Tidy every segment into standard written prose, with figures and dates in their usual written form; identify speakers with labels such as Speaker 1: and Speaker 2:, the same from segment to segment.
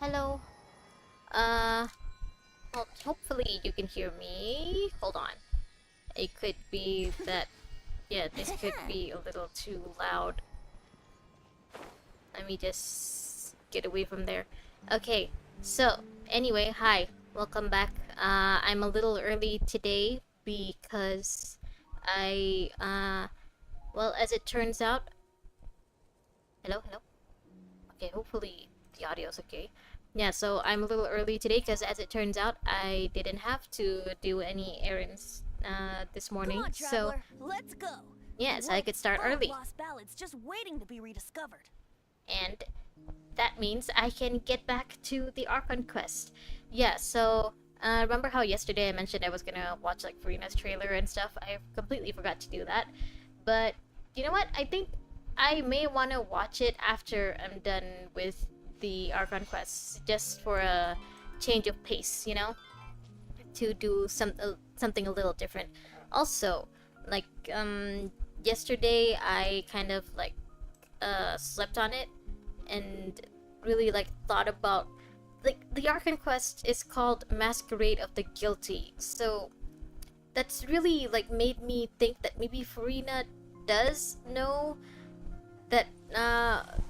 Speaker 1: Hello. Uh, well, hopefully you can hear me. Hold on. It could be that, yeah, this could be a little too loud. Let me just get away from there. Okay, so, anyway, hi. Welcome back. I'm a little early today because well, as it turns out... Hello, hello? Okay, hopefully the audio's okay. Yeah, so I'm a little early today because as it turns out, I didn't have to do any errands this morning.
Speaker 2: Come on,
Speaker 1: So,
Speaker 2: traveler, let's go.
Speaker 1: yes, I could start
Speaker 2: full of
Speaker 1: early.
Speaker 2: lost ballads just waiting to be rediscovered.
Speaker 1: And that means I can get back to the Archon Quest. Yeah, so remember how yesterday I mentioned I was gonna watch like Farina's trailer and stuff? I completely forgot to do that. But you know what? I think I may want to watch it after I'm done with the Archon Quest, just for a change of pace, you know, to do something a little different. Also, like yesterday I kind of like slept on it and really like thought about like the Archon Quest is called Masquerade of the Guilty, so that's really like made me think that maybe Farina does know that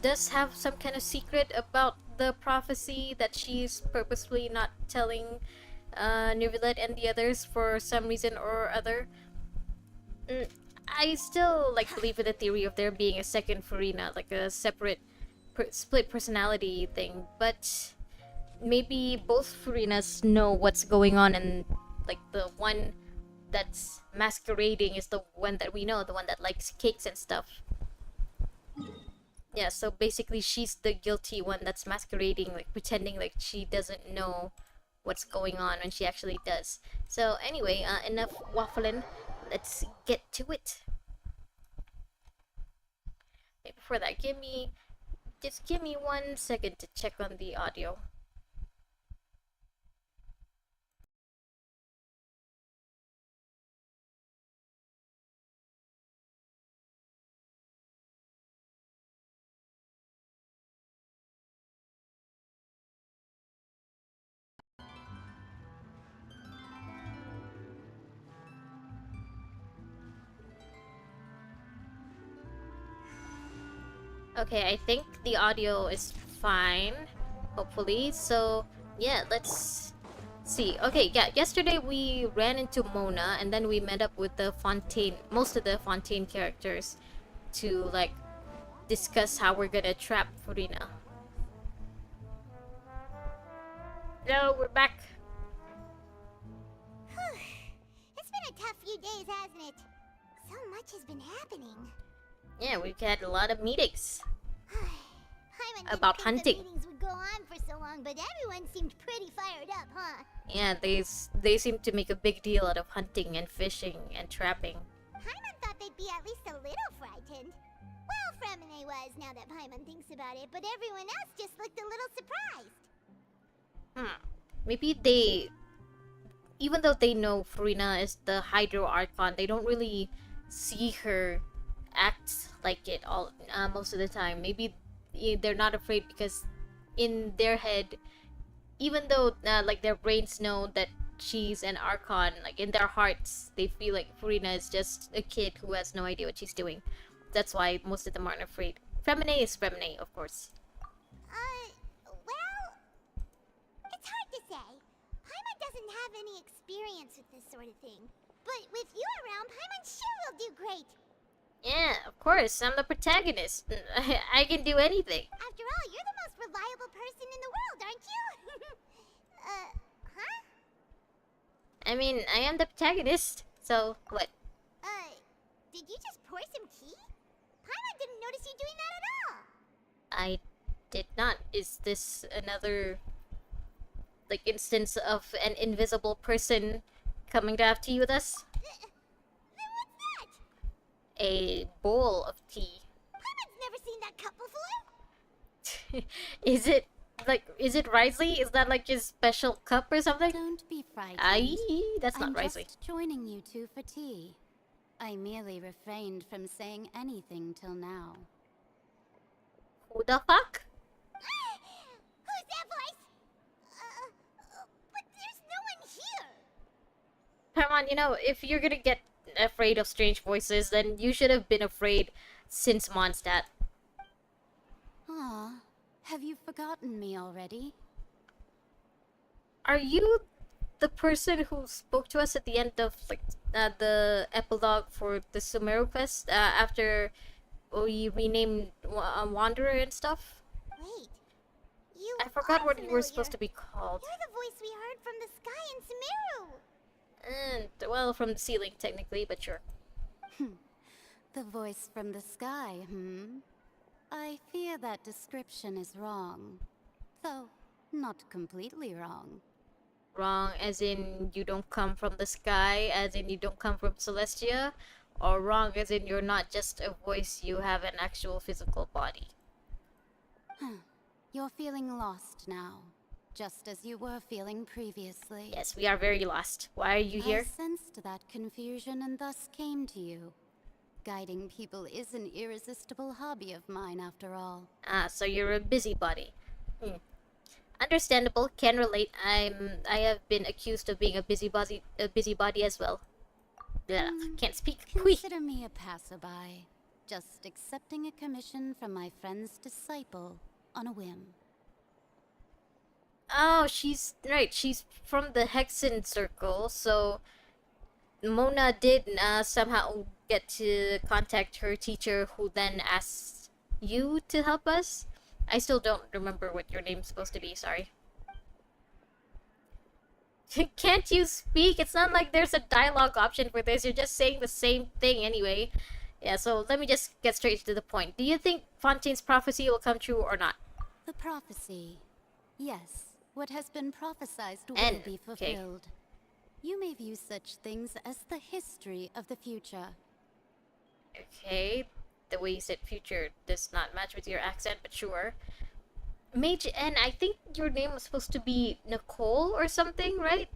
Speaker 1: does have some kind of secret about the prophecy that she's purposefully not telling Neuvillette and the others for some reason or other. Mm, I still like believe in the theory of there being a second Farina, like a separate split personality thing, but maybe both Farinas know what's going on, and like the one that's masquerading is the one that we know, the one that likes cakes and stuff. Yeah, so basically she's the guilty one that's masquerading, like pretending like she doesn't know what's going on when she actually does. So anyway, enough waffling. Let's get to it. Wait, before that, just give me 1 second to check on the audio. Okay, I think the audio is fine, hopefully. So, yeah, let's see. Okay, yeah, yesterday we ran into Mona and then we met up with the Fontaine, most of the Fontaine characters to like discuss how we're gonna trap Farina. No, we're back.
Speaker 3: It's been a tough few days, hasn't it? So much has been happening.
Speaker 1: Yeah, we've had a lot of meetings
Speaker 3: Hyman
Speaker 1: about
Speaker 3: didn't think
Speaker 1: hunting.
Speaker 3: the meetings would go on for so long, but everyone seemed pretty fired up, huh?
Speaker 1: Yeah, they seem to make a big deal out of hunting and fishing and trapping.
Speaker 3: Hyman thought they'd be at least a little frightened. Well, Fremine was, now that Hyman thinks about it, but everyone else just looked a little surprised.
Speaker 1: Maybe they, even though they know Farina is the Hydro Archon, they don't really see her act like it all most of the time. Maybe they're not afraid because in their head, even though like their brains know that she's an Archon, like in their hearts they feel like Farina is just a kid who has no idea what she's doing. That's why most of them aren't afraid. Femine is Femine, of course.
Speaker 3: Well, it's hard to say. Paimon doesn't have any experience with this sort of thing. But with you around, Paimon sure will do great.
Speaker 1: Yeah, of course, I'm the protagonist. I can do anything.
Speaker 3: After all, you're the most reliable person in the world, aren't you? Huh?
Speaker 1: I mean, I am the protagonist, so what?
Speaker 3: Did you just pour some tea? Paimon didn't notice you doing that at all.
Speaker 1: I did not. Is this another like instance of an invisible person coming to have tea with us?
Speaker 3: Then what's that?
Speaker 1: A bowl of tea.
Speaker 3: Paimon's never seen that cup before.
Speaker 1: Is it Risley? Is that like his special cup or something?
Speaker 4: Don't be frightened.
Speaker 1: Aye, that's not
Speaker 4: I'm
Speaker 1: Risley.
Speaker 4: just joining you two for tea. I merely refrained from saying anything till now.
Speaker 1: Who the fuck?
Speaker 3: Who's that voice?
Speaker 1: Paramount, you know, if you're gonna get afraid of strange voices, then you should have been afraid since Mondstadt.
Speaker 4: Ah, have you forgotten me already?
Speaker 1: Are you the person who spoke to us at the end of like the epilogue for the Sumeru quest after we renamed Wanderer and stuff?
Speaker 3: Wait, you
Speaker 1: I forgot
Speaker 3: are
Speaker 1: what you were
Speaker 3: familiar.
Speaker 1: supposed to be called.
Speaker 3: You're the voice we heard from the sky in Sumeru.
Speaker 1: And well, from the ceiling technically, but sure.
Speaker 4: The voice from the sky, hmm? I fear that description is wrong. Though, not completely wrong.
Speaker 1: Wrong, as in you don't come from the sky, as in you don't come from Celestia, or wrong, as in you're not just a voice, you have an actual physical body.
Speaker 4: You're feeling lost now, just as you were feeling previously.
Speaker 1: Yes, we are very lost. Why are you here?
Speaker 4: I sensed that confusion and thus came to you. Guiding people is an irresistible hobby of mine, after all.
Speaker 1: Ah, so you're a busybody. Understandable, can relate. I have been accused of being a busybody as well. Ugh, can't speak. Hui.
Speaker 4: Consider me a passerby, just accepting a commission from my friend's disciple on a whim.
Speaker 1: Oh, she's right. She's from the Hexen Circle, so Mona did somehow get to contact her teacher, who then asked you to help us. I still don't remember what your name's supposed to be. Sorry. Can't you speak? It's not like there's a dialogue option for this. You're just saying the same thing anyway. Yeah, so let me just get straight to the point. Do you think Fontaine's prophecy will come true or not?
Speaker 4: The prophecy. Yes, what has been prophesied will
Speaker 1: And-
Speaker 4: be
Speaker 1: okay.
Speaker 4: fulfilled. You may view such things as the history of the future.
Speaker 1: Okay, the way you said future does not match with your accent, but sure. Mage N, I think your name was supposed to be Nicole or something, right?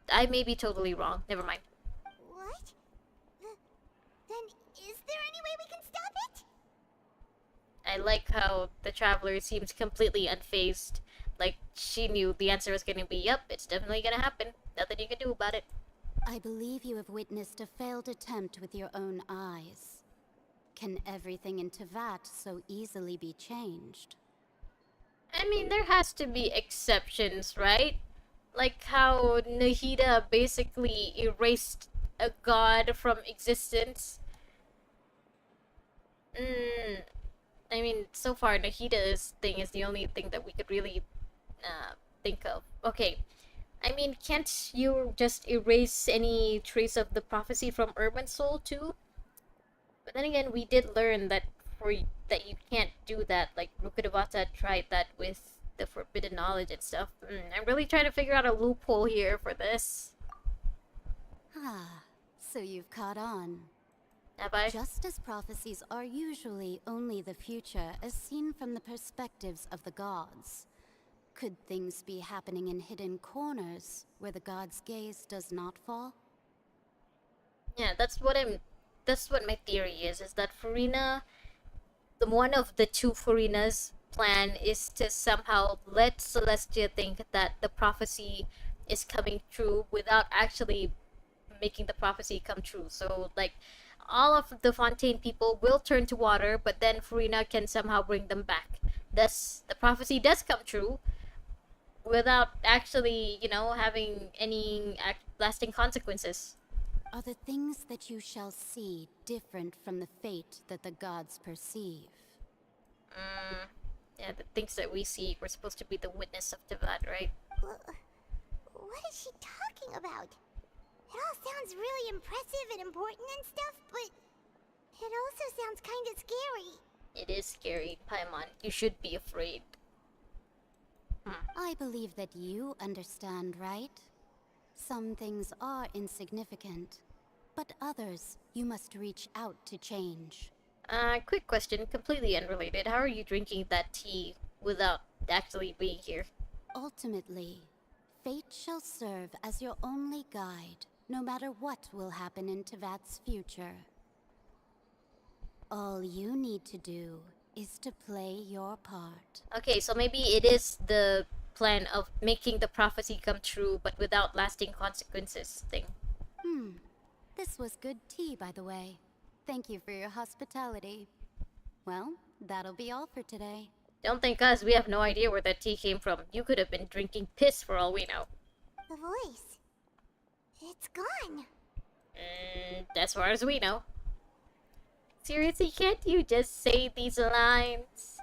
Speaker 1: I may be totally wrong. Never mind.
Speaker 3: What? Then is there any way we can stop it?
Speaker 1: I like how the traveler seems completely unfazed. Like she knew the answer was gonna be, yep, it's definitely gonna happen. Nothing you can do about it.
Speaker 4: I believe you have witnessed a failed attempt with your own eyes. Can everything in Tevat so easily be changed?
Speaker 1: I mean, there has to be exceptions, right? Like how Nahida basically erased a god from existence. I mean, so far Nahida's thing is the only thing that we could really think of. Okay, I mean, can't you just erase any trace of the prophecy from Urban Soul too? But then again, we did learn that that you can't do that. Like Rukudabata tried that with the forbidden knowledge and stuff. I'm really trying to figure out a loophole here for this.
Speaker 4: Ah, so you've caught on.
Speaker 1: Have I?
Speaker 4: Just as prophecies are usually only the future as seen from the perspectives of the gods, could things be happening in hidden corners where the gods' gaze does not fall?
Speaker 1: Yeah, that's what my theory is that Furina, the one of the two Furinas plan is to somehow let Celestia think that the prophecy is coming true without actually making the prophecy come true. So like all of the Fontaine people will turn to water, but then Furina can somehow bring them back. Thus the prophecy does come true without actually, having any lasting consequences.
Speaker 4: Are the things that you shall see different from the fate that the gods perceive?
Speaker 1: Yeah, the things that we see, we're supposed to be the witness of Tevat, right?
Speaker 3: What is she talking about? It all sounds really impressive and important and stuff, but it also sounds kind of scary.
Speaker 1: It is scary, Paimon. You should be afraid.
Speaker 4: I believe that you understand, right? Some things are insignificant, but others you must reach out to change.
Speaker 1: Quick question, completely unrelated. How are you drinking that tea without actually being here?
Speaker 4: Ultimately, fate shall serve as your only guide, no matter what will happen in Tevat's future. All you need to do is to play your part.
Speaker 1: Okay, so maybe it is the plan of making the prophecy come true but without lasting consequences thing.
Speaker 4: This was good tea, by the way. Thank you for your hospitality. Well, that'll be all for today.
Speaker 1: Don't thank us, we have no idea where that tea came from. You could have been drinking piss for all we know.
Speaker 3: The voice. It's gone.
Speaker 1: As far as we know. Seriously, can't you just say these lines?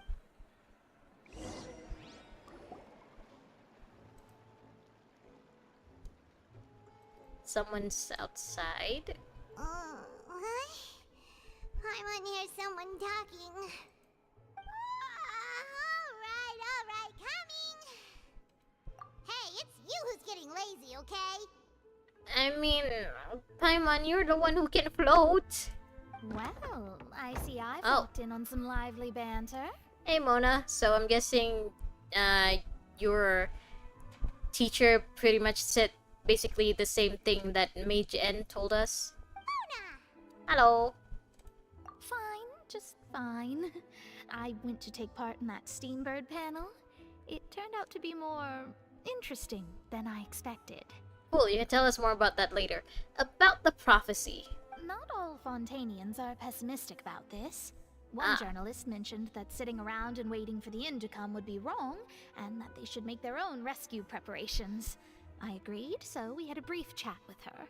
Speaker 1: Someone's outside.
Speaker 3: What? I want to hear someone talking. Alright, coming! Hey, it's you who's getting lazy, okay?
Speaker 1: I mean, Paimon, you're the one who can float.
Speaker 2: Well, I see I've
Speaker 1: Oh.
Speaker 2: walked in on some lively banter.
Speaker 1: Hey, Mona. So I'm guessing, your teacher pretty much said basically the same thing that Mage N told us.
Speaker 3: Mona!
Speaker 1: Hello.
Speaker 2: Fine, just fine. I went to take part in that Steambird panel. It turned out to be more interesting than I expected.
Speaker 1: Cool, you can tell us more about that later. About the prophecy.
Speaker 2: Not all Fontanians are pessimistic about this. One journalist mentioned that sitting around and waiting for the end to come would be wrong, and that they should make their own rescue preparations. I agreed, so we had a brief chat with her.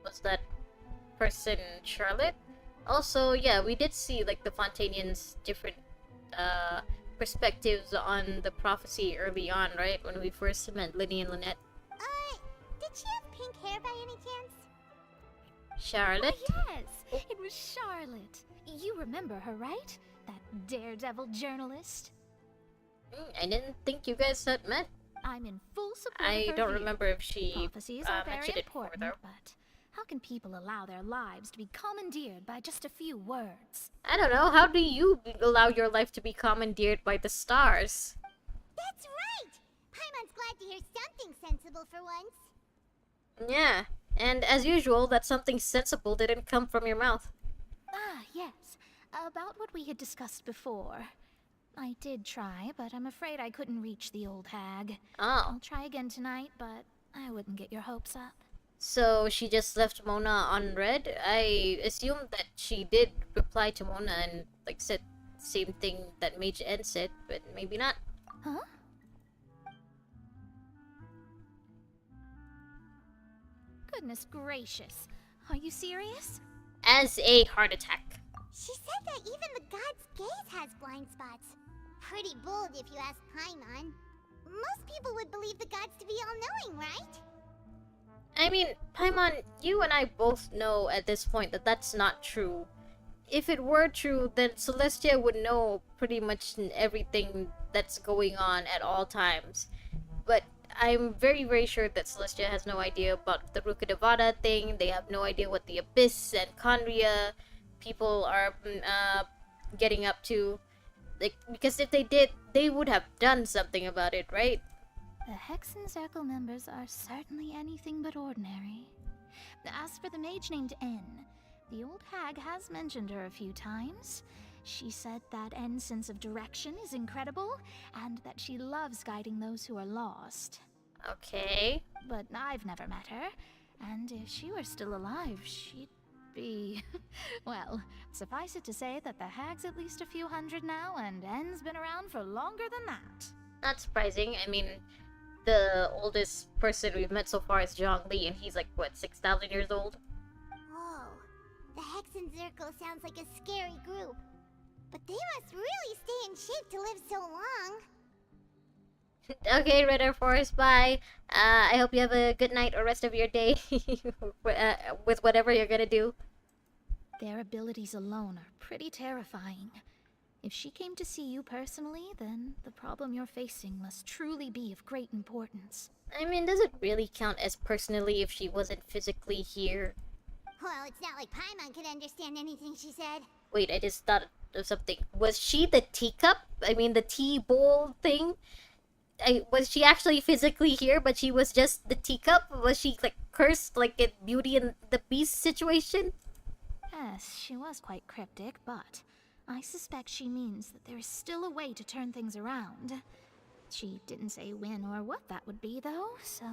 Speaker 1: Was that person Charlotte? Also, yeah, we did see like the Fontanians' different perspectives on the prophecy early on, right? When we first met Linny and Lynette.
Speaker 3: Did she have pink hair by any chance?
Speaker 1: Charlotte?
Speaker 2: Yes, it was Charlotte. You remember her, right? That daredevil journalist?
Speaker 1: I didn't think you guys had met.
Speaker 2: I'm in full support
Speaker 1: I
Speaker 2: of her
Speaker 1: don't
Speaker 2: view.
Speaker 1: remember if she
Speaker 2: Prophecies are very
Speaker 1: mentioned it before,
Speaker 2: important,
Speaker 1: though.
Speaker 2: but how can people allow their lives to be commandeered by just a few words?
Speaker 1: I don't know. How do you allow your life to be commandeered by the stars?
Speaker 3: That's right! Paimon's glad to hear something sensible for once.
Speaker 1: Yeah, and as usual, that something sensible didn't come from your mouth.
Speaker 2: Ah, yes. About what we had discussed before. I did try, but I'm afraid I couldn't reach the old hag.
Speaker 1: Oh,
Speaker 2: I'll try again tonight, but I wouldn't get your hopes up.
Speaker 1: so she just left Mona unread? I assumed that she did reply to Mona and like said the same thing that Mage N said, but maybe not.
Speaker 2: Huh? Goodness gracious. Are you serious?
Speaker 1: As a heart attack.
Speaker 3: She said that even the god's gaze has blind spots. Pretty bold if you ask Paimon. Most people would believe the gods to be all-knowing, right?
Speaker 1: I mean, Paimon, you and I both know at this point that that's not true. If it were true, then Celestia would know pretty much everything that's going on at all times. But I'm very, very sure that Celestia has no idea about the Rukkhadevata thing. They have no idea what the Abyss and Khaenri'ah people are getting up to. Like, because if they did, they would have done something about it, right?
Speaker 2: The Hexen Circle members are certainly anything but ordinary. As for the mage named N, the old hag has mentioned her a few times. She said that N's sense of direction is incredible, and that she loves guiding those who are lost.
Speaker 1: Okay.
Speaker 2: But I've never met her, and if she were still alive, she'd be... well, suffice it to say that the hag's at least a few hundred now, and N's been around for longer than that.
Speaker 1: Not surprising. I mean, the oldest person we've met so far is Zhang Li, and he's like, what, 6,000 years old?
Speaker 3: Whoa. The Hexen Circle sounds like a scary group. But they must really stay in shape to live so long.
Speaker 1: Okay, Red Air Force, bye. I hope you have a good night or rest of your day with whatever you're gonna do.
Speaker 2: Their abilities alone are pretty terrifying. If she came to see you personally, then the problem you're facing must truly be of great importance.
Speaker 1: I mean, does it really count as personally if she wasn't physically here?
Speaker 3: Well, it's not like Paimon could understand anything she said.
Speaker 1: Wait, I just thought of something. Was she the teacup? I mean, the tea bowl thing? Was she actually physically here, but she was just the teacup? Was she, like, cursed, like in Beauty and the Beast situation?
Speaker 2: Yes, she was quite cryptic, but I suspect she means that there is still a way to turn things around. She didn't say when or what that would be, though, so...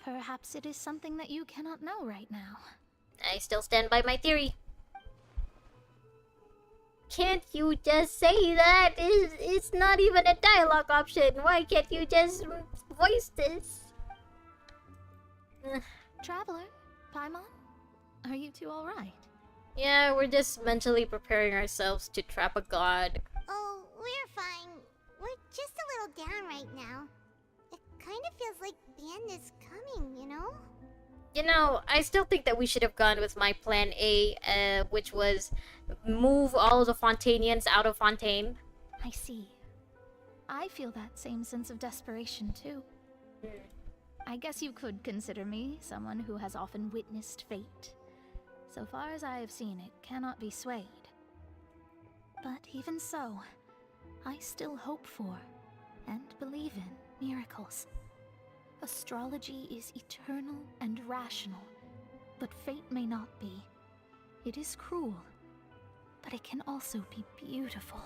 Speaker 2: Perhaps it is something that you cannot know right now.
Speaker 1: I still stand by my theory. Can't you just say that? It's not even a dialogue option. Why can't you just voice this?
Speaker 2: Traveler, Paimon, are you two alright?
Speaker 1: Yeah, we're just mentally preparing ourselves to trap a god.
Speaker 3: Oh, we're fine. We're just a little down right now. It kind of feels like the end is coming, you know?
Speaker 1: You know, I still think that we should have gone with my plan A, which was move all of the Fontainians out of Fontaine.
Speaker 2: I see. I feel that same sense of desperation, too. I guess you could consider me someone who has often witnessed fate. So far as I have seen, it cannot be swayed. But even so, I still hope for and believe in miracles. Astrology is eternal and rational, but fate may not be. It is cruel, but it can also be beautiful.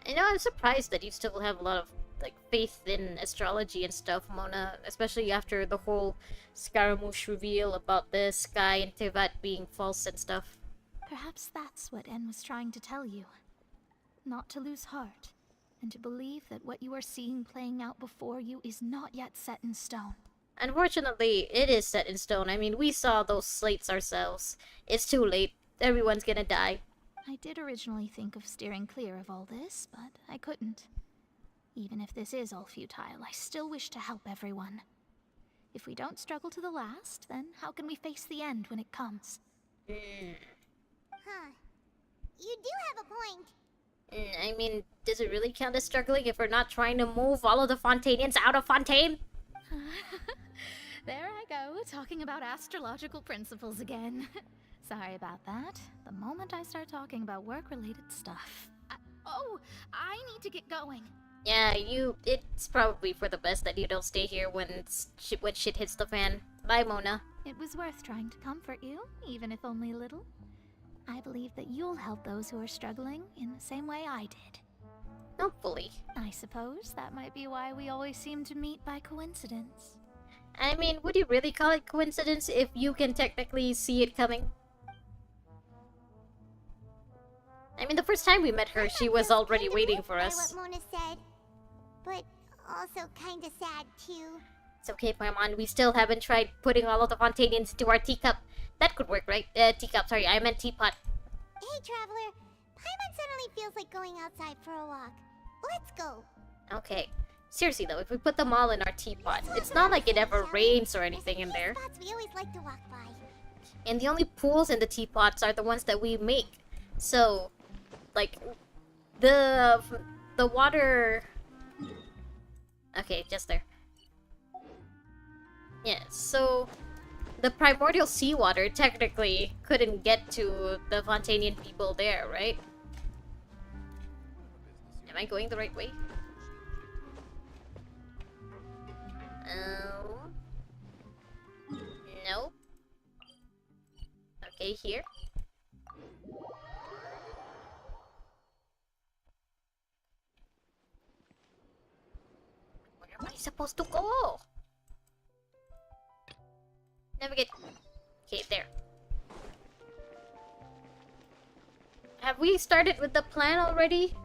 Speaker 1: I know, I'm surprised that you still have a lot of like faith in astrology and stuff, Mona, especially after the whole Scaramouche reveal about the sky and Tevat being false and stuff.
Speaker 2: Perhaps that's what En was trying to tell you. Not to lose heart, and to believe that what you are seeing playing out before you is not yet set in stone.
Speaker 1: Unfortunately, it is set in stone. I mean, we saw those slates ourselves. It's too late. Everyone's gonna die.
Speaker 2: I did originally think of steering clear of all this, but I couldn't. Even if this is all futile, I still wish to help everyone. If we don't struggle to the last, then how can we face the end when it comes?
Speaker 3: Huh. You do have a point.
Speaker 1: I mean, does it really count as struggling if we're not trying to move all of the Fontainians out of Fontaine?
Speaker 2: There I go, talking about astrological principles again. Sorry about that. The moment I start talking about work-related stuff... I need to get going.
Speaker 1: Yeah, it's probably for the best that you don't stay here when shit hits the fan. Bye, Mona.
Speaker 2: It was worth trying to comfort you, even if only a little. I believe that you'll help those who are struggling in the same way I did.
Speaker 1: Hopefully.
Speaker 2: I suppose that might be why we always seem to meet by coincidence.
Speaker 1: I mean, would you really call it coincidence if you can technically see it coming? I mean, the first time we met her, she was already waiting for us.
Speaker 3: What Mona said, but also kinda sad too.
Speaker 1: It's okay, Paimon. We still haven't tried putting all of the Fontainians into our teacup. That could work, right? Teacup, sorry, I meant teapot.
Speaker 3: Hey, Traveler. Paimon suddenly feels like going outside for a walk. Let's go.
Speaker 1: Okay. Seriously though, if we put them all in our teapot, it's not like it ever rains or anything in there.
Speaker 3: Spots we always like to walk by.
Speaker 1: And the only pools in the teapots are the ones that we make. So, like, the water... Okay, just there. Yeah, so... The primordial seawater technically couldn't get to the Fontainian people there, right? Am I going the right way? No. Okay, here. Where am I supposed to go? Navigate. Okay, there. Have we started with the plan already?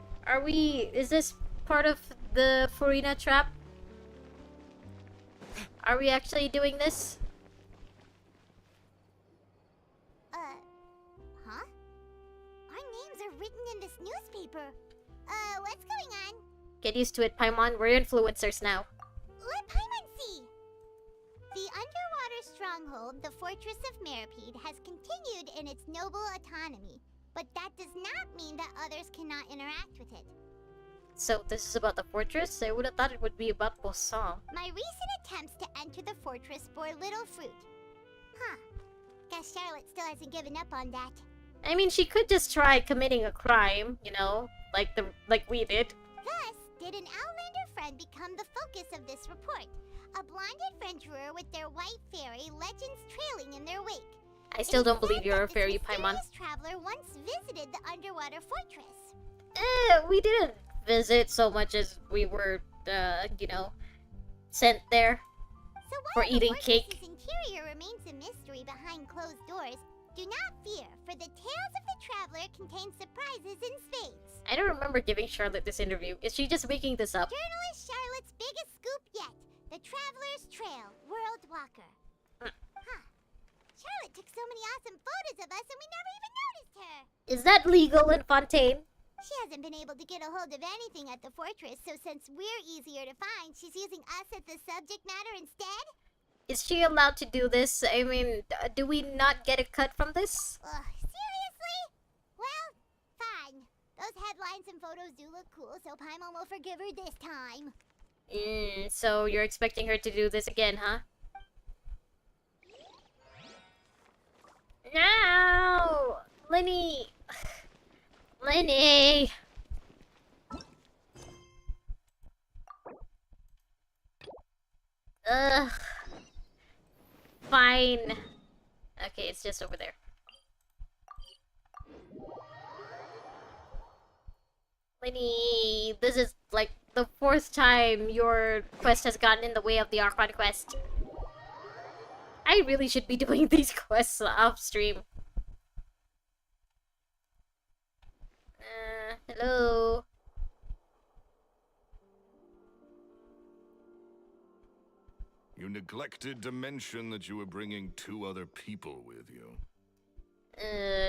Speaker 1: Is this part of the Furina trap? Are we actually doing this?
Speaker 3: Huh? Our names are written in this newspaper. What's going on?
Speaker 1: Get used to it, Paimon. We're influencers now.
Speaker 3: Let Paimon see! The underwater stronghold, the Fortress of Meripede, has continued in its noble autonomy. But that does not mean that others cannot interact with it.
Speaker 1: So this is about the fortress? I would have thought it would be about Bossong.
Speaker 3: My recent attempts to enter the fortress bore little fruit. Huh. Guess Charlotte still hasn't given up on that.
Speaker 1: I mean, she could just try committing a crime, you know, like we did.
Speaker 3: Thus, did an Outlander friend become the focus of this report? A blonde adventurer with their white fairy, legends trailing in their wake.
Speaker 1: I still don't believe you're a fairy, Paimon.
Speaker 3: This traveler once visited the underwater fortress.
Speaker 1: We didn't visit so much as we were, sent there
Speaker 3: So
Speaker 1: for
Speaker 3: while
Speaker 1: eating
Speaker 3: the
Speaker 1: cake.
Speaker 3: fortress's interior remains a mystery behind closed doors, do not fear, for the tales of the traveler contain surprises in spades.
Speaker 1: I don't remember giving Charlotte this interview. Is she just making this up?
Speaker 3: Journalist Charlotte's biggest scoop yet: the Traveler's Trail World Walker. Huh. Charlotte took so many awesome photos of us and we never even noticed her.
Speaker 1: Is that legal in Fontaine?
Speaker 3: She hasn't been able to get a hold of anything at the fortress, so since we're easier to find, she's using us as the subject matter instead?
Speaker 1: Is she allowed to do this? I mean, do we not get a cut from this?
Speaker 3: Ugh, seriously? Well, fine. Those headlines and photos do look cool, so Paimon will forgive her this time.
Speaker 1: So you're expecting her to do this again, huh? No! Lenny! Lenny! Ugh. Fine. Okay, it's just over there. Lenny, this is like the fourth time your quest has gotten in the way of the Archon Quest. I really should be doing these quests off stream. Hello?
Speaker 5: You neglected to mention that you were bringing 2 other people with you.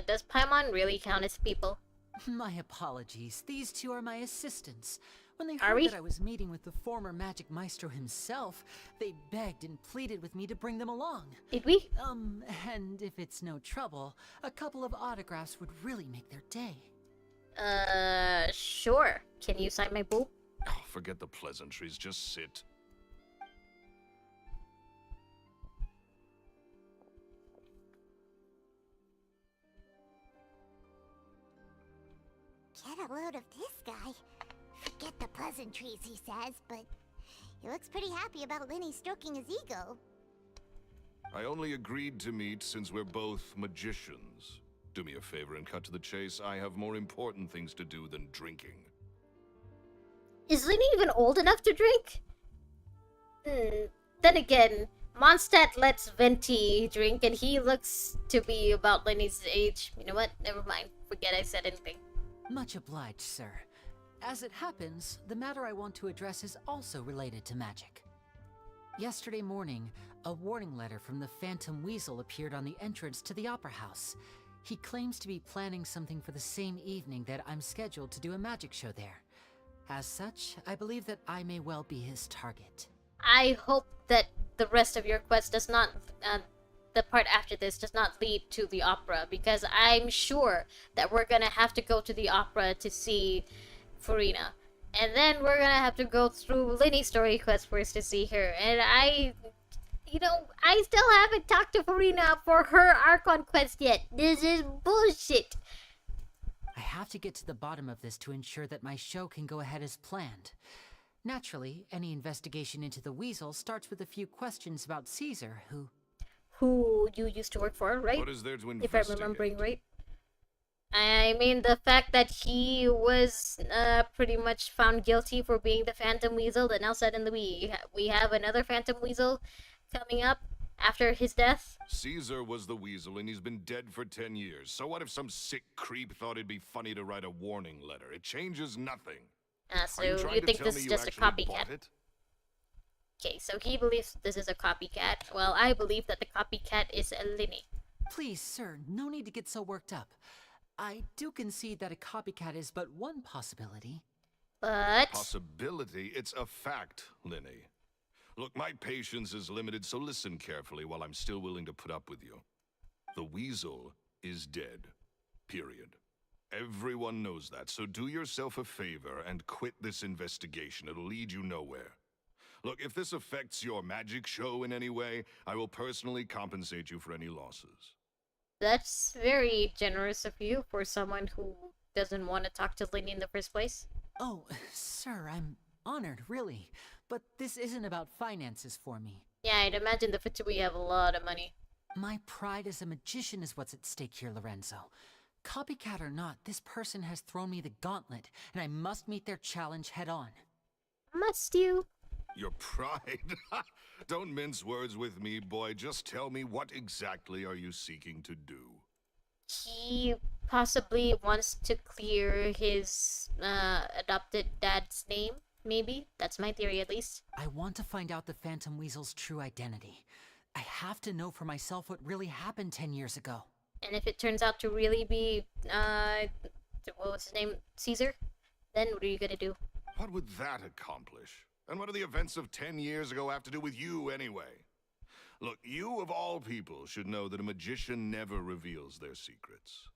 Speaker 1: Does Paimon really count as people?
Speaker 6: My apologies. These 2 are my assistants. When they
Speaker 1: Are
Speaker 6: heard
Speaker 1: we?
Speaker 6: that I was meeting with the former magic maestro himself, they begged and pleaded with me to bring them along.
Speaker 1: Did we?
Speaker 6: And if it's no trouble, a couple of autographs would really make their day.
Speaker 1: Sure. Can you sign my boob?
Speaker 5: Oh, forget the pleasantries, just sit.
Speaker 3: Get a load of this guy. Forget the pleasantries, he says, but he looks pretty happy about Lenny stroking his ego.
Speaker 5: I only agreed to meet since we're both magicians. Do me a favor and cut to the chase. I have more important things to do than drinking.
Speaker 1: Is Lenny even old enough to drink? Then again, Mondstadt lets Venti drink and he looks to be about Lenny's age. You know what? Never mind. Forget I said anything.
Speaker 6: Much obliged, sir. As it happens, the matter I want to address is also related to magic. Yesterday morning, a warning letter from the Phantom Weasel appeared on the entrance to the Opera House. He claims to be planning something for the same evening that I'm scheduled to do a magic show there. As such, I believe that I may well be his target.
Speaker 1: I hope that the rest of your quest does not, the part after this does not lead to the opera, because I'm sure that we're gonna have to go to the opera to see Farina. And then we're gonna have to go through Lenny's story quest first to see her. And I still haven't talked to Farina for her Archon quest yet. This is bullshit.
Speaker 6: I have to get to the bottom of this to ensure that my show can go ahead as planned. Naturally, any investigation into the Weasel starts with a few questions about Caesar,
Speaker 1: Who you used to work for, right?
Speaker 5: What is there to
Speaker 1: If I'm
Speaker 5: investigate?
Speaker 1: remembering right. I mean, the fact that he was pretty much found guilty for being the Phantom Weasel, and now suddenly we have another Phantom Weasel coming up after his death.
Speaker 5: Caesar was the weasel and he's been dead for 10 years. So what if some sick creep thought it'd be funny to write a warning letter? It changes nothing.
Speaker 1: So
Speaker 5: Are you
Speaker 1: you
Speaker 5: trying to
Speaker 1: think
Speaker 5: tell
Speaker 1: this
Speaker 5: me
Speaker 1: is
Speaker 5: you
Speaker 1: just a
Speaker 5: actually
Speaker 1: copycat?
Speaker 5: bought it?
Speaker 1: Okay, so he believes this is a copycat. Well, I believe that the copycat is Lenny.
Speaker 6: Please, sir, no need to get so worked up. I do concede that a copycat is but one possibility.
Speaker 1: But
Speaker 5: Possibility? It's a fact, Linny. Look, my patience is limited, so listen carefully while I'm still willing to put up with you. The weasel is dead. Period. Everyone knows that, so do yourself a favor and quit this investigation. It'll lead you nowhere. Look, if this affects your magic show in any way, I will personally compensate you for any losses.
Speaker 1: that's very generous of you for someone who doesn't want to talk to Lenny in the first place.
Speaker 6: Oh, sir, I'm honored, really. But this isn't about finances for me.
Speaker 1: Yeah, I'd imagine the Fatui have a lot of money.
Speaker 6: My pride as a magician is what's at stake here, Lorenzo. Copycat or not, this person has thrown me the gauntlet, and I must meet their challenge head on.
Speaker 1: Must you?
Speaker 5: Your pride? Don't mince words with me, boy. Just tell me, what exactly are you seeking to do?
Speaker 1: He possibly wants to clear his adopted dad's name, maybe? That's my theory, at least.
Speaker 6: I want to find out the Phantom Weasel's true identity. I have to know for myself what really happened 10 years ago.
Speaker 1: And if it turns out to really be, what was his name? Caesar? Then what are you gonna do?
Speaker 5: What would that accomplish? And what do the events of 10 years ago have to do with you, anyway? Look, you of all people should know that a magician never reveals their secrets.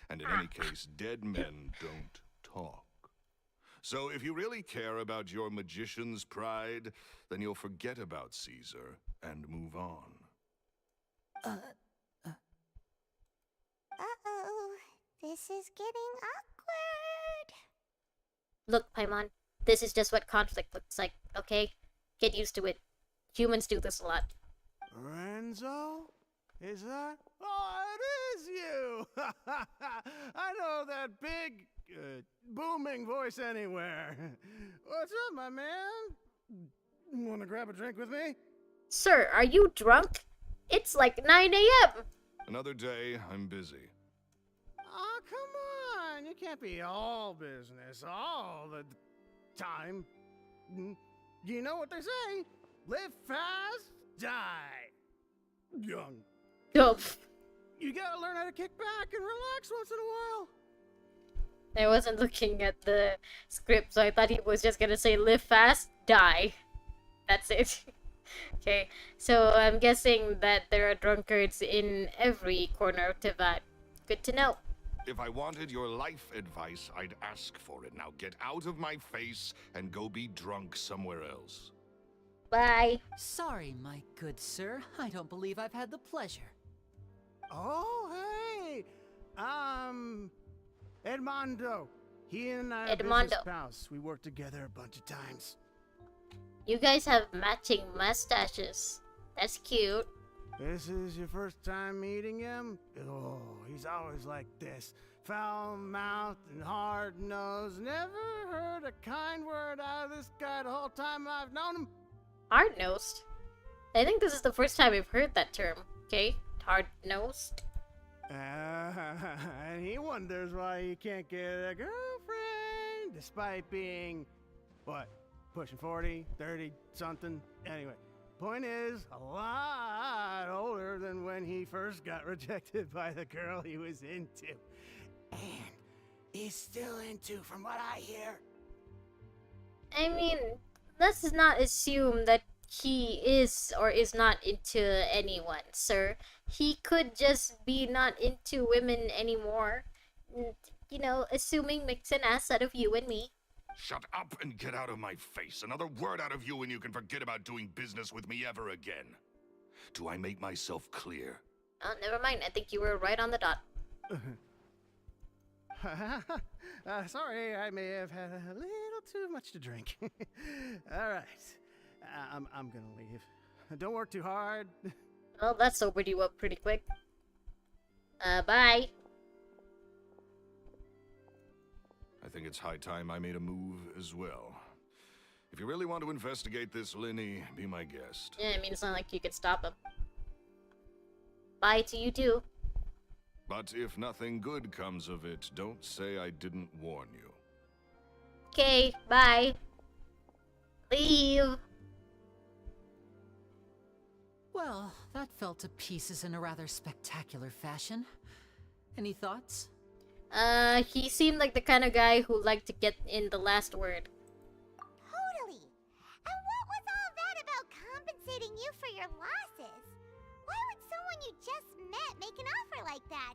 Speaker 5: And in any case, dead men don't talk. So if you really care about your magician's pride, then you'll forget about Caesar and move on.
Speaker 3: Uh-oh. This is getting awkward.
Speaker 1: Look, Paimon, this is just what conflict looks like, okay? Get used to it. Humans do this a lot.
Speaker 7: Renzo? Is that? Oh, it is you! I know that big, booming voice anywhere. What's up, my man? Wanna grab a drink with me?
Speaker 1: Sir, are you drunk? It's like 9 a.m.
Speaker 5: Another day, I'm busy.
Speaker 7: Oh, come on! You can't be all business all the time. You know what they say? Live fast, die young.
Speaker 1: Oh,
Speaker 7: You gotta learn how to kick back and relax once in a while.
Speaker 1: I wasn't looking at the script, so I thought he was just gonna say live fast, die. That's it. Okay, so I'm guessing that there are drunkards in every corner of Tivat. Good to know.
Speaker 5: If I wanted your life advice, I'd ask for it. Now get out of my face and go be drunk somewhere else.
Speaker 1: Bye.
Speaker 6: Sorry, my good sir. I don't believe I've had the pleasure.
Speaker 7: Oh, hey! Edmondo. He and I are
Speaker 1: Edmondo.
Speaker 7: business pals. We worked together a bunch of times.
Speaker 1: You guys have matching mustaches. That's cute.
Speaker 7: This is your first time meeting him? Oh, he's always like this. Foul-mouthed and hard-nosed. Never heard a kind word out of this guy the whole time I've known him.
Speaker 1: Hard-nosed? I think this is the first time I've heard that term. Okay? Hard-nosed?
Speaker 7: And he wonders why he can't get a girlfriend, despite being, what, pushing 40, 30, something? Anyway, point is, a lot older than when he first got rejected by the girl he was into. And he's still into, from what I hear.
Speaker 1: I mean, let's not assume that he is or is not into anyone, sir. He could just be not into women anymore. You know, assuming makes an ass out of you and me.
Speaker 5: Shut up and get out of my face. Another word out of you and you can forget about doing business with me ever again. Do I make myself clear?
Speaker 1: Oh, never mind. I think you were right on the dot.
Speaker 7: Sorry, I may have had a little too much to drink. All right, I'm gonna leave. Don't work too hard.
Speaker 1: Well, that sobered you up pretty quick. Bye.
Speaker 5: I think it's high time I made a move as well. If you really want to investigate this, Linny, be my guest.
Speaker 1: Yeah, I mean, it's not like you could stop him. Bye to you too.
Speaker 5: But if nothing good comes of it, don't say I didn't warn you.
Speaker 1: Okay, bye. Leave.
Speaker 6: Well, that fell to pieces in a rather spectacular fashion. Any thoughts?
Speaker 1: He seemed like the kind of guy who liked to get in the last word.
Speaker 3: Totally. And what was all that about compensating you for your losses? Why would someone you just met make an offer like that?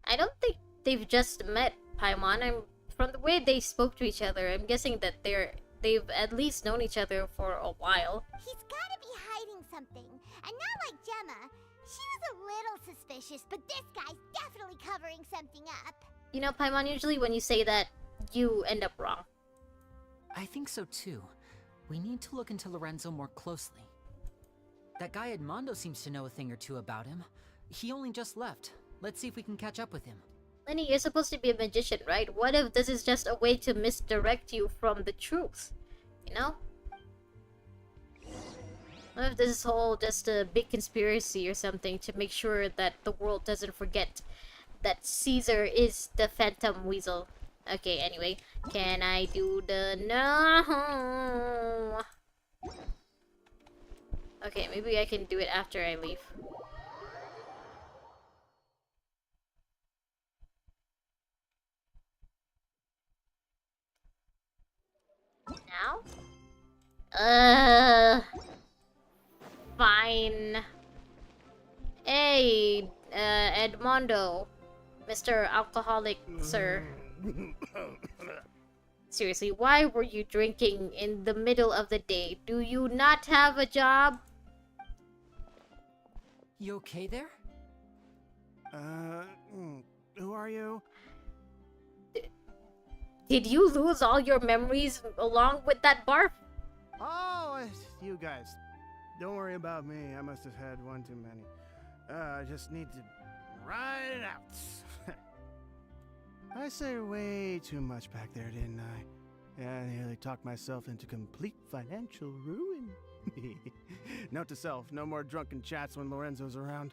Speaker 1: I don't think they've just met, Paimon. From the way they spoke to each other, I'm guessing that they've at least known each other for a while.
Speaker 3: He's gotta be hiding something. And not like Gemma. She was a little suspicious, but this guy's definitely covering something up.
Speaker 1: You know, Paimon, usually when you say that, you end up wrong.
Speaker 6: I think so too. We need to look into Lorenzo more closely. That guy Edmondo seems to know a thing or two about him. He only just left. Let's see if we can catch up with him.
Speaker 1: Lenny, you're supposed to be a magician, right? What if this is just a way to misdirect you from the truth? You know? What if this is all just a big conspiracy or something to make sure that the world doesn't forget that Caesar is the Phantom Weasel? Okay, anyway. Can I do the... No! Okay, maybe I can do it after I leave. Now? Fine. Hey, Edmondo. Mr. Alcoholic, sir. Seriously, why were you drinking in the middle of the day? Do you not have a job?
Speaker 6: You okay there?
Speaker 7: Who are you?
Speaker 1: Did you lose all your memories along with that barf?
Speaker 7: Oh, it's you guys. Don't worry about me. I must have had one too many. I just need to ride it out. I say way too much back there, didn't I? Yeah, I nearly talked myself into complete financial ruin. Note to self, no more drunken chats when Lorenzo's around.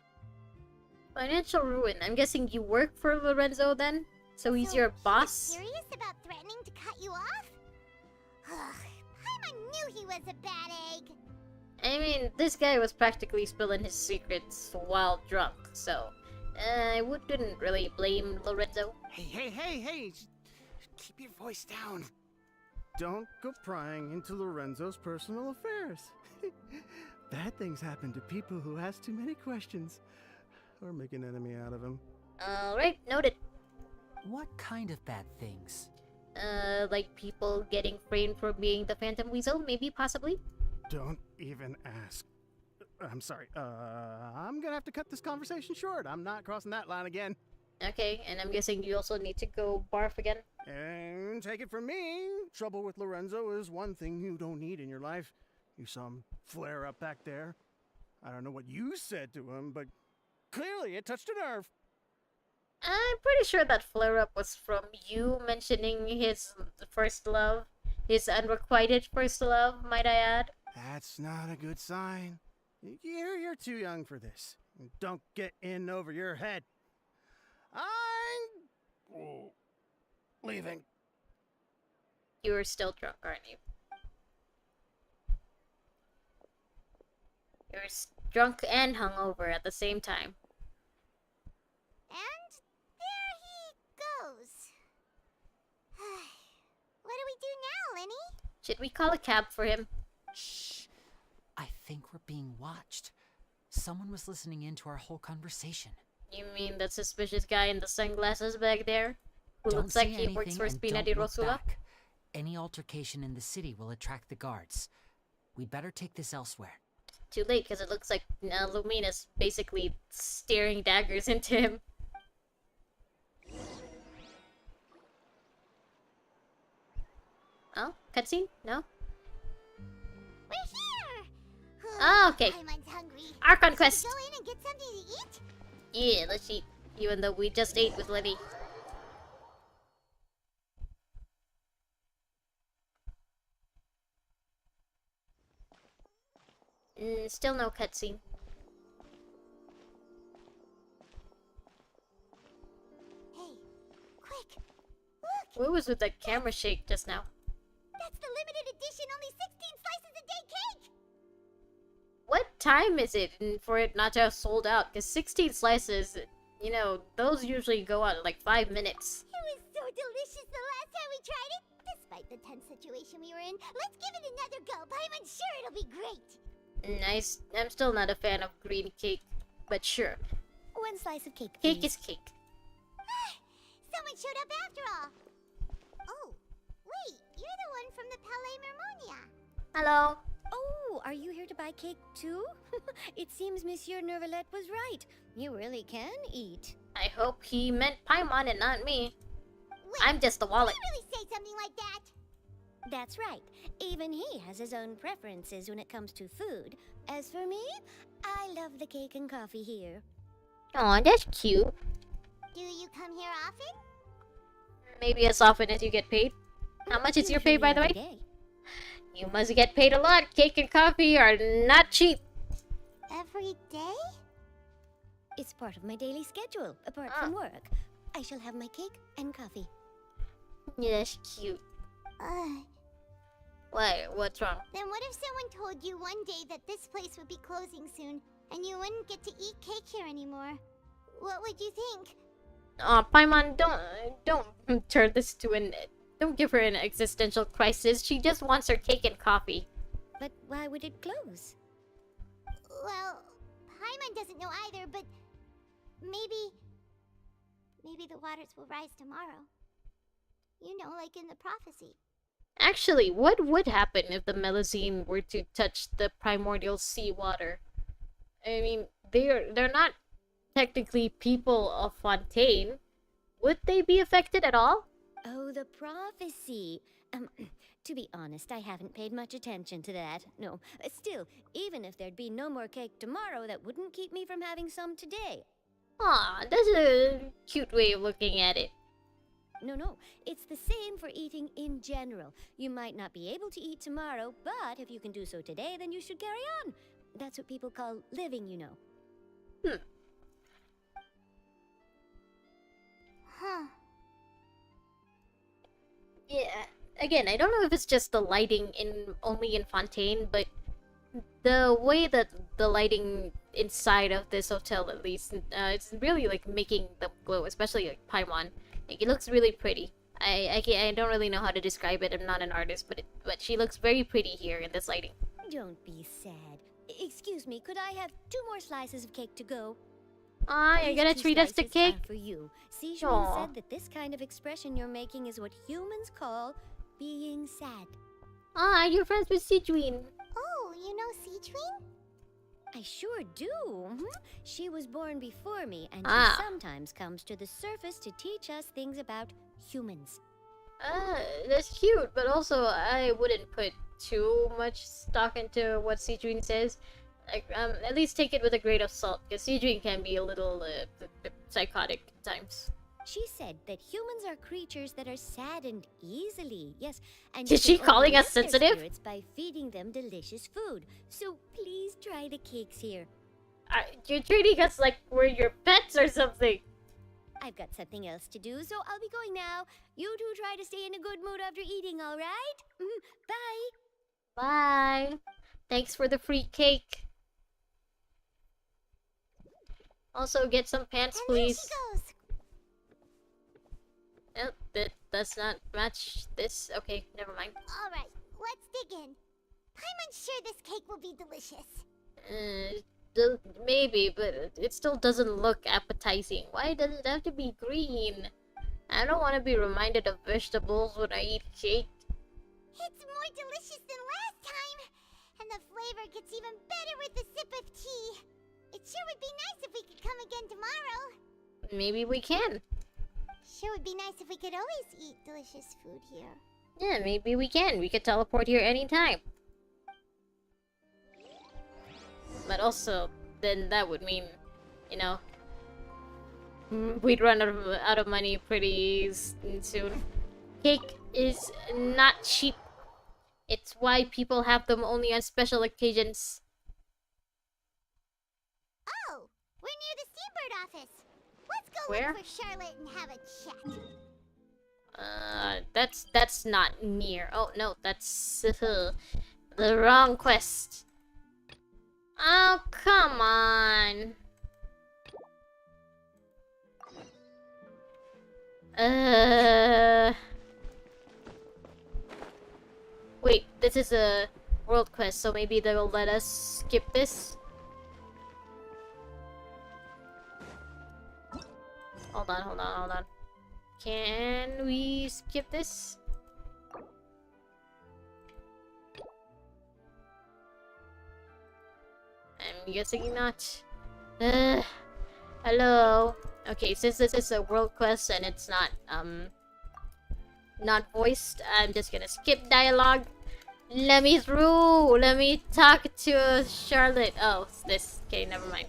Speaker 1: Financial ruin. I'm guessing you work for Lorenzo then? So he's your boss?
Speaker 3: He was serious about threatening to cut you off? Ugh, Paimon knew he was a bad egg.
Speaker 1: I mean, this guy was practically spilling his secrets while drunk, so I wouldn't really blame Lorenzo.
Speaker 7: Hey! Keep your voice down. Don't go prying into Lorenzo's personal affairs. Bad things happen to people who ask too many questions. Or make an enemy out of him.
Speaker 1: Alright, noted.
Speaker 6: What kind of bad things?
Speaker 1: Like people getting framed for being the Phantom Weasel, maybe, possibly?
Speaker 7: Don't even ask. I'm sorry. I'm gonna have to cut this conversation short. I'm not crossing that line again.
Speaker 1: Okay, and I'm guessing you also need to go barf again?
Speaker 7: And take it from me, trouble with Lorenzo is one thing you don't need in your life. You saw him flare up back there. I don't know what you said to him, but clearly it touched a nerve.
Speaker 1: I'm pretty sure that flare-up was from you mentioning his first love. His unrequited first love, might I add.
Speaker 7: That's not a good sign. You're too young for this. Don't get in over your head. I'm leaving.
Speaker 1: You're still drunk, aren't you? You're drunk and hungover at the same time.
Speaker 3: And there he goes. What do we do now, Lenny?
Speaker 1: Should we call a cab for him?
Speaker 6: Shh. I think we're being watched. Someone was listening in to our whole conversation.
Speaker 1: You mean that suspicious guy in the sunglasses back there? Who
Speaker 6: Don't
Speaker 1: looks like
Speaker 6: say
Speaker 1: he works for
Speaker 6: anything
Speaker 1: Spina
Speaker 6: and
Speaker 1: di
Speaker 6: don't look
Speaker 1: Rosula?
Speaker 6: back. Any altercation in the city will attract the guards. We'd better take this elsewhere.
Speaker 1: Too late, because it looks like Lumina's basically staring daggers into him. Oh? Cutscene? No?
Speaker 3: We're here!
Speaker 1: Oh, okay.
Speaker 3: Paimon's hungry.
Speaker 1: Archon
Speaker 3: Should
Speaker 1: Quest!
Speaker 3: we go in and get something to eat?
Speaker 1: Yeah, let's eat. Even though we just ate with Liddy. Still no cutscene.
Speaker 3: Hey, quick! Look!
Speaker 1: What was with that camera shake just now?
Speaker 3: That's the limited edition, only 16 slices a day cake!
Speaker 1: What time is it for it not to have sold out? Because 16 slices, you know, those usually go out in like 5 minutes.
Speaker 3: It was so delicious the last time we tried it! Despite the tense situation we were in, let's give it another go. Paimon's sure it'll be great!
Speaker 1: Nice. I'm still not a fan of green cake, but sure.
Speaker 3: One slice of cake,
Speaker 1: Cake is cake.
Speaker 3: Someone showed up after all! Oh, wait, you're the one from the Palais Mermonia.
Speaker 1: Hello.
Speaker 8: Oh, are you here to buy cake too? It seems Monsieur Nervalette was right. You really can eat.
Speaker 1: I hope he meant Paimon and not me.
Speaker 3: Wait,
Speaker 1: I'm just the wallet.
Speaker 3: did you really say something like that?
Speaker 8: That's right. Even he has his own preferences when it comes to food. As for me, I love the cake and coffee here.
Speaker 1: Aw, that's cute.
Speaker 3: Do you come here often?
Speaker 1: Maybe as often as you get paid. How much is your pay, by the way?
Speaker 8: Every day.
Speaker 1: You must get paid a lot. Cake and coffee are not cheap.
Speaker 3: Every day?
Speaker 8: It's part of my daily schedule, apart
Speaker 1: Ah.
Speaker 8: from work. I shall have my cake and coffee.
Speaker 1: Yeah, that's cute.
Speaker 3: Ugh.
Speaker 1: What? What's wrong?
Speaker 3: Then what if someone told you one day that this place would be closing soon, and you wouldn't get to eat cake here anymore? What would you think?
Speaker 1: Aw, Paimon, don't turn this to an... Don't give her an existential crisis. She just wants her cake and coffee.
Speaker 8: But why would it close?
Speaker 3: Well, Paimon doesn't know either, but maybe the waters will rise tomorrow. You know, like in the prophecy.
Speaker 1: Actually, what would happen if the Melusine were to touch the primordial sea water? I mean, they're not technically people of Fontaine. Would they be affected at all?
Speaker 8: Oh, the prophecy. To be honest, I haven't paid much attention to that. No, still, even if there'd be no more cake tomorrow, that wouldn't keep me from having some today.
Speaker 1: Aw, that's a cute way of looking at it.
Speaker 8: No, it's the same for eating in general. You might not be able to eat tomorrow, but if you can do so today, then you should carry on. That's what people call living, you know.
Speaker 3: Huh.
Speaker 1: Yeah, again, I don't know if it's just the lighting only in Fontaine, but the way that the lighting inside of this hotel, at least, it's really like making them glow, especially like Paimon. Like, it looks really pretty. I don't really know how to describe it. I'm not an artist, but she looks very pretty here in this lighting.
Speaker 8: Don't be sad. Excuse me, could I have 2 more slices of cake to go?
Speaker 1: Ah, you're
Speaker 8: These
Speaker 1: gonna
Speaker 8: 2
Speaker 1: treat us to
Speaker 8: slices
Speaker 1: cake?
Speaker 8: are for you.
Speaker 1: Aw.
Speaker 8: Sijuan said that this kind of expression you're making is what humans call being sad.
Speaker 1: Ah, you're friends with Sijuin.
Speaker 3: Oh, you know Sijuin?
Speaker 8: I sure do. She was born before me, and
Speaker 1: Ah.
Speaker 8: she sometimes comes to the surface to teach us things about humans.
Speaker 1: That's cute, but also I wouldn't put too much stock into what Sijuin says. Like, at least take it with a grain of salt, because Sijuin can be a little psychotic at times.
Speaker 8: She said that humans are creatures that are saddened easily. Yes, and
Speaker 1: Is she
Speaker 8: you can only
Speaker 1: calling us
Speaker 8: lift their
Speaker 1: sensitive?
Speaker 8: spirits by feeding them delicious food. So please try the cakes here.
Speaker 1: You're treating us like we're your pets or something.
Speaker 8: I've got something else to do, so I'll be going now. You two try to stay in a good mood after eating, all right? Bye.
Speaker 1: Bye. Thanks for the free cake. Also, get some pants,
Speaker 3: And
Speaker 1: please.
Speaker 3: there she goes.
Speaker 1: Oh, that does not match this. Okay, never mind.
Speaker 3: All right, let's dig in. Paimon's sure this cake will be delicious.
Speaker 1: Maybe, but it still doesn't look appetizing. Why does it have to be green? I don't want to be reminded of vegetables when I eat cake.
Speaker 3: It's more delicious than last time, and the flavor gets even better with a sip of tea. It sure would be nice if we could come again tomorrow.
Speaker 1: Maybe we can.
Speaker 3: Sure would be nice if we could always eat delicious food here.
Speaker 1: Yeah, maybe we can. We could teleport here anytime. But also, then that would mean, you know, we'd run out of money pretty soon. Cake is not cheap. It's why people have them only on special occasions.
Speaker 3: Oh, we're near the Seabird office. Let's go
Speaker 1: Where?
Speaker 3: look for Charlotte and have a chat.
Speaker 1: That's not near. Oh no, that's the wrong quest. Oh, come on. Wait, this is a world quest, so maybe they'll let us skip this? Hold on. Can we skip this? I'm guessing not. Hello. Okay, since this is a world quest and it's not voiced, I'm just gonna skip dialogue. Let me through. Let me talk to Charlotte. Oh, it's this. Okay, never mind.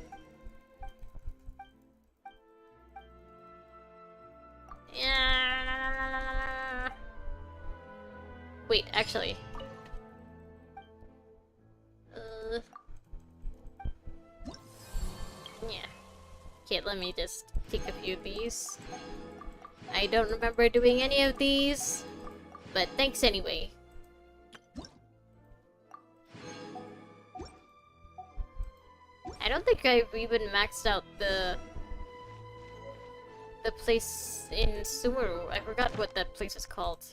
Speaker 1: wait, actually. Yeah. Okay, let me just take a few of these. I don't remember doing any of these, but thanks anyway. I don't think I've even maxed out the place in Sumeru. I forgot what that place is called.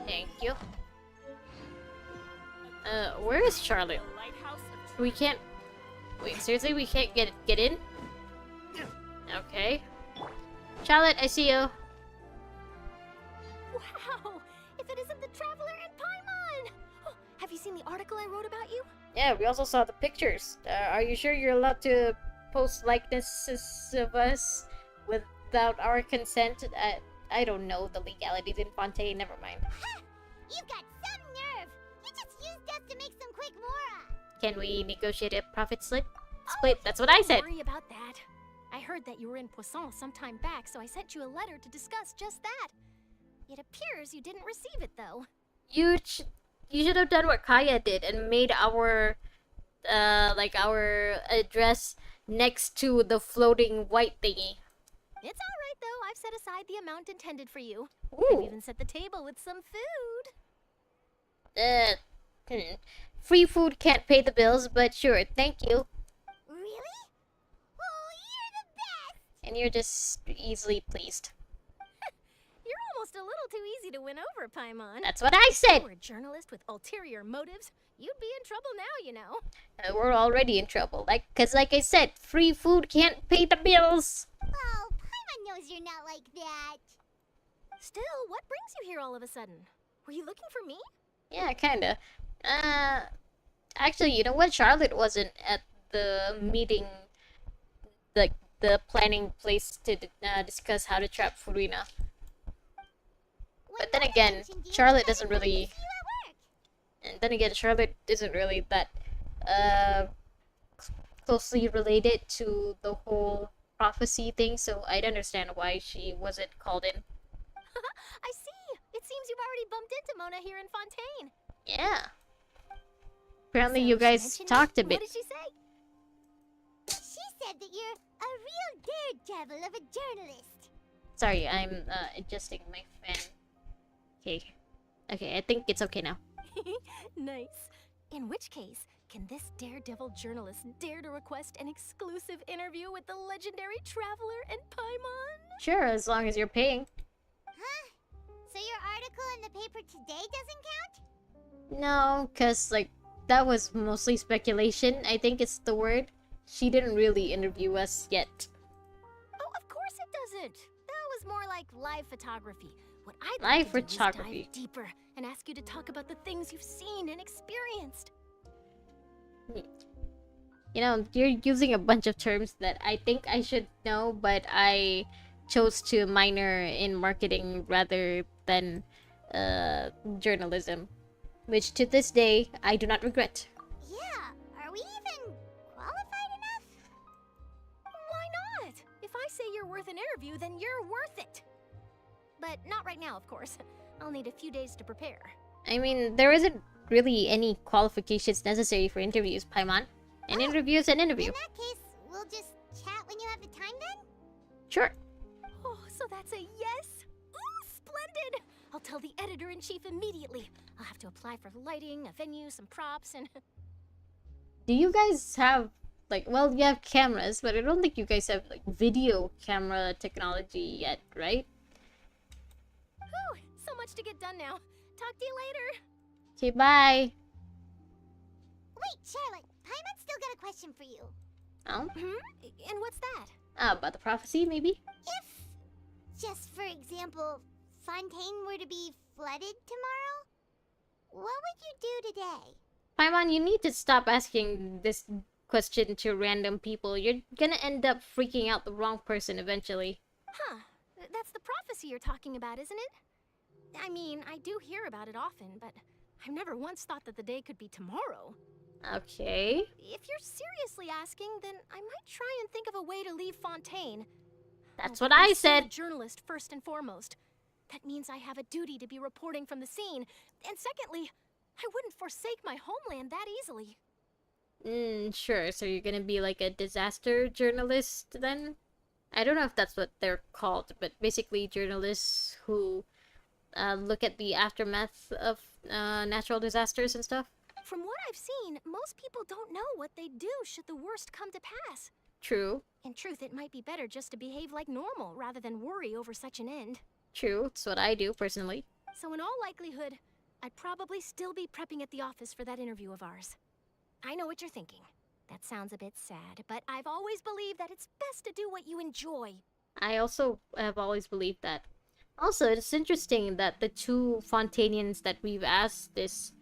Speaker 1: Thank you. Where is Charlotte? We can't... Wait, seriously? We can't get in? Okay. Charlotte, I see you.
Speaker 8: Wow! If it isn't the Traveler and Paimon! Oh, have you seen the article I wrote about you?
Speaker 1: Yeah, we also saw the pictures. Are you sure you're allowed to post likenesses of us without our consent? I don't know the legalities in Fontaine, never mind.
Speaker 3: Ha! You've got some nerve! You just used us to make some quick mora!
Speaker 1: Can we negotiate a profit split? Split, that's what I said!
Speaker 9: Don't worry about that. I heard that you were in Poisson some time back, so I sent you a letter to discuss just that. It appears you didn't receive it, though.
Speaker 1: You should have done what Kaya did and made our our address next to the floating white thingy.
Speaker 9: It's alright, though. I've set aside the amount intended for you.
Speaker 1: Ooh.
Speaker 9: I've even set the table with some food.
Speaker 1: Free food can't pay the bills, but sure, thank you.
Speaker 3: Really? Oh, you're the best!
Speaker 1: And you're just easily pleased.
Speaker 9: You're almost a little too easy to win over, Paimon.
Speaker 1: That's what I
Speaker 9: If
Speaker 1: said!
Speaker 9: you were a journalist with ulterior motives, you'd be in trouble now, you know.
Speaker 1: We're already in trouble. Like I said, free food can't pay the bills!
Speaker 3: Oh, Paimon knows you're not like that.
Speaker 9: Still, what brings you here all of a sudden? Were you looking for me?
Speaker 1: Yeah, kinda. Actually, you know what? Charlotte wasn't at the meeting, the planning place to discuss how to trap Furina. But then again, Charlotte doesn't really... And then again, Charlotte isn't really that closely related to the whole prophecy thing, so I'd understand why she wasn't called in.
Speaker 9: I see. It seems you've already bumped into Mona here in Fontaine.
Speaker 1: Yeah. Apparently
Speaker 9: So
Speaker 1: you
Speaker 9: she
Speaker 1: guys
Speaker 9: mentioned
Speaker 1: talked a
Speaker 9: you?
Speaker 1: bit.
Speaker 9: What did she say?
Speaker 3: She said that you're a real daredevil of a journalist.
Speaker 1: Sorry, I'm adjusting my fan. Okay. Okay, I think it's okay now.
Speaker 9: Nice. In which case, can this daredevil journalist dare to request an exclusive interview with the legendary Traveler and Paimon?
Speaker 1: Sure, as long as you're paying.
Speaker 3: Huh? So your article in the paper today doesn't count?
Speaker 1: No, cause like that was mostly speculation. I think it's the word. She didn't really interview us yet.
Speaker 9: Oh, of course it doesn't. That was more like live photography. What I'd
Speaker 1: Live
Speaker 9: like to do is
Speaker 1: photography.
Speaker 9: dive deeper and ask you to talk about the things you've seen and experienced.
Speaker 1: You know, you're using a bunch of terms that I think I should know, but I chose to minor in marketing rather than journalism, which to this day I do not regret.
Speaker 3: Yeah, are we even qualified enough?
Speaker 9: Why not? If I say you're worth an interview, then you're worth it. But not right now, of course. I'll need a few days to prepare.
Speaker 1: I mean, there isn't really any qualifications necessary for interviews, Paimon. An interview is an interview.
Speaker 3: In that case, we'll just chat when you have the time then?
Speaker 1: Sure.
Speaker 9: Oh, so that's a yes? Ooh, splendid! I'll tell the editor-in-chief immediately. I'll have to apply for lighting, a venue, some props, and...
Speaker 1: Do you guys have, like, well, you have cameras, but I don't think you guys have, like, video camera technology yet, right?
Speaker 9: Whew, so much to get done now. Talk to you later.
Speaker 1: Okay, bye.
Speaker 3: Wait, Charlotte, Paimon's still got a question for you.
Speaker 1: Oh?
Speaker 9: And what's that?
Speaker 1: About the prophecy, maybe?
Speaker 3: If, just for example, Fontaine were to be flooded tomorrow, what would you do today?
Speaker 1: Paimon, you need to stop asking this question to random people. You're gonna end up freaking out the wrong person eventually.
Speaker 9: Huh. That's the prophecy you're talking about, isn't it? I mean, I do hear about it often, but I've never once thought that the day could be tomorrow.
Speaker 1: Okay.
Speaker 9: If you're seriously asking, then I might try and think of a way to leave Fontaine.
Speaker 1: That's
Speaker 9: Oh,
Speaker 1: what
Speaker 9: but
Speaker 1: I
Speaker 9: I'm still a
Speaker 1: said.
Speaker 9: journalist first and foremost. That means I have a duty to be reporting from the scene. And secondly, I wouldn't forsake my homeland that easily.
Speaker 1: Sure. So you're gonna be like a disaster journalist then? I don't know if that's what they're called, but basically journalists who look at the aftermath of natural disasters and stuff.
Speaker 9: From what I've seen, most people don't know what they'd do should the worst come to pass.
Speaker 1: True.
Speaker 9: In truth, it might be better just to behave like normal rather than worry over such an end.
Speaker 1: True. It's what I do personally.
Speaker 9: So in all likelihood, I'd probably still be prepping at the office for that interview of ours. I know what you're thinking. That sounds a bit sad, but I've always believed that it's best to do what you enjoy.
Speaker 1: I also have always believed that. Also, it's interesting that the two Fontanians that we've asked this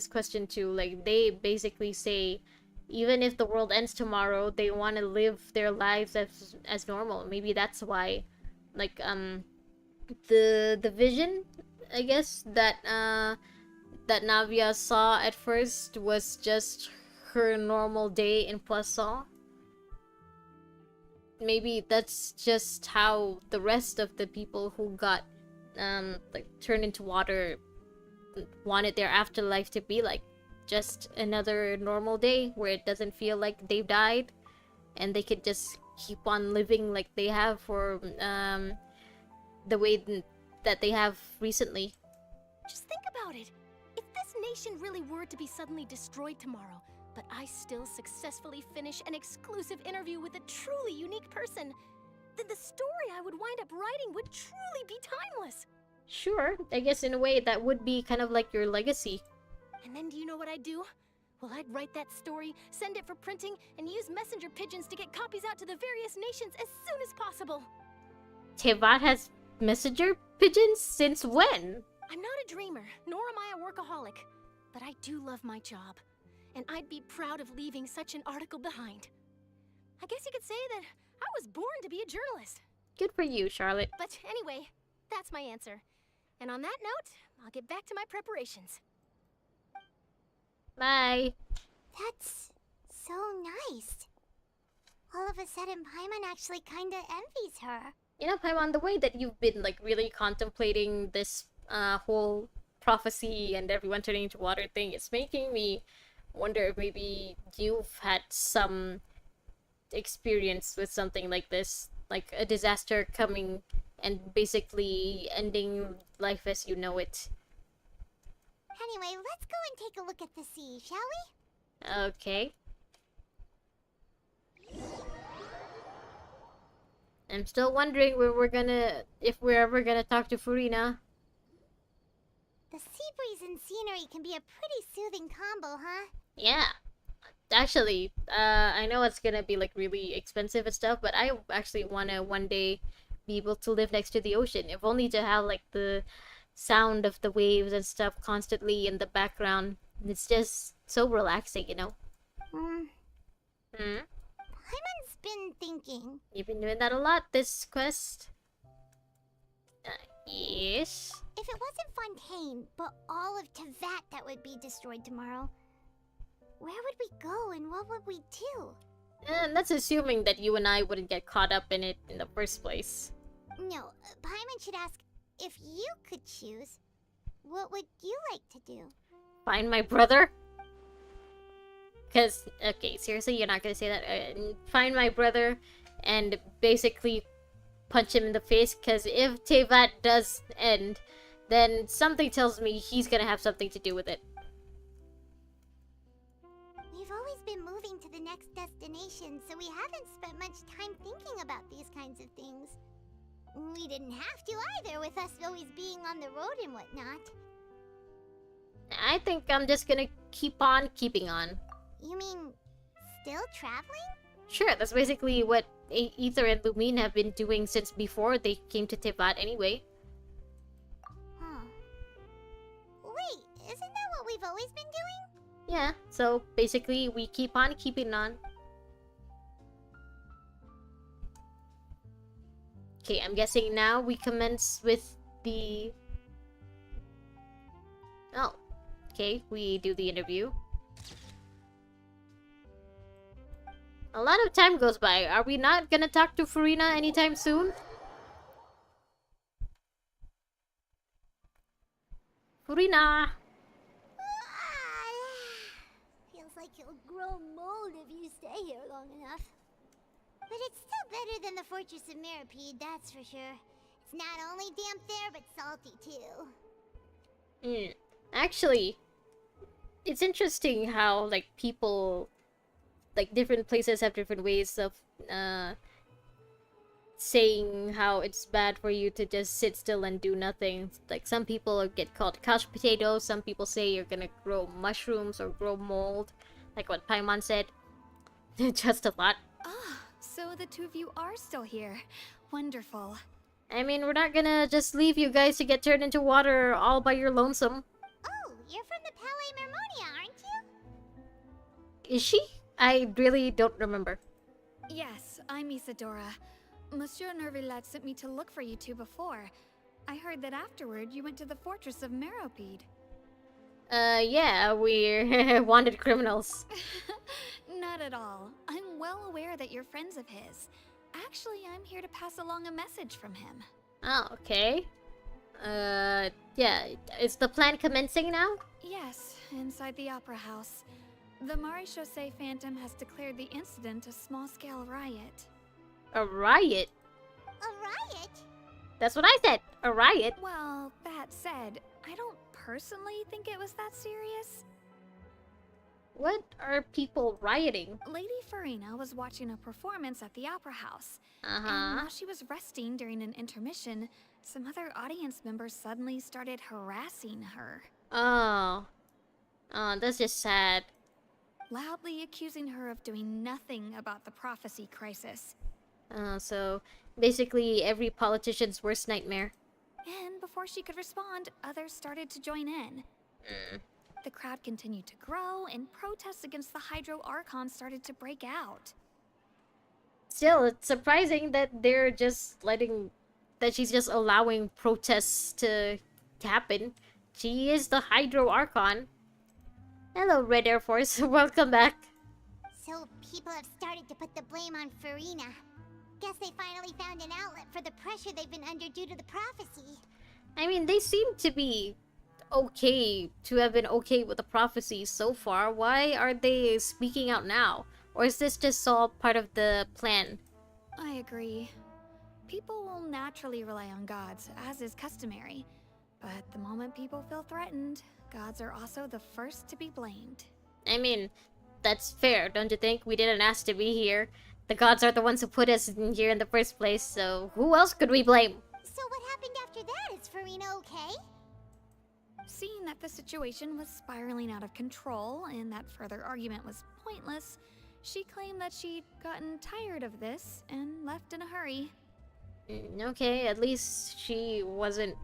Speaker 1: question to, like, they basically say even if the world ends tomorrow, they want to live their lives as normal. Maybe that's why, like, the vision, I guess, that that Navia saw at first was just her normal day in Poisson. Maybe that's just how the rest of the people who got like turned into water wanted their afterlife to be like. Just another normal day where it doesn't feel like they've died and they could just keep on living like they have for the way that they have recently.
Speaker 9: Just think about it. If this nation really were to be suddenly destroyed tomorrow, but I still successfully finish an exclusive interview with a truly unique person, then the story I would wind up writing would truly be timeless.
Speaker 1: Sure, I guess in a way that would be kind of like your legacy.
Speaker 9: And then do you know what I'd do? Well, I'd write that story, send it for printing, and use messenger pigeons to get copies out to the various nations as soon as possible.
Speaker 1: Tevat has messenger pigeons? Since when?
Speaker 9: I'm not a dreamer, nor am I a workaholic. But I do love my job. And I'd be proud of leaving such an article behind. I guess you could say that I was born to be a journalist.
Speaker 1: Good for you, Charlotte.
Speaker 9: But anyway, that's my answer. And on that note, I'll get back to my preparations.
Speaker 1: Bye.
Speaker 3: That's so nice. All of a sudden, Paimon actually kinda envies her.
Speaker 1: You know, Paimon, the way that you've been like really contemplating this whole prophecy and everyone turning into water thing, it's making me wonder if maybe you've had some experience with something like this, like a disaster coming and basically ending life as you know it.
Speaker 3: Anyway, let's go and take a look at the sea, shall we?
Speaker 1: Okay. I'm still wondering if we're ever gonna talk to Furina.
Speaker 3: The sea breeze and scenery can be a pretty soothing combo, huh?
Speaker 1: Yeah. Actually, I know it's gonna be like really expensive and stuff, but I actually wanna one day be able to live next to the ocean, if only to have like the sound of the waves and stuff constantly in the background. It's just so relaxing, you know?
Speaker 3: Paimon's been thinking.
Speaker 1: You've been doing that a lot this quest. Yes?
Speaker 3: If it wasn't Fontaine, but all of Tevat that would be destroyed tomorrow, where would we go and what would we do?
Speaker 1: And that's assuming that you and I wouldn't get caught up in it in the first place.
Speaker 3: No, Paimon should ask, if you could choose, what would you like to do?
Speaker 1: Find my brother? Because, okay, seriously, you're not gonna say that? Find my brother and basically punch him in the face, because if Tevat does end, then something tells me he's gonna have something to do with it.
Speaker 3: We've always been moving to the next destination, so we haven't spent much time thinking about these kinds of things. We didn't have to either, with us always being on the road and whatnot.
Speaker 1: I think I'm just gonna keep on keeping on.
Speaker 3: You mean, still traveling?
Speaker 1: Sure, that's basically what Ether and Lumine have been doing since before they came to Tevat anyway.
Speaker 3: Huh. Wait, isn't that what we've always been doing?
Speaker 1: Yeah, so basically we keep on keeping on. Okay, I'm guessing now we commence with the... Oh, okay, we do the interview. A lot of time goes by. Are we not gonna talk to Furina anytime soon? Furina!
Speaker 3: Feels like you'll grow mold if you stay here long enough. But it's still better than the Fortress of Mirapede, that's for sure. It's not only damp there, but salty too.
Speaker 1: Actually, it's interesting how, like, people... Like, different places have different ways of, saying how it's bad for you to just sit still and do nothing. Like, some people get called couch potatoes, some people say you're gonna grow mushrooms or grow mold. Like what Paimon said. Just a lot.
Speaker 2: Ah, so the two of you are still here. Wonderful.
Speaker 1: I mean, we're not gonna just leave you guys to get turned into water all by your lonesome.
Speaker 3: Oh, you're from the Palais Mermonia, aren't you?
Speaker 1: Is she? I really don't remember.
Speaker 2: Yes, I'm Isadora. Monsieur Nervilette sent me to look for you two before. I heard that afterward you went to the fortress of Meropide.
Speaker 1: Yeah, we're wanted criminals.
Speaker 2: Not at all. I'm well aware that you're friends of his. Actually, I'm here to pass along a message from him.
Speaker 1: Oh, okay. Yeah, is the plan commencing now?
Speaker 2: Yes, inside the Opera House. The Maréchaussée Phantom has declared the incident a small-scale riot.
Speaker 1: A riot?
Speaker 3: A riot?
Speaker 1: That's what I said. A riot?
Speaker 2: Well, that said, I don't personally think it was that serious.
Speaker 1: What are people rioting?
Speaker 2: Lady Farina was watching a performance at the Opera House. And
Speaker 1: Uh-huh.
Speaker 2: while she was resting during an intermission, some other audience members suddenly started harassing her,
Speaker 1: Oh. Oh, that's just sad.
Speaker 2: loudly accusing her of doing nothing about the prophecy crisis.
Speaker 1: So basically every politician's worst nightmare.
Speaker 2: And before she could respond, others started to join in. The crowd continued to grow, and protests against the Hydro Archon started to break out.
Speaker 1: Still, it's surprising that they're just that she's just allowing protests to happen. She is the Hydro Archon. Hello, Red Air Force. Welcome back.
Speaker 3: So people have started to put the blame on Farina. Guess they finally found an outlet for the pressure they've been under due to the prophecy.
Speaker 1: I mean, they seem to be to have been okay with the prophecy so far. Why are they speaking out now? Or is this just all part of the plan?
Speaker 2: I agree. People will naturally rely on gods, as is customary. But the moment people feel threatened, gods are also the first to be blamed.
Speaker 1: I mean, that's fair, don't you think? We didn't ask to be here. The gods are the ones who put us in here in the first place, so who else could we blame?
Speaker 3: So what happened after that? Is Farina okay?
Speaker 2: Seeing that the situation was spiraling out of control and that further argument was pointless, she claimed that she'd gotten tired of this and left in a hurry.
Speaker 1: Okay, at least she wasn't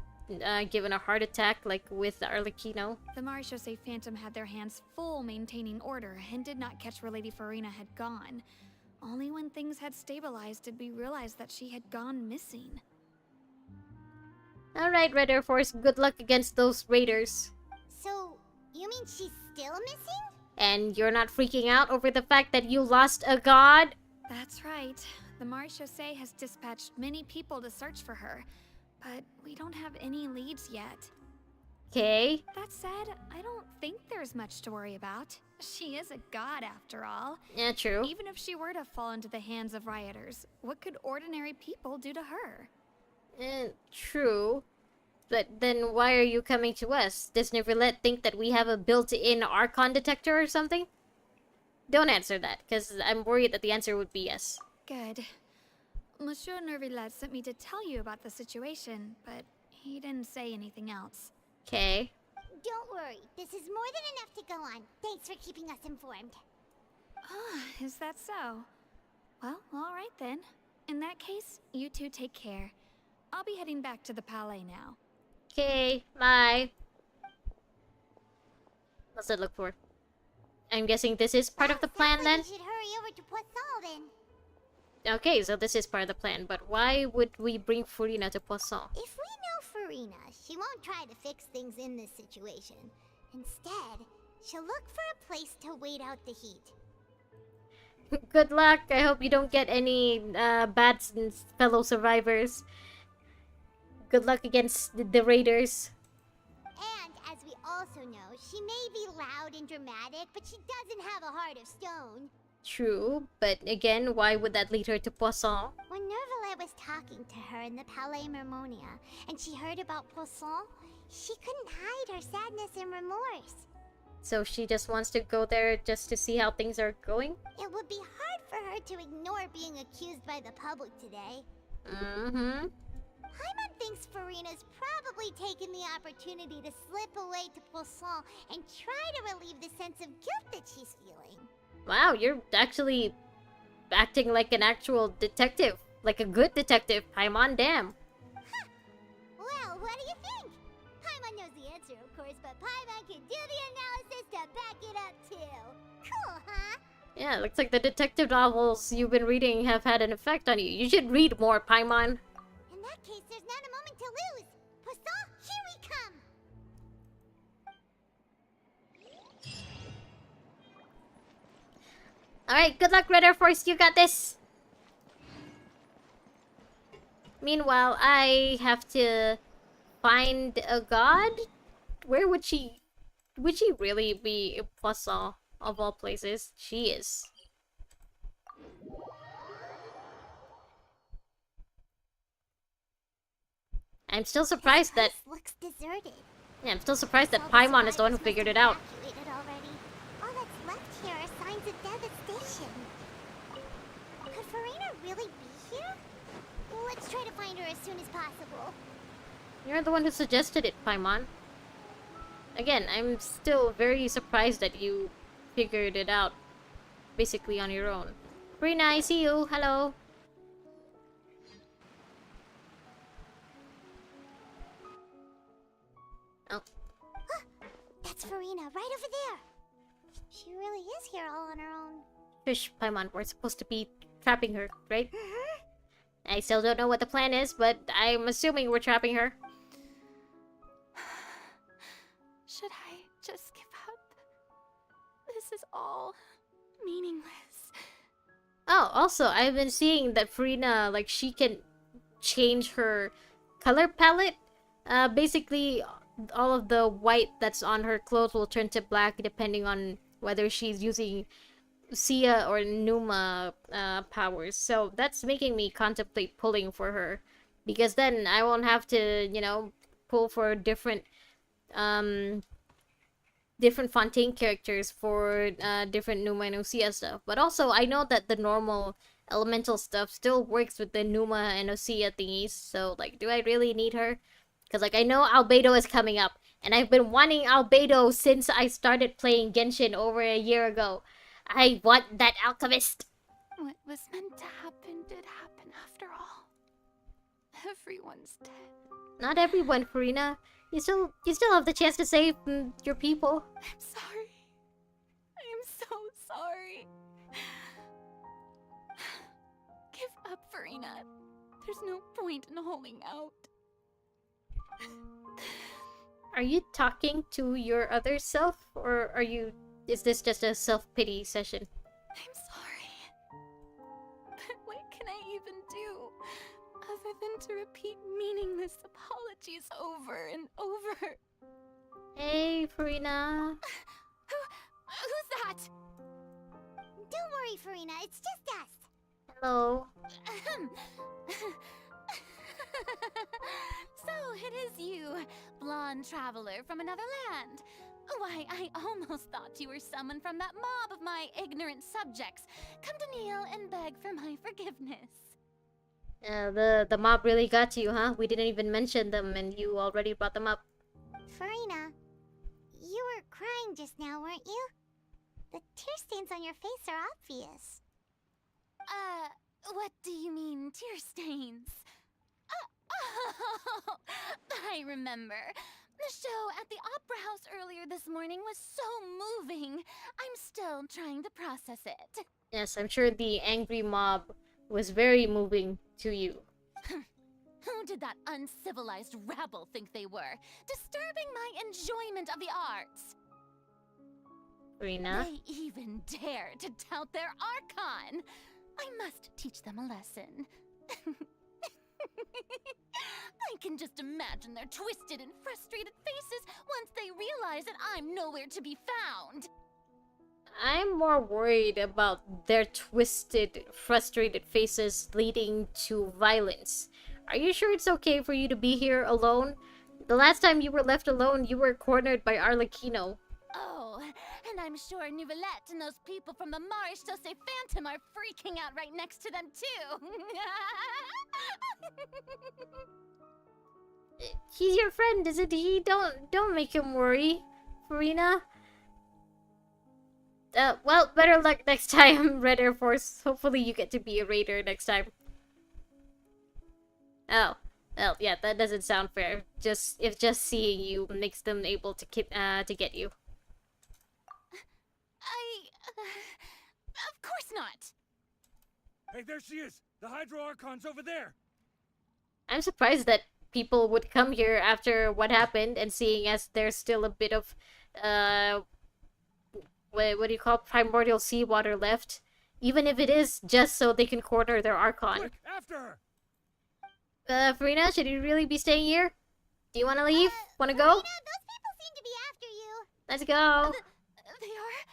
Speaker 1: given a heart attack like with Arlecchino.
Speaker 2: The Maréchaussée Phantom had their hands full maintaining order and did not catch where Lady Farina had gone. Only when things had stabilized did we realize that she had gone missing.
Speaker 1: Alright, Red Air Force, good luck against those raiders.
Speaker 3: So, you mean she's still missing?
Speaker 1: And you're not freaking out over the fact that you lost a god?
Speaker 2: That's right. The Maréchaussée has dispatched many people to search for her, but we don't have any leads yet.
Speaker 1: Okay.
Speaker 2: That said, I don't think there's much to worry about. She is a god after all.
Speaker 1: Yeah, true.
Speaker 2: Even if she were to fall into the hands of rioters, what could ordinary people do to her?
Speaker 1: True. But then why are you coming to us? Does Neverlet think that we have a built-in Archon detector or something? Don't answer that, because I'm worried that the answer would be yes.
Speaker 2: Good. Monsieur Nervilette sent me to tell you about the situation, but he didn't say anything else.
Speaker 1: Okay.
Speaker 3: Don't worry, this is more than enough to go on. Thanks for keeping us informed.
Speaker 2: Ah, is that so? Well, alright then. In that case, you two take care. I'll be heading back to the Palais now.
Speaker 1: Okay, bye. What's that look for? I'm guessing this is part of the plan
Speaker 3: Sounds
Speaker 1: then?
Speaker 3: like we should hurry over to Poisson then.
Speaker 1: Okay, so this is part of the plan, but why would we bring Furina to Poisson?
Speaker 3: If we know Farina, she won't try to fix things in this situation. Instead, she'll look for a place to wait out the heat.
Speaker 1: Good luck. I hope you don't get any bad fellow survivors. Good luck against the raiders.
Speaker 3: And as we also know she may be loud and dramatic, but she doesn't have a heart of stone.
Speaker 1: True, but again, why would that lead her to Poisson?
Speaker 3: When Nervalet was talking to her in the Palais Mermonia, and she heard about Poisson, she couldn't hide her sadness and remorse.
Speaker 1: So she just wants to go there just to see how things are going?
Speaker 3: It would be hard for her to ignore being accused by the public today.
Speaker 1: Mm-hmm.
Speaker 3: Paimon thinks Farina's probably taken the opportunity to slip away to Poisson and try to relieve the sense of guilt that she's feeling.
Speaker 1: Wow, you're actually acting like an actual detective. Like a good detective, Paimon, damn.
Speaker 3: Well, what do you think? Paimon knows the answer, of course, but Paimon can do the analysis to back it up, too. Cool, huh?
Speaker 1: Yeah, looks like the detective novels you've been reading have had an effect on you. You should read more, Paimon.
Speaker 3: In that case, there's not a moment to lose. Poisson, here we come!
Speaker 1: Alright, good luck, Ritter Force. You got this. Meanwhile, I have to find a god? Where would she... Would she really be a Poisson of all places? She is. I'm still surprised that...
Speaker 3: This looks deserted.
Speaker 1: Yeah, I'm still surprised that
Speaker 3: All the
Speaker 1: Paimon is the one who
Speaker 3: survivors
Speaker 1: figured
Speaker 3: must
Speaker 1: it out.
Speaker 3: have evacuated already. All that's left here are signs of devastation. Could Farina really be here? Let's try to find her as soon as possible.
Speaker 1: You're the one who suggested it, Paimon. Again, I'm still very surprised that you figured it out basically on your own. Farina, I see you. Hello. Oh.
Speaker 3: That's Farina, right over there. She really is here all on her own.
Speaker 1: Fish, Paimon, we're supposed to be trapping her, right?
Speaker 3: Mm-hmm.
Speaker 1: I still don't know what the plan is, but I'm assuming we're trapping her.
Speaker 9: Should I just give up? This is all meaningless.
Speaker 1: Oh, also, I've been seeing that Farina, like, she can change her color palette. Basically, all of the white that's on her clothes will turn to black depending on whether she's using Sia or Numa powers. So that's making me contemplate pulling for her. Because then I won't have to, you know, pull for different Fontaine characters for different Numa and Osea stuff. But also, I know that the normal elemental stuff still works with the Numa and Osea thingies. So, like, do I really need her? Because, like, I know Albedo is coming up. And I've been wanting Albedo since I started playing Genshin over a year ago. I want that alchemist.
Speaker 9: What was meant to happen did happen after all. Everyone's dead.
Speaker 1: Not everyone, Farina. You still have the chance to save your people.
Speaker 9: I'm sorry. I am so sorry. Give up, Farina. There's no point in holding out.
Speaker 1: Are you talking to your other self, or is this just a self-pity session?
Speaker 9: I'm sorry. But what can I even do other than to repeat meaningless apologies over and over?
Speaker 1: Hey, Farina.
Speaker 9: Who's that?
Speaker 3: Don't worry, Farina, it's just us.
Speaker 1: Hello.
Speaker 2: So it is you, blonde traveler from another land. Why, I almost thought you were someone from that mob of my ignorant subjects. Come to kneel and beg for my forgiveness.
Speaker 1: The mob really got to you, huh? We didn't even mention them, and you already brought them up.
Speaker 3: Farina, you were crying just now, weren't you? The tear stains on your face are obvious.
Speaker 2: What do you mean, tear stains? Oh, I remember. The show at the Opera House earlier this morning was so moving. I'm still trying to process it.
Speaker 1: Yes, I'm sure the angry mob was very moving to you.
Speaker 2: Who did that uncivilized rabble think they were? Disturbing my enjoyment of the arts.
Speaker 1: Farina?
Speaker 2: They even dare to tout their Archon. I must teach them a lesson. I
Speaker 9: I can just imagine their twisted and frustrated faces once they realize that I'm nowhere to be found.
Speaker 1: I'm more worried about their twisted, frustrated faces leading to violence. Are you sure it's okay for you to be here alone? The last time you were left alone, you were cornered by Arlecchino.
Speaker 9: Oh, and I'm sure Nouvellette and those people from the Maréchal Phantom are freaking out right next to them too.
Speaker 1: He's your friend, isn't he? Don't make him worry, Farina. Well, better luck next time, Red Air Force. Hopefully you get to be a raider next time. Oh, well, yeah, that doesn't sound fair. If just seeing you makes them able to get you.
Speaker 9: Of course not.
Speaker 10: Hey, there she is! The Hydro Archon's over there!
Speaker 1: I'm surprised that people would come here after what happened, and seeing as there's still a bit of, what do you call it? Primordial seawater left. Even if it is just so they can corner their Archon.
Speaker 10: Quick, after
Speaker 1: Uh,
Speaker 10: her!
Speaker 1: Farina, should you really be staying here? Do you want to leave? Want to go?
Speaker 3: Farina, those people seem to be after you.
Speaker 1: Let's go.
Speaker 9: They are...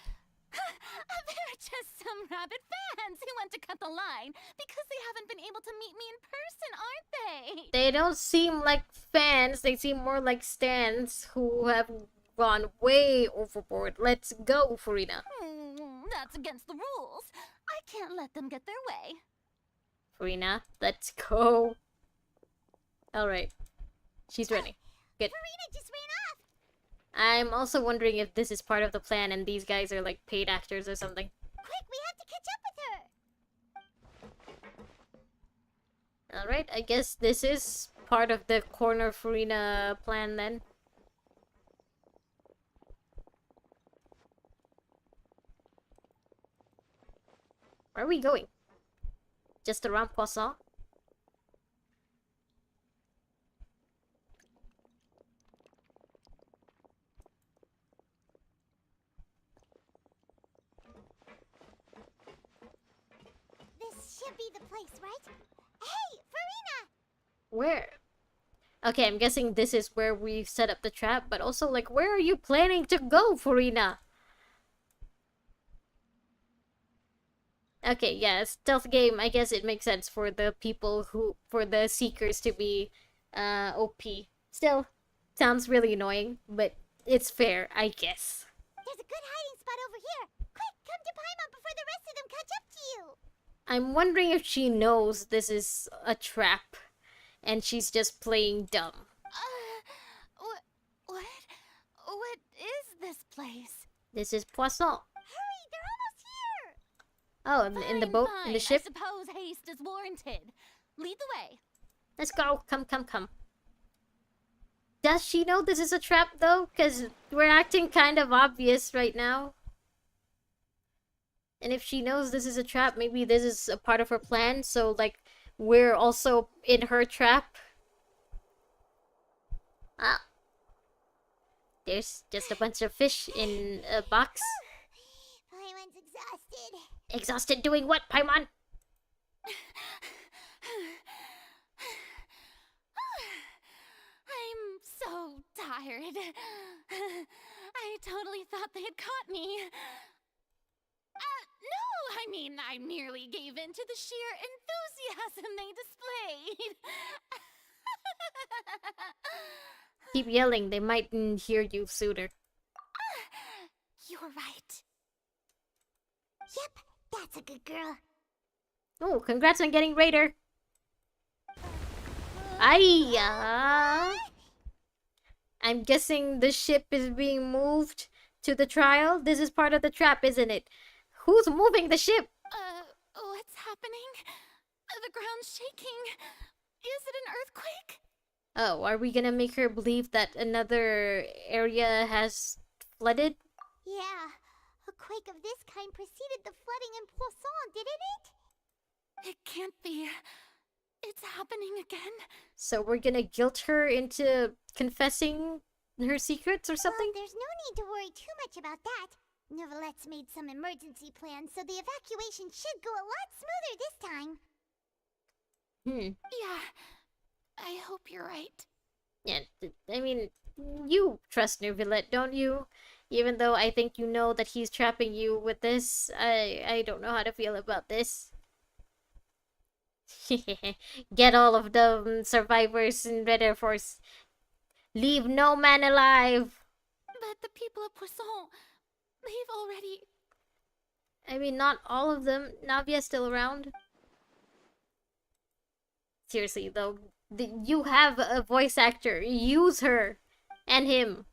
Speaker 9: They're just some rabid fans who want to cut the line because they haven't been able to meet me in person, aren't they?
Speaker 1: They don't seem like fans. They seem more like stands who have gone way overboard. Let's go, Farina.
Speaker 9: That's against the rules. I can't let them get their way.
Speaker 1: Farina, let's go. Alright. She's ready. Good.
Speaker 3: Farina just ran off.
Speaker 1: I'm also wondering if this is part of the plan and these guys are like paid actors or something.
Speaker 3: Quick, we have to catch up with her.
Speaker 1: Alright, I guess this is part of the corner Farina plan then. Where are we going? Just around Poisson?
Speaker 3: This should be the place, right? Hey, Farina!
Speaker 1: Where? Okay, I'm guessing this is where we set up the trap, but also, like, where are you planning to go, Farina? Okay, yeah, stealth game, I guess it makes sense for the people for the Seekers to be, OP. Still, sounds really annoying, but it's fair, I guess.
Speaker 3: There's a good hiding spot over here. Quick, come to Paimon before the rest of them catch up to you.
Speaker 1: I'm wondering if she knows this is a trap, and she's just playing dumb.
Speaker 9: What is this place?
Speaker 1: This is Poisson.
Speaker 3: Hurry, they're almost here.
Speaker 1: Oh, in the boat? In the ship?
Speaker 9: I suppose haste is warranted. Lead the way.
Speaker 1: Let's go. Come. Does she know this is a trap, though? Because we're acting kind of obvious right now. And if she knows this is a trap, maybe this is a part of her plan, so, like, we're also in her trap. Ah. There's just a bunch of fish in a box.
Speaker 3: Paimon's exhausted.
Speaker 1: Exhausted doing what, Paimon?
Speaker 9: I'm so tired. I totally thought they had caught me. No, I mean, I merely gave in to the sheer enthusiasm they displayed.
Speaker 1: Keep yelling, they might hear you sooner.
Speaker 9: You're right.
Speaker 3: Yep, that's a good girl.
Speaker 1: Oh, congrats on getting Raider. Aiya! I'm guessing the ship is being moved to the trial. This is part of the trap, isn't it? Who's moving the ship?
Speaker 9: What's happening? The ground's shaking. Is it an earthquake?
Speaker 1: Oh, are we gonna make her believe that another area has flooded?
Speaker 3: Yeah, a quake of this kind preceded the flooding in Poisson, didn't it?
Speaker 9: It can't be. It's happening again.
Speaker 1: So we're gonna guilt her into confessing her secrets or something?
Speaker 3: Well, there's no need to worry too much about that. Nouvellette's made some emergency plans, so the evacuation should go a lot smoother this time.
Speaker 1: Hmm.
Speaker 9: Yeah.
Speaker 2: I hope you're right.
Speaker 1: Yeah, I mean, you trust Neuvillette, don't you? Even though I think you know that he's trapping you with this, I don't know how to feel about this. Get all of the survivors in Red Air Force. Leave no man alive!
Speaker 2: But the people of Poisson, they've already...
Speaker 1: I mean, not all of them. Navia's still around. Seriously, though, you have a voice actor. Use her. And him.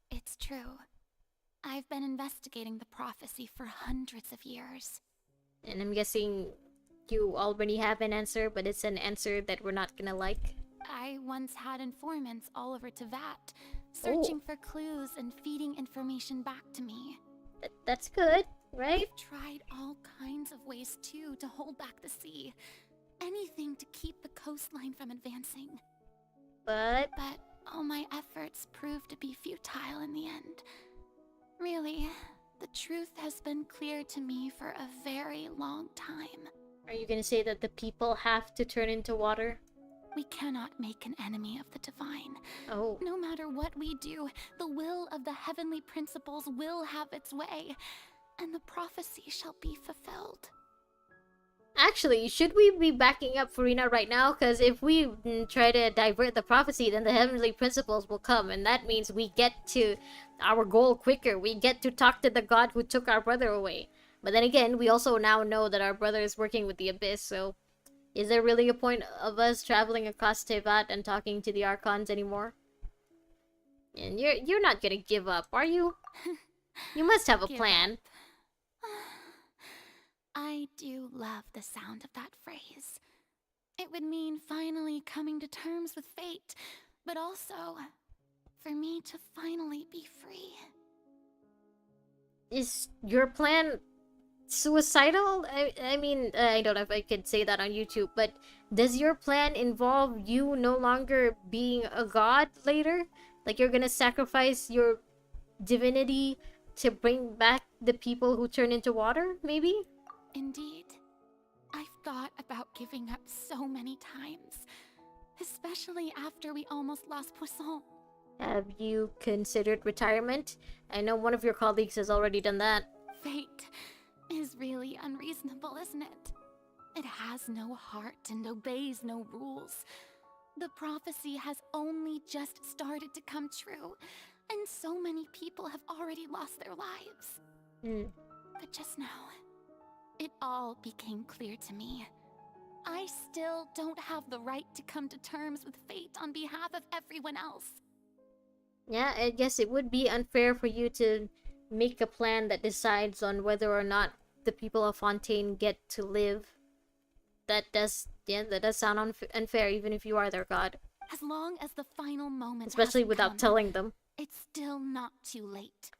Speaker 2: It's true. I've been investigating the prophecy for hundreds of years.
Speaker 1: And I'm guessing you already have an answer, but it's an answer that we're not gonna like.
Speaker 2: I once had informants all over Tevat, searching for clues and feeding information back to me.
Speaker 1: That's good, right?
Speaker 2: I've tried all kinds of ways too to hold back the sea. Anything to keep the coastline from advancing.
Speaker 1: But
Speaker 2: all my efforts proved to be futile in the end. Really, the truth has been clear to me for a very long time.
Speaker 1: Are you gonna say that the people have to turn into water?
Speaker 2: We cannot make an enemy of the divine.
Speaker 1: Oh.
Speaker 2: No matter what we do, the will of the heavenly principles will have its way, and the prophecy shall be fulfilled.
Speaker 1: Actually, should we be backing up Farina right now? Because if we try to divert the prophecy, then the heavenly principles will come, and that means we get to our goal quicker. We get to talk to the god who took our brother away. But then again, we also now know that our brother is working with the Abyss, so... Is there really a point of us traveling across Tevat and talking to the Archons anymore? And you're not gonna give up, are you? You must have a plan.
Speaker 2: I do love the sound of that phrase. It would mean finally coming to terms with fate, but also for me to finally be free.
Speaker 1: Is your plan suicidal? I mean, I don't know if I could say that on YouTube, but does your plan involve you no longer being a god later? Like you're gonna sacrifice your divinity to bring back the people who turn into water, maybe?
Speaker 2: Indeed. I've thought about giving up so many times, especially after we almost lost Poisson.
Speaker 1: Have you considered retirement? I know one of your colleagues has already done that.
Speaker 2: Fate is really unreasonable, isn't it? It has no heart and obeys no rules. The prophecy has only just started to come true, and so many people have already lost their lives. But just now, it all became clear to me. I still don't have the right to come to terms with fate on behalf of everyone else.
Speaker 1: Yeah, I guess it would be unfair for you to make a plan that decides on whether or not the people of Fontaine get to live. That does sound unfair, even if you are their god.
Speaker 2: As long as the final moment
Speaker 1: Especially
Speaker 2: hasn't
Speaker 1: without
Speaker 2: come,
Speaker 1: telling them.
Speaker 2: it's still not too late.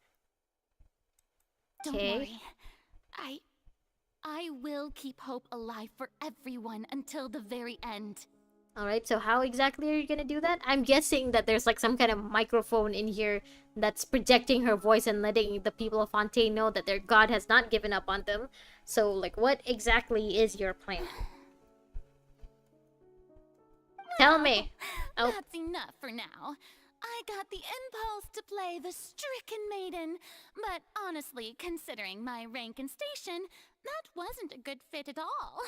Speaker 2: Don't
Speaker 1: Okay.
Speaker 2: worry. I will keep hope alive for everyone until the very end.
Speaker 1: Alright, so how exactly are you gonna do that? I'm guessing that there's like some kind of microphone in here that's projecting her voice and letting the people of Fontaine know that their god has not given up on them. So, like, what exactly is your plan? Tell me! Oh.
Speaker 2: That's enough for now. I got the impulse to play the stricken maiden, but honestly, considering my rank and station, that wasn't a good fit at all.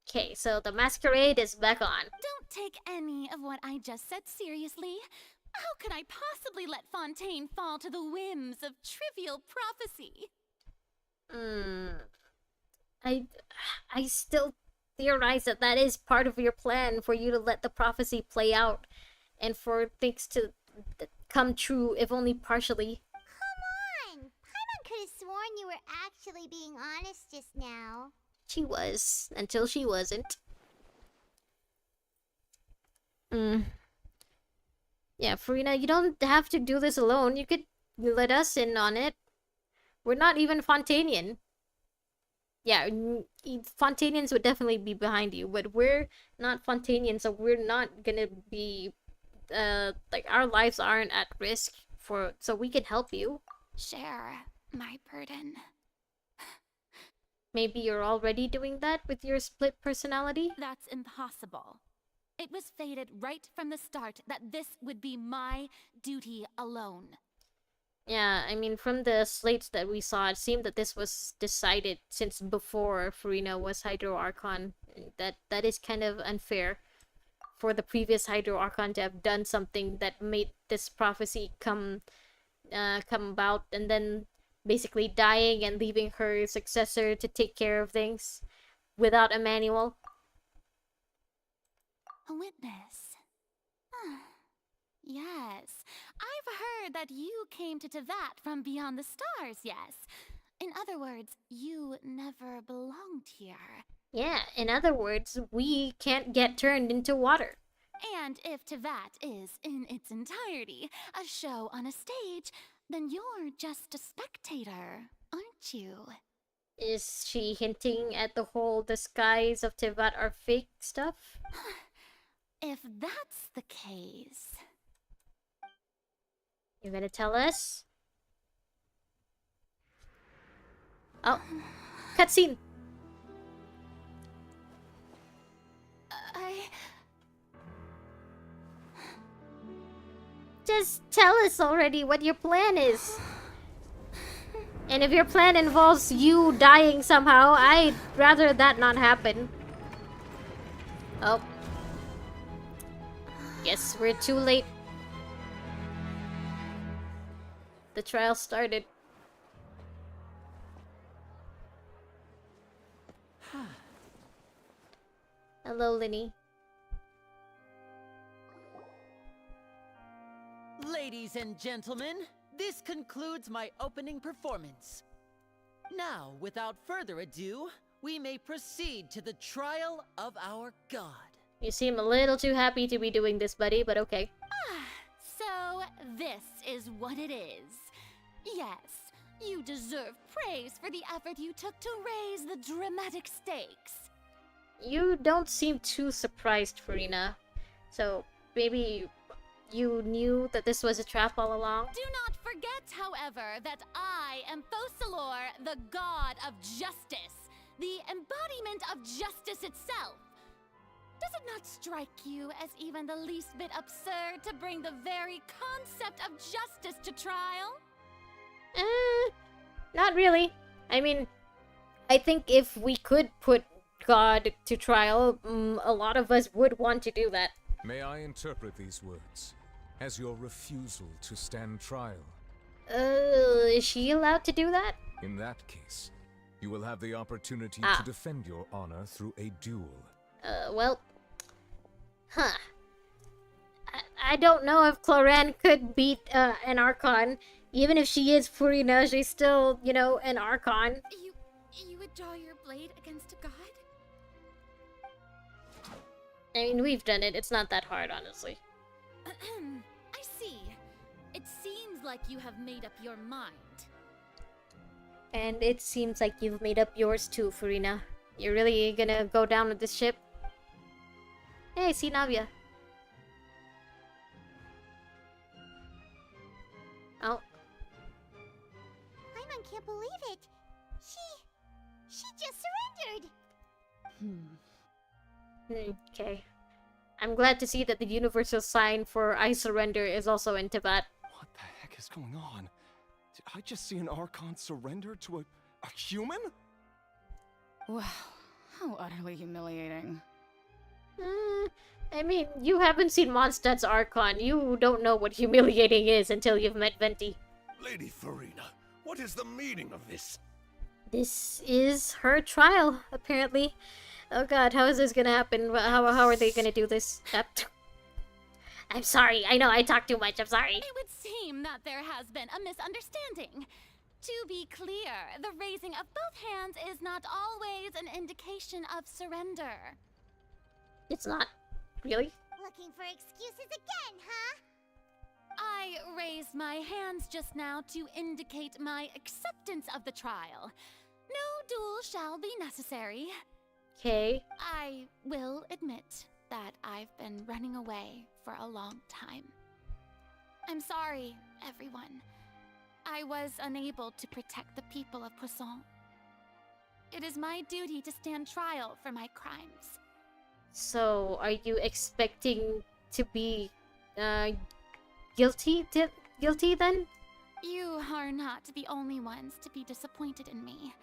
Speaker 1: Okay, so the Masquerade is back on.
Speaker 2: Don't take any of what I just said seriously. How could I possibly let Fontaine fall to the whims of trivial prophecy?
Speaker 1: I still theorize that that is part of your plan, for you to let the prophecy play out and for things to come true, if only partially.
Speaker 3: Come on! Paimon could have sworn you were actually being honest just now.
Speaker 1: She was, until she wasn't. Yeah, Farina, you don't have to do this alone. You could let us in on it. We're not even Fontainian. Yeah, Fontainians would definitely be behind you, but we're not Fontainians, so we're not gonna be, like, our lives aren't at risk so we can help you.
Speaker 2: Share my burden.
Speaker 1: maybe you're already doing that with your split personality?
Speaker 11: That's impossible. It was fated right from the start that this would be my duty alone.
Speaker 1: Yeah, I mean, from the slates that we saw, it seemed that this was decided since before Furina was Hydro Archon. That is kind of unfair for the previous Hydro Archon to have done something that made this prophecy come about, and then basically dying and leaving her successor to take care of things without a manual.
Speaker 11: A witness. Yes, I've heard that you came to Tevat from beyond the stars, yes. In other words, you never belonged here.
Speaker 1: Yeah, in other words, we can't get turned into water.
Speaker 11: And if Tevat is, in its entirety, a show on a stage, then you're just a spectator, aren't you?
Speaker 1: Is she hinting at the whole the skies of Tevat are fake stuff?
Speaker 11: If that's the case...
Speaker 1: You're gonna tell us? Oh, cutscene. Just tell us already what your plan is. And if your plan involves you dying somehow, I'd rather that not happen. Oh. Guess we're too late. The trial started. Hello, Linny.
Speaker 12: Ladies and gentlemen, this concludes my opening performance. Now, without further ado, we may proceed to the trial of our god.
Speaker 1: You seem a little too happy to be doing this, buddy, but okay.
Speaker 11: So, this is what it is. Yes, you deserve praise for the effort you took to raise the dramatic stakes.
Speaker 1: You don't seem too surprised, Furina. So, maybe you knew that this was a trap all along?
Speaker 11: Do not forget, however, that I am Focalor, the god of justice, the embodiment of justice itself. Does it not strike you as even the least bit absurd to bring the very concept of justice to trial?
Speaker 1: Not really. I mean, I think if we could put God to trial, a lot of us would want to do that.
Speaker 10: May I interpret these words as your refusal to stand trial?
Speaker 1: Is she allowed to do that?
Speaker 10: In that case, you will have the opportunity to defend your honor through a duel.
Speaker 1: Well... Huh. I don't know if Cloran could beat, an Archon. Even if she is Furina, she's still, you know, an Archon.
Speaker 9: You would draw your blade against a god?
Speaker 1: I mean, we've done it. It's not that hard, honestly.
Speaker 11: I see. It seems like you have made up your mind.
Speaker 1: And it seems like you've made up yours too, Furina. You're really gonna go down with this ship? Hey, I see Navia. Oh.
Speaker 3: Paimon can't believe it. She just surrendered.
Speaker 1: Okay. I'm glad to see that the universal sign for I surrender is also in Tibet.
Speaker 13: What the heck is going on? Did I just see an Archon surrender to a human?
Speaker 14: Wow, how utterly humiliating.
Speaker 1: I mean, you haven't seen Mondstadt's Archon. You don't know what humiliating is until you've met Venti.
Speaker 5: Lady Furina, what is the meaning of this?
Speaker 1: This is her trial, apparently. Oh god, how is this gonna happen? How are they gonna do this? I'm sorry, I know I talk too much, I'm sorry.
Speaker 11: It would seem that there has been a misunderstanding. To be clear, the raising of both hands is not always an indication of surrender.
Speaker 1: It's not. Really?
Speaker 3: Looking for excuses again, huh?
Speaker 11: I raised my hands just now to indicate my acceptance of the trial. No duel shall be necessary.
Speaker 1: Okay.
Speaker 11: I will admit that I've been running away for a long time. I'm sorry, everyone. I was unable to protect the people of Poisson. it is my duty to stand trial for my crimes.
Speaker 1: So, are you expecting to be guilty? Guilty then?
Speaker 11: You are not the only ones to be disappointed in me.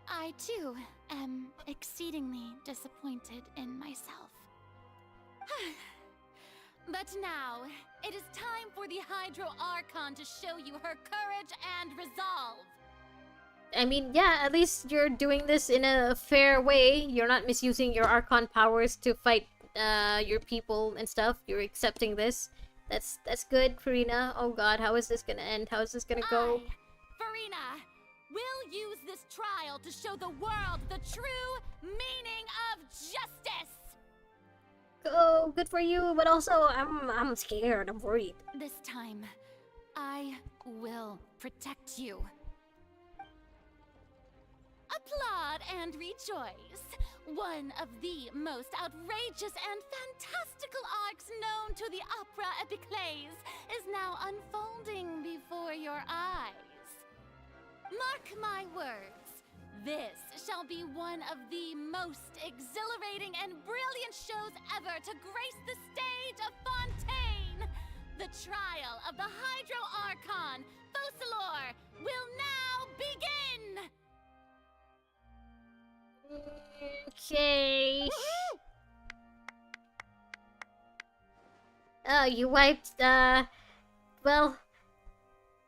Speaker 11: I too am exceedingly disappointed in myself. But now, it is time for the Hydro Archon to show you her courage and resolve.
Speaker 1: I mean, yeah, at least you're doing this in a fair way. You're not misusing your Archon powers to fight your people and stuff. You're accepting this. That's good, Farina. Oh god, how is this gonna end? How is this gonna go?
Speaker 11: Farina, will use this trial to show the world the true meaning of justice!
Speaker 1: Oh, good for you, but also I'm scared. I'm worried.
Speaker 11: This time, I will protect you. Applaud and rejoice! One of the most outrageous and fantastical arcs known to the opera epiclese is now unfolding before your eyes. Mark my words, this shall be one of the most exhilarating and brilliant shows ever to grace the stage of Fontaine! The trial of the Hydro Archon, Focalor, will now begin!
Speaker 1: Okay. Oh, you wiped, well,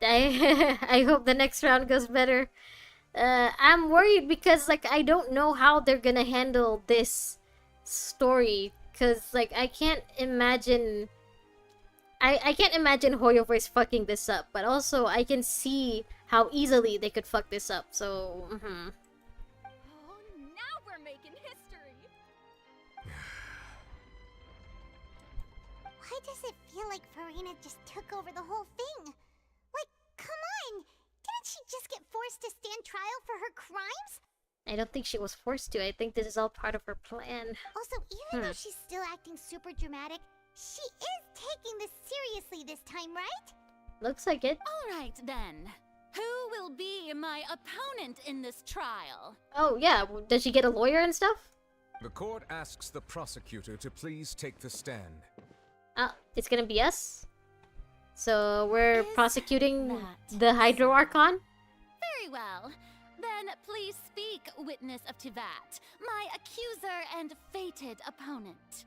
Speaker 1: I hope the next round goes better. I'm worried because, like, I don't know how they're gonna handle this story. Cause, like, I can't imagine... I can't imagine Hoyoverse fucking this up. But also, I can see how easily they could fuck this up, so...
Speaker 9: Now we're making history.
Speaker 3: Why does it feel like Farina just took over the whole thing? Like, come on! Didn't she just get forced to stand trial for her crimes?
Speaker 1: I don't think she was forced to. I think this is all part of her plan.
Speaker 3: Also, even though she's still acting super dramatic, she is taking this seriously this time, right?
Speaker 1: Looks like it.
Speaker 11: Alright then. Who will be my opponent in this trial?
Speaker 1: Oh, yeah. Does she get a lawyer and stuff?
Speaker 10: The court asks the prosecutor to please take the stand.
Speaker 1: It's gonna be us? So we're prosecuting the Hydro Archon?
Speaker 11: Very well. Then please speak, witness of Tivat, my accuser and fated opponent.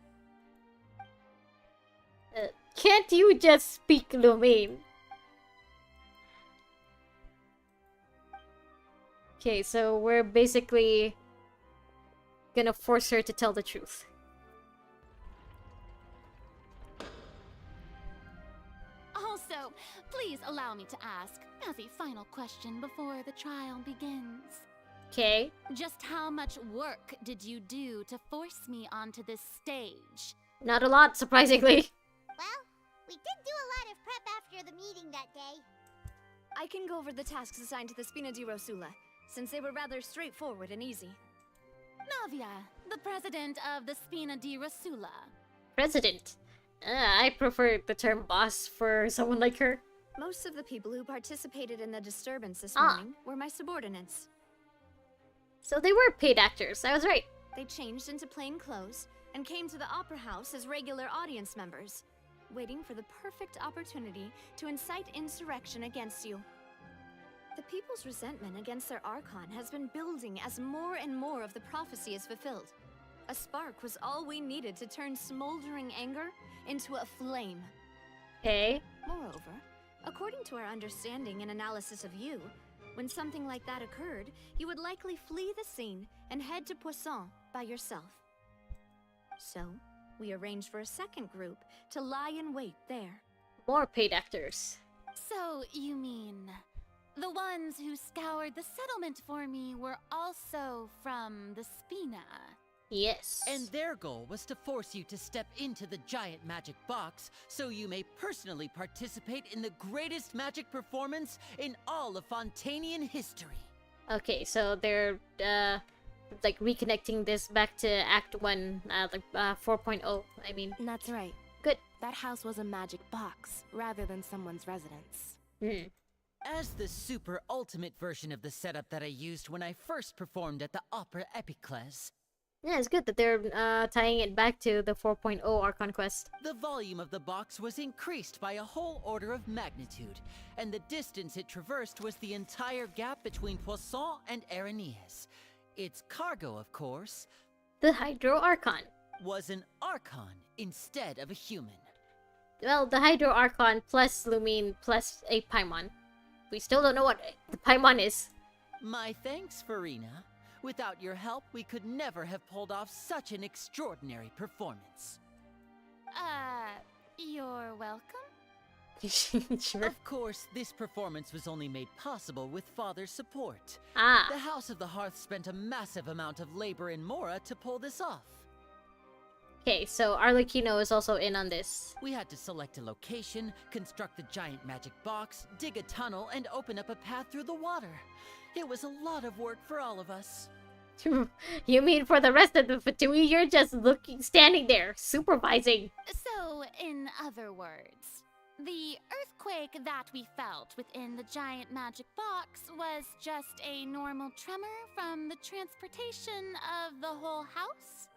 Speaker 1: Can't you just speak, Lumaine? Okay, so we're basically gonna force her to tell the truth.
Speaker 11: Also, please allow me to ask, as a final question before the trial begins.
Speaker 1: Okay.
Speaker 11: Just how much work did you do to force me onto this stage?
Speaker 1: Not a lot, surprisingly.
Speaker 3: Well, we did do a lot of prep after the meeting that day.
Speaker 15: I can go over the tasks assigned to the Spina di Rosula, since they were rather straightforward and easy.
Speaker 11: Navia, the president of the Spina di Rosula.
Speaker 1: President? I prefer the term boss for someone like her.
Speaker 15: Most of the people who participated in the disturbance this morning were my subordinates.
Speaker 1: So they were paid actors, I was right.
Speaker 15: They changed into plain clothes and came to the Opera House as regular audience members, waiting for the perfect opportunity to incite insurrection against you. The people's resentment against their Archon has been building as more and more of the prophecy is fulfilled. A spark was all we needed to turn smoldering anger into a flame.
Speaker 1: Okay.
Speaker 15: Moreover, according to our understanding and analysis of you, when something like that occurred, you would likely flee the scene and head to Poisson by yourself. So, we arranged for a second group to lie in wait there.
Speaker 1: More paid actors.
Speaker 11: So, you mean... the ones who scoured the settlement for me were also from the Spina?
Speaker 1: Yes.
Speaker 12: And their goal was to force you to step into the giant magic box so you may personally participate in the greatest magic performance in all of Fontanian history.
Speaker 1: Okay, so they're, like, reconnecting this back to Act 1, like, 4.0, I mean.
Speaker 16: That's right.
Speaker 1: Good.
Speaker 16: That house was a magic box, rather than someone's residence.
Speaker 12: As the super ultimate version of the setup that I used when I first performed at the Opera Epicles,
Speaker 1: Yeah, it's good that they're tying it back to the 4.0 Archon Quest.
Speaker 12: the volume of the box was increased by a whole order of magnitude, and the distance it traversed was the entire gap between Poisson and Araneas. Its cargo, of course,
Speaker 1: The Hydro Archon.
Speaker 12: was an Archon instead of a human.
Speaker 1: Well, the Hydro Archon plus Lumine plus a Paimon. We still don't know what the Paimon is.
Speaker 12: My thanks, Farina. Without your help, we could never have pulled off such an extraordinary performance.
Speaker 11: You're welcome?
Speaker 1: Sure.
Speaker 12: Of course, this performance was only made possible with Father's support.
Speaker 1: Ah.
Speaker 12: The House of the Hearth spent a massive amount of labor in Mora to pull this off.
Speaker 1: Okay, so Arlecchino is also in on this.
Speaker 12: We had to select a location, construct the giant magic box, dig a tunnel, and open up a path through the water. It was a lot of work for all of us.
Speaker 1: You mean for the rest of the Fatui, you're just standing there, supervising.
Speaker 11: So, in other words, the earthquake that we felt within the giant magic box was just a normal tremor from the transportation of the whole house?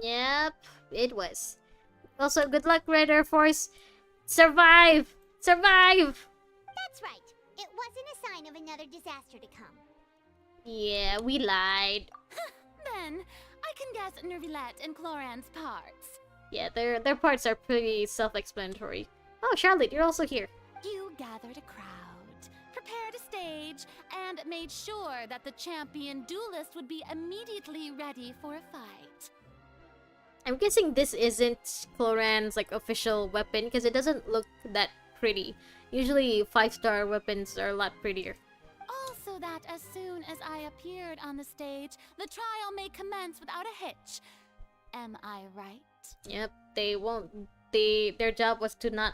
Speaker 1: Yep, it was. Also, good luck, Red Air Force. Survive! Survive!
Speaker 3: That's right. It wasn't a sign of another disaster to come.
Speaker 1: Yeah, we lied.
Speaker 11: Then, I can guess Nervilette and Cloran's parts.
Speaker 1: Yeah, their parts are pretty self-explanatory. Oh, Charlotte, you're also here.
Speaker 11: You gathered a crowd, prepared a stage, and made sure that the champion duelist would be immediately ready for a fight.
Speaker 1: I'm guessing this isn't Cloran's like official weapon because it doesn't look that pretty. Usually 5-star weapons are a lot prettier.
Speaker 11: Also that as soon as I appeared on the stage, the trial may commence without a hitch. Am I right?
Speaker 1: Yep, they won't. Their job was to not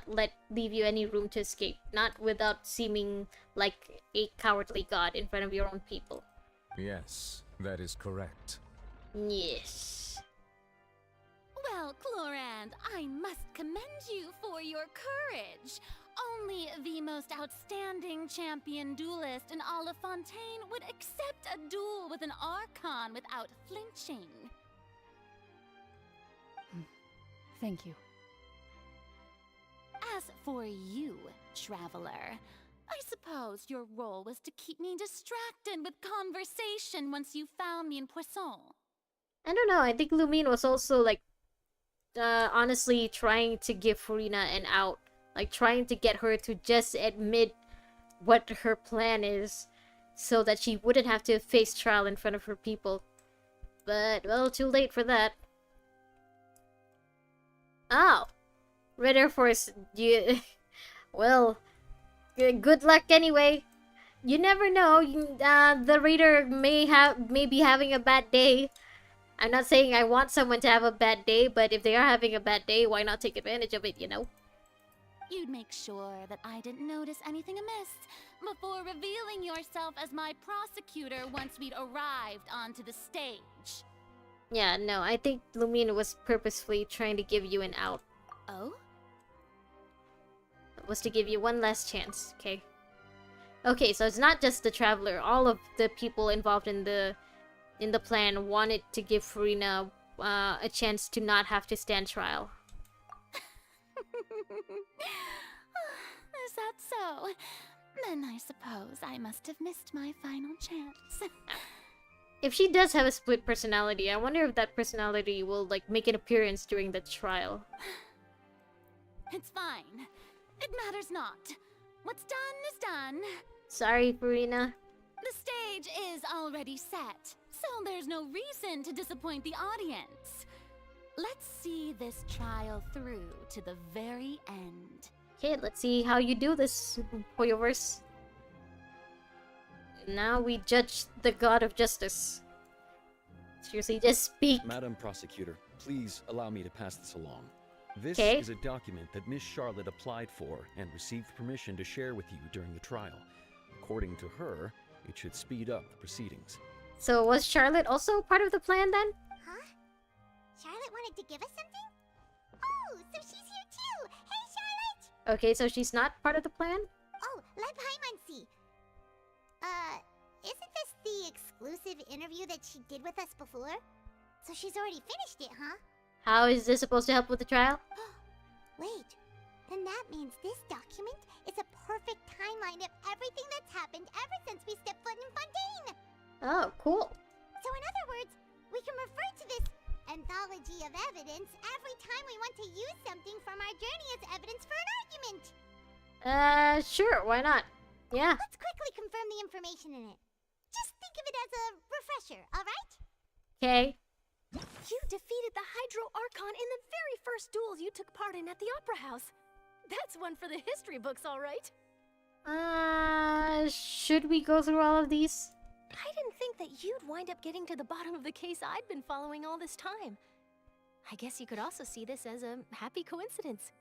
Speaker 1: leave you any room to escape, not without seeming like a cowardly god in front of your own people.
Speaker 10: Yes, that is correct.
Speaker 1: Yes.
Speaker 11: Well, Clorand, I must commend you for your courage. Only the most outstanding champion duelist in all of Fontaine would accept a duel with an Archon without flinching.
Speaker 14: Thank you.
Speaker 11: As for you, Traveler, I suppose your role was to keep me distracted with conversation once you found me in Poisson.
Speaker 1: I don't know, I think Lumine was also like honestly trying to give Farina an out. Like trying to get her to just admit what her plan is so that she wouldn't have to face trial in front of her people. But, well, too late for that. Oh! Red Air Force, you... well, good luck anyway. You never know, the reader may be having a bad day. I'm not saying I want someone to have a bad day, but if they are having a bad day, why not take advantage of it, you know?
Speaker 11: You'd make sure that I didn't notice anything amiss before revealing yourself as my prosecutor once we'd arrived onto the stage.
Speaker 1: Yeah, no, I think Lumina was purposefully trying to give you an out.
Speaker 11: Oh?
Speaker 1: It was to give you one last chance, okay? Okay, so it's not just the Traveler. All of the people involved in the plan wanted to give Farina a chance to not have to stand trial.
Speaker 11: Is that so? Then I suppose I must have missed my final chance.
Speaker 1: If she does have a split personality, I wonder if that personality will like make an appearance during the trial.
Speaker 11: It's fine. It matters not. What's done is done.
Speaker 1: Sorry, Farina.
Speaker 11: The stage is already set, so there's no reason to disappoint the audience. Let's see this trial through to the very end.
Speaker 1: Okay, let's see how you do this, Hoyoverse. Now we judge the god of justice. Seriously, just speak.
Speaker 16: Madam Prosecutor, please allow me to pass this along. This
Speaker 1: Okay.
Speaker 16: is a document that Miss Charlotte applied for and received permission to share with you during the trial. According to her, it should speed up the proceedings.
Speaker 1: So was Charlotte also part of the plan then?
Speaker 3: Huh? Charlotte wanted to give us something? Oh, so she's here too! Hey, Charlotte!
Speaker 1: Okay, so she's not part of the plan?
Speaker 3: Oh, Lepaimansi. Isn't this the exclusive interview that she did with us before? So she's already finished it, huh?
Speaker 1: How is this supposed to help with the trial?
Speaker 3: Wait, then that means this document is a perfect timeline of everything that's happened ever since we stepped foot in Fontaine!
Speaker 1: Oh, cool.
Speaker 3: So in other words, we can refer to this anthology of evidence every time we want to use something from our journey as evidence for an argument!
Speaker 1: Sure, why not? Yeah.
Speaker 3: Let's quickly confirm the information in it. Just think of it as a refresher, alright?
Speaker 1: Okay.
Speaker 9: You defeated the Hydro Archon in the very first duel you took part in at the Opera House. That's one for the history books, all right.
Speaker 1: Should we go through all of these?
Speaker 9: I didn't think that you'd wind up getting to the bottom of the case I'd been following all this time. I guess you could also see this as a happy coincidence.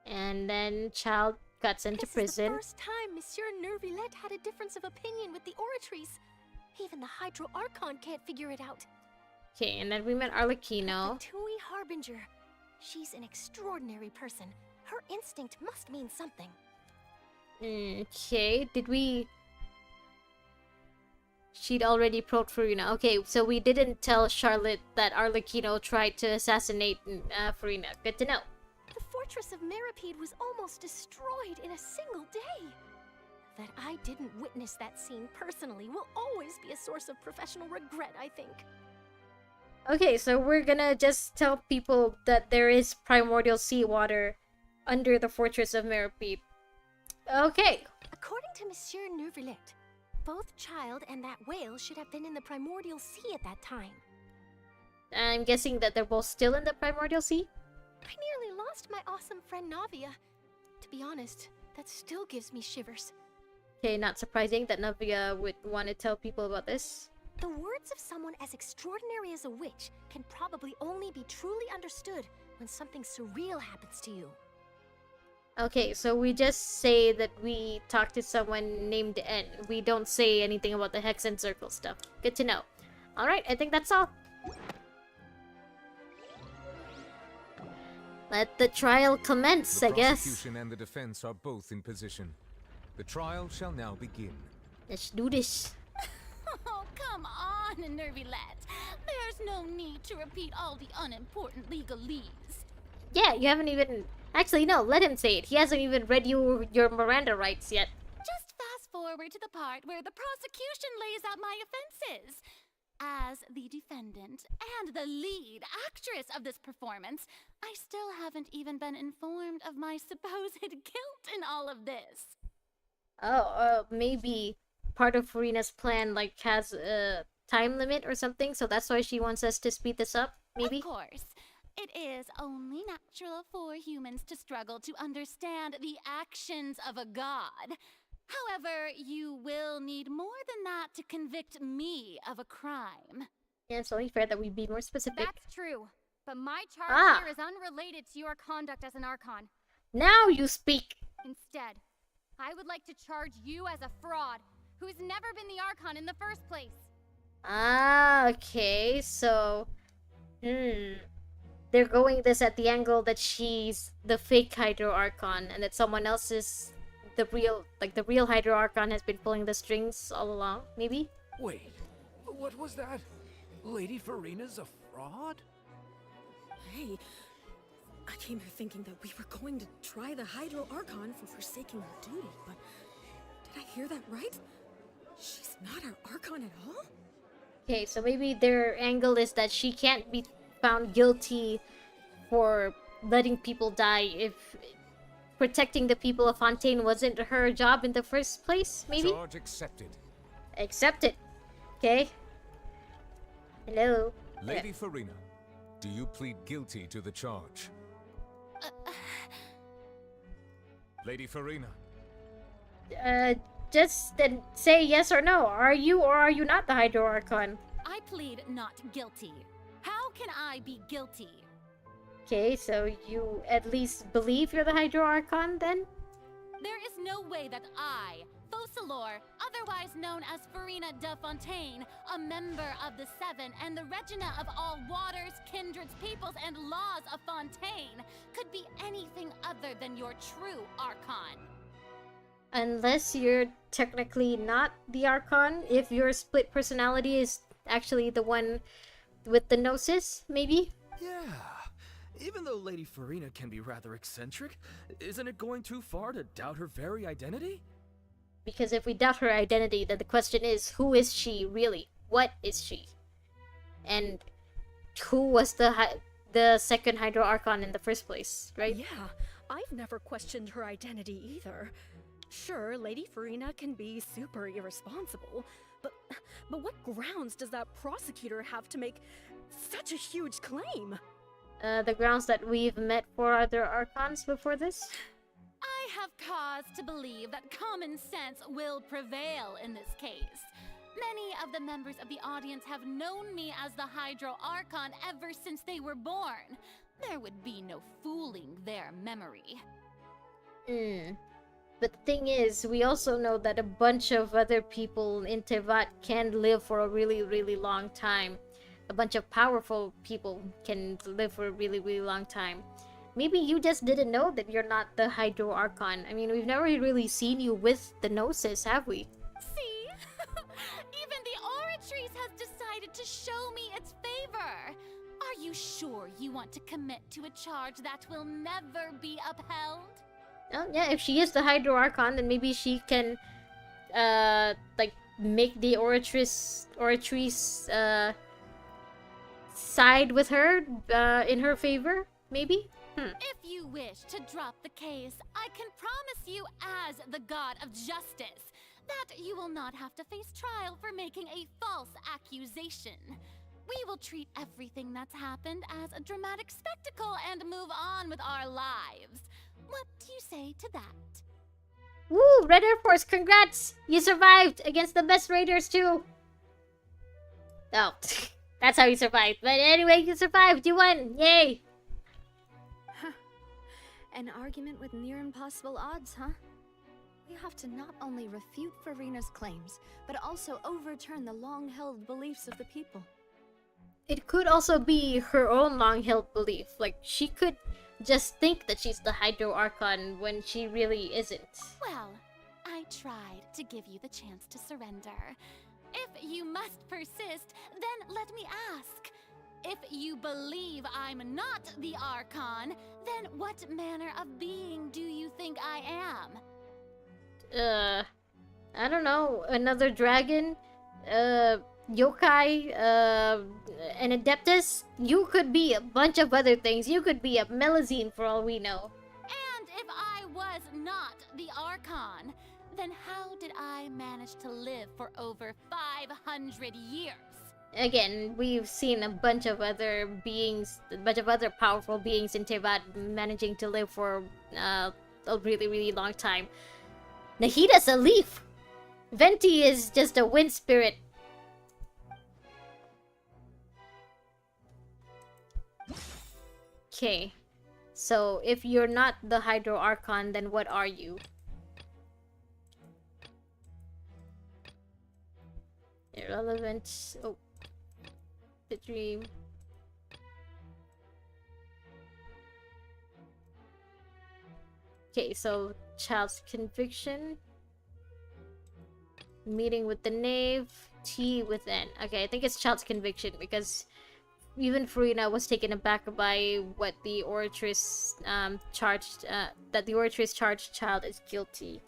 Speaker 1: And then child got sent to prison.
Speaker 9: This is the first time Monsieur Nervillette had a difference of opinion with the Oratries. Even the Hydro Archon can't figure it out.
Speaker 1: Okay, and then we met Arlecchino.
Speaker 9: The Tui Harbinger. She's an extraordinary person. Her instinct must mean something.
Speaker 1: Okay, did we... She'd already probed Farina. Okay, so we didn't tell Charlotte that Arlecchino tried to assassinate Farina. Good to know.
Speaker 9: The fortress of Meripede was almost destroyed in a single day. That I didn't witness that scene personally will always be a source of professional regret, I think.
Speaker 1: Okay, so we're gonna just tell people that there is primordial seawater under the fortress of Meripede. Okay.
Speaker 9: According to Monsieur Nervillette, both Child and that whale should have been in the primordial sea at that time.
Speaker 1: I'm guessing that they're both still in the primordial sea?
Speaker 9: I nearly lost my awesome friend Navia. To be honest, that still gives me shivers.
Speaker 1: Okay, not surprising that Navia would want to tell people about this.
Speaker 9: The words of someone as extraordinary as a witch can probably only be truly understood when something surreal happens to you.
Speaker 1: Okay, so we just say that we talked to someone named N. We don't say anything about the Hex and Circle stuff. Good to know. Alright, I think that's all. Let the trial commence, I guess.
Speaker 10: The prosecution and the defense are both in position. The trial shall now begin.
Speaker 1: Let's do this.
Speaker 11: Oh, come on, Nervillette. There's no need to repeat all the unimportant legalese.
Speaker 1: Yeah, you haven't even... Actually, no, let him say it. He hasn't even read you your Miranda rights yet.
Speaker 11: Just fast forward to the part where the prosecution lays out my offenses. As the defendant and the lead actress of this performance, I still haven't even been informed of my supposed guilt in all of this.
Speaker 1: Oh, maybe part of Farina's plan, like, has a time limit or something, so that's why she wants us to speed this up, maybe?
Speaker 11: Of course. It is only natural for humans to struggle to understand the actions of a god. However, you will need more than that to convict me of a crime.
Speaker 1: Yeah, it's only fair that we be more specific.
Speaker 17: That's true, but my charge here is unrelated to your conduct as an Archon.
Speaker 1: Now you speak!
Speaker 17: Instead, I would like to charge you as a fraud, who's never been the Archon in the first place.
Speaker 1: Ah, okay, so... They're going this at the angle that she's the fake Hydro Archon, and that someone else is the real Hydro Archon has been pulling the strings all along, maybe?
Speaker 18: Wait, what was that? Lady Farina's a fraud?
Speaker 19: Hey, I came here thinking that we were going to try the Hydro Archon for forsaking her duty, but did I hear that right? She's not our Archon at all?
Speaker 1: Okay, so maybe their angle is that she can't be found guilty for letting people die if protecting the people of Fontaine wasn't her job in the first place, maybe?
Speaker 10: Charge accepted.
Speaker 1: Accepted. Okay. Hello.
Speaker 10: Lady Farina, do you plead guilty to the charge? Lady Farina.
Speaker 1: Just then say yes or no. Are you or are you not the Hydro Archon?
Speaker 11: I plead not guilty. How can I be guilty?
Speaker 1: Okay, so you at least believe you're the Hydro Archon, then?
Speaker 11: There is no way that I, Focalor, otherwise known as Farina de Fontaine, a member of the Seven and the Regina of all waters, kindreds, peoples, and laws of Fontaine, could be anything other than your true Archon.
Speaker 1: Unless you're technically not the Archon, if your split personality is actually the one with the Gnosis, maybe?
Speaker 18: Yeah. Even though Lady Farina can be rather eccentric, isn't it going too far to doubt her very identity?
Speaker 1: Because if we doubt her identity, then the question is, who is she really? What is she? And who was the second Hydro Archon in the first place, right?
Speaker 19: Yeah, I've never questioned her identity either. Sure, Lady Farina can be super irresponsible, but what grounds does that prosecutor have to make such a huge claim?
Speaker 1: The grounds that we've met 4 other Archons before this?
Speaker 11: I have cause to believe that common sense will prevail in this case. Many of the members of the audience have known me as the Hydro Archon ever since they were born. There would be no fooling their memory.
Speaker 1: But the thing is, we also know that a bunch of other people in Tevat can live for a really, really long time. A bunch of powerful people can live for a really, really long time. Maybe you just didn't know that you're not the Hydro Archon. I mean, we've never really seen you with the Gnosis, have we?
Speaker 11: See? Even the Oratrice has decided to show me its favor. Are you sure you want to commit to a charge that will never be upheld?
Speaker 1: Oh, yeah, if she is the Hydro Archon, then maybe she can, like, make the Oratrice, side with her, in her favor, maybe?
Speaker 11: If you wish to drop the case, I can promise you as the God of Justice that you will not have to face trial for making a false accusation. We will treat everything that's happened as a dramatic spectacle and move on with our lives. What do you say to that?
Speaker 1: Woo! Red Air Force, congrats! You survived against the best raiders too! Oh, that's how you survived. But anyway, you survived! You won! Yay!
Speaker 15: An argument with near impossible odds, huh? We have to not only refute Farina's claims, but also overturn the long-held beliefs of the people.
Speaker 1: It could also be her own long-held belief. Like, she could just think that she's the Hydro Archon when she really isn't.
Speaker 11: Well, I tried to give you the chance to surrender. If you must persist, then let me ask. If you believe I'm not the Archon, then what manner of being do you think I am?
Speaker 1: I don't know. Another dragon? Yokai? An Adeptus? You could be a bunch of other things. You could be a Melazine for all we know.
Speaker 11: And if I was not the Archon, then how did I manage to live for over 500 years?
Speaker 1: Again, we've seen a bunch of other beings, a bunch of other powerful beings in Tevat managing to live for a really, really long time. Nahida's a leaf! Venti is just a wind spirit. Okay, so if you're not the Hydro Archon, then what are you? Irrelevant. Oh. The dream. Okay, so child's conviction. Meeting with the knave. T with N. Okay, I think it's child's conviction because even Farina was taken aback by what the Oratrice charged. That the Oratrice charged child is guilty,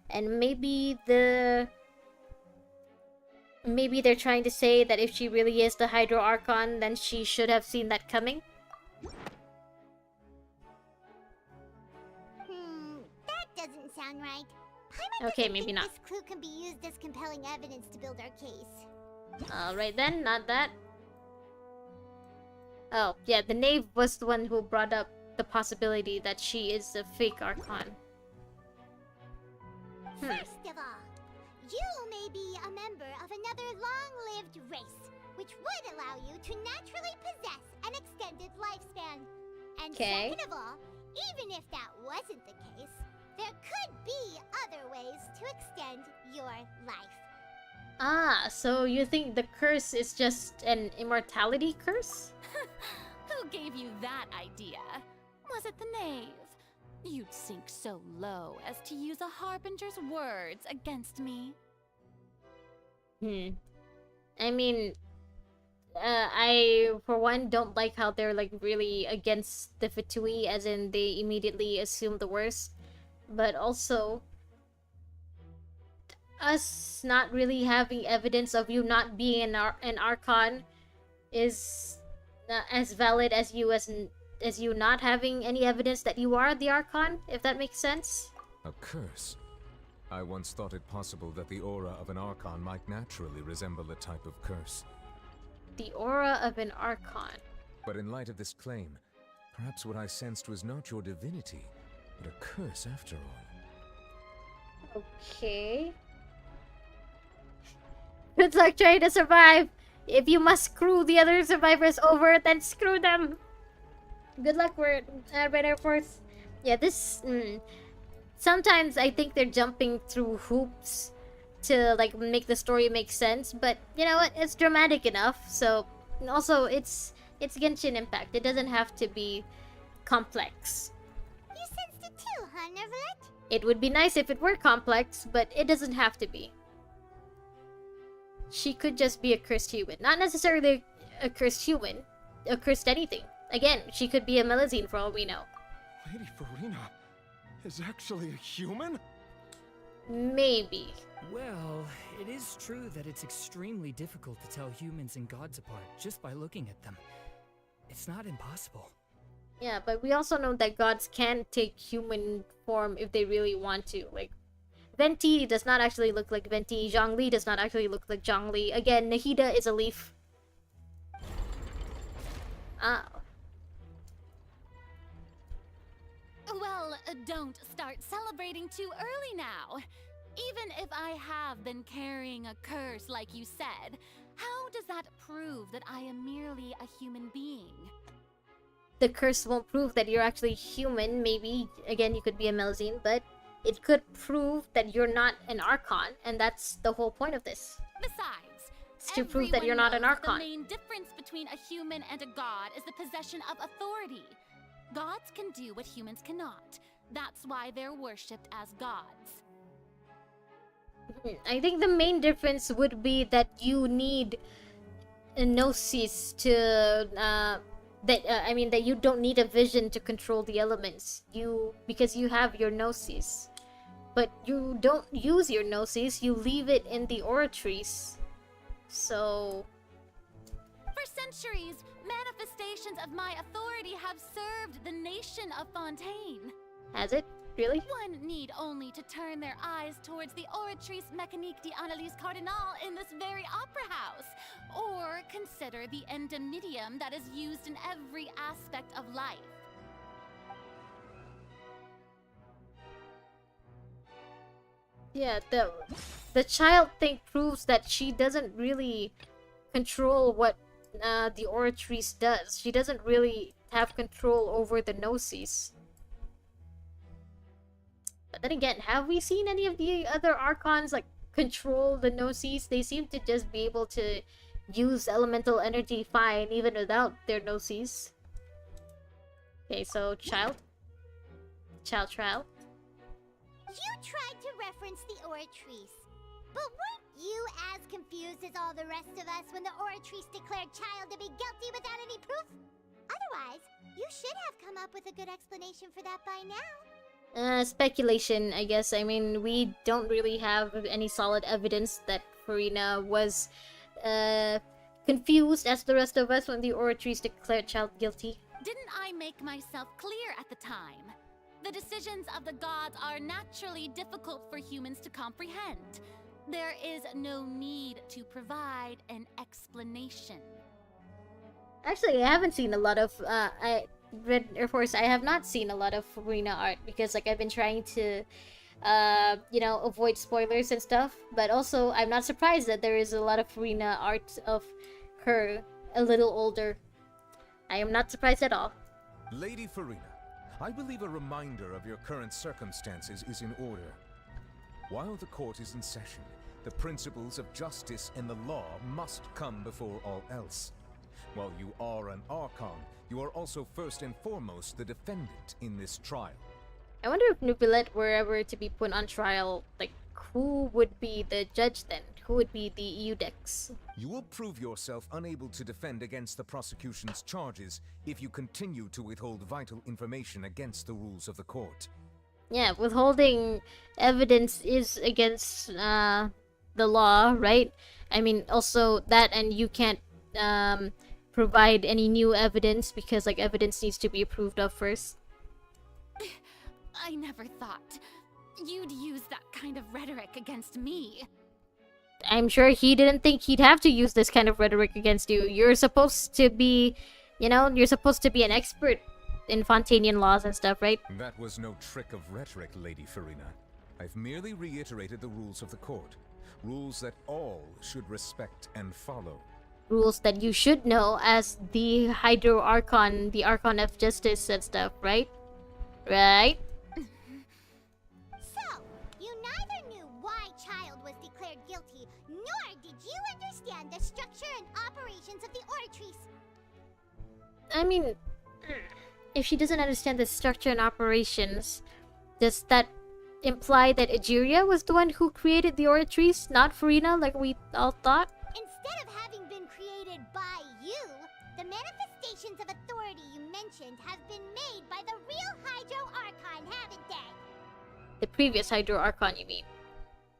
Speaker 1: and maybe they're trying to say that if she really is the Hydro Archon, then she should have seen that coming.
Speaker 3: That doesn't sound right.
Speaker 1: Okay, maybe not.
Speaker 3: This clue can be used as compelling evidence to build our case.
Speaker 1: Alright then, not that. Oh, yeah, the knave was the one who brought up the possibility that she is a fake Archon.
Speaker 3: First of all, you may be a member of another long-lived race, which would allow you to naturally possess an extended lifespan. And second of all, even if that wasn't the case, there could be other ways to extend your life.
Speaker 1: Ah, so you think the curse is just an immortality curse?
Speaker 11: Who gave you that idea? Was it the knave? You'd sink so low as to use a harbinger's words against me.
Speaker 1: I mean, I, for one, don't like how they're, like, really against the Fatui, as in they immediately assume the worst. But also, us not really having evidence of you not being an Archon is not as valid as you not having any evidence that you are the Archon, if that makes sense.
Speaker 10: A curse? I once thought it possible that the aura of an Archon might naturally resemble a type of curse.
Speaker 1: The aura of an Archon.
Speaker 10: But in light of this claim, perhaps what I sensed was not your divinity, but a curse after all.
Speaker 1: Okay. Good luck trying to survive! If you must screw the other survivors over, then screw them! Good luck, Red Air Force. Yeah, this... sometimes I think they're jumping through hoops to, like, make the story make sense, but you know what? It's dramatic enough, so... Also, it's Genshin Impact. It doesn't have to be complex.
Speaker 3: You sensed it too, huh, Neverlet?
Speaker 1: It would be nice if it were complex, but it doesn't have to be. She could just be a cursed human. Not necessarily a cursed human. A cursed anything. Again, she could be a Melusine for all we know.
Speaker 13: Lady Farina is actually a human?
Speaker 1: Maybe.
Speaker 20: Well, it is true that it's extremely difficult to tell humans and gods apart just by looking at them. It's not impossible.
Speaker 1: Yeah, but we also know that gods can take human form if they really want to. Like, Venti does not actually look like Venti. Zhongli does not actually look like Zhongli. Again, Nahida is a leaf.
Speaker 11: Well, don't start celebrating too early now. Even if I have been carrying a curse like you said, how does that prove that I am merely a human being?
Speaker 1: The curse won't prove that you're actually human. Maybe, again, you could be a Melusine, but it could prove that you're not an Archon, and that's the whole point of this.
Speaker 11: Besides,
Speaker 1: it's to prove that you're not an Archon.
Speaker 11: The main difference between a human and a god is the possession of authority. Gods can do what humans cannot. That's why they're worshipped as gods.
Speaker 1: I think the main difference would be that you need a gnosis to that you don't need a vision to control the elements. Because you have your gnosis. But you don't use your gnosis, you leave it in the oratories. So
Speaker 11: for centuries, manifestations of my authority have served the nation of Fontaine.
Speaker 1: Has it? Really?
Speaker 11: One need only to turn their eyes towards the Oratrice Mécanique d'Analyse Cardinal in this very opera house, or consider the endemnitium that is used in every aspect of life.
Speaker 1: Yeah, the child thing proves that she doesn't really control what the Oratrice does. She doesn't really have control over the gnosis. But then again, have we seen any of the other Archons like control the gnosis? They seem to just be able to use elemental energy fine even without their gnosis. Okay, so child trial.
Speaker 3: You tried to reference the Oratrice, but weren't you as confused as all the rest of us when the Oratrice declared Child to be guilty without any proof? Otherwise, you should have come up with a good explanation for that by now.
Speaker 1: Speculation, I guess. I mean, we don't really have any solid evidence that Farina was confused as the rest of us when the Oratrice declared Child guilty.
Speaker 11: Didn't I make myself clear at the time? The decisions of the gods are naturally difficult for humans to comprehend. There is no need to provide an explanation.
Speaker 1: Actually, I haven't seen a lot of Red Air Force. I have not seen a lot of Farina art because like I've been trying to avoid spoilers and stuff, but also I'm not surprised that there is a lot of Farina art of her a little older. I am not surprised at all.
Speaker 10: Lady Farina, I believe a reminder of your current circumstances is in order. While the court is in session, the principles of justice and the law must come before all else. While you are an Archon, you are also first and foremost the defendant in this trial.
Speaker 1: I wonder if Nubilet were ever to be put on trial, like, who would be the judge then? Who would be the Eudex?
Speaker 10: You will prove yourself unable to defend against the prosecution's charges if you continue to withhold vital information against the rules of the court.
Speaker 1: Yeah, withholding evidence is against the law, right? I mean, also that, and you can't provide any new evidence because, like, evidence needs to be approved of first.
Speaker 11: I never thought you'd use that kind of rhetoric against me.
Speaker 1: I'm sure he didn't think he'd have to use this kind of rhetoric against you. You're supposed to be, you know, you're supposed to be an expert in Fontanian laws and stuff, right?
Speaker 10: That was no trick of rhetoric, Lady Farina. I've merely reiterated the rules of the court. Rules that all should respect and follow.
Speaker 1: Rules that you should know as the Hydro Archon, the Archon of Justice and stuff, right? Right?
Speaker 3: So, you neither knew why Child was declared guilty, nor did you understand the structure and operations of the Oratrice.
Speaker 1: I mean, if she doesn't understand the structure and operations, does that imply that Egeria was the one who created the Oratrice, not Farina, like we all thought?
Speaker 3: Instead of having been created by you, the manifestations of authority you mentioned have been made by the real Hydro Archon, haven't they?
Speaker 1: The previous Hydro Archon, you mean?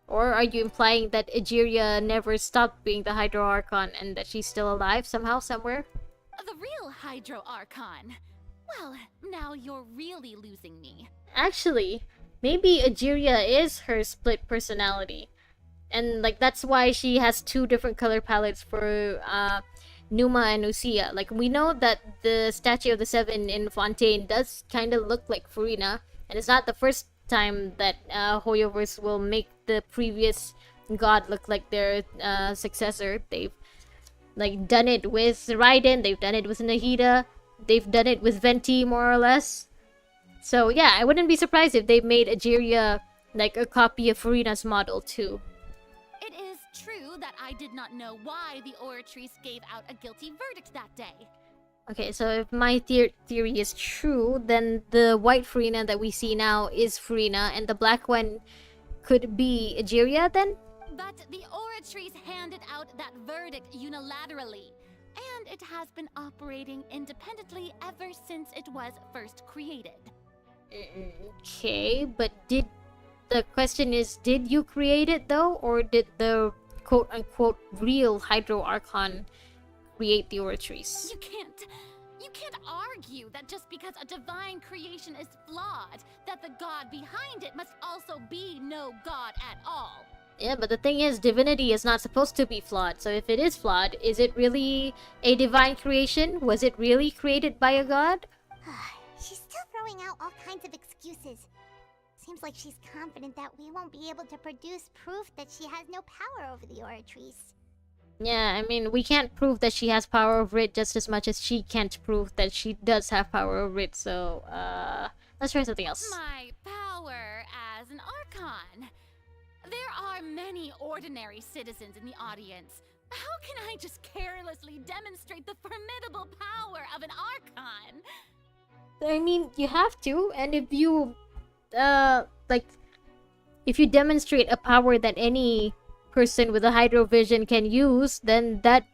Speaker 1: Or are you implying that Egeria never stopped being the Hydro Archon and that she's still alive somehow, somewhere?
Speaker 11: The real Hydro Archon. Well, now you're really losing me.
Speaker 1: Actually, maybe Egeria is her split personality. And, like, that's why she has two different color palettes for Numa and Ucia. Like, we know that the Statue of the Seven in Fontaine does kind of look like Farina. And it's not the first time that Hoyoverse will make the previous god look like their successor. They've, like, done it with Raiden, they've done it with Nahida, they've done it with Venti, more or less. So, yeah, I wouldn't be surprised if they made Egeria, like, a copy of Farina's model, too.
Speaker 11: It is true that I did not know why the Oratrice gave out a guilty verdict that day.
Speaker 1: Okay, so if my theory is true, then the white Farina that we see now is Farina, and the black one could be Egeria, then?
Speaker 11: But the Oratrice handed out that verdict unilaterally, and it has been operating independently ever since it was first created.
Speaker 1: Okay, but the question is, did you create it, though? Or did the quote-unquote real Hydro Archon create the Oratrice?
Speaker 11: You can't argue that just because a divine creation is flawed, that the god behind it must also be no god at all.
Speaker 1: Yeah, but the thing is, divinity is not supposed to be flawed. So if it is flawed, is it really a divine creation? Was it really created by a god?
Speaker 3: She's still throwing out all kinds of excuses. Seems like she's confident that we won't be able to produce proof that she has no power over the Oratrice.
Speaker 1: Yeah, I mean, we can't prove that she has power over it just as much as she can't prove that she does have power over it, so, let's try something else.
Speaker 11: My power as an Archon. There are many ordinary citizens in the audience. How can I just carelessly demonstrate the formidable power of an Archon?
Speaker 1: I mean, you have to, and if you, if you demonstrate a power that any person with a hydrovision can use, then that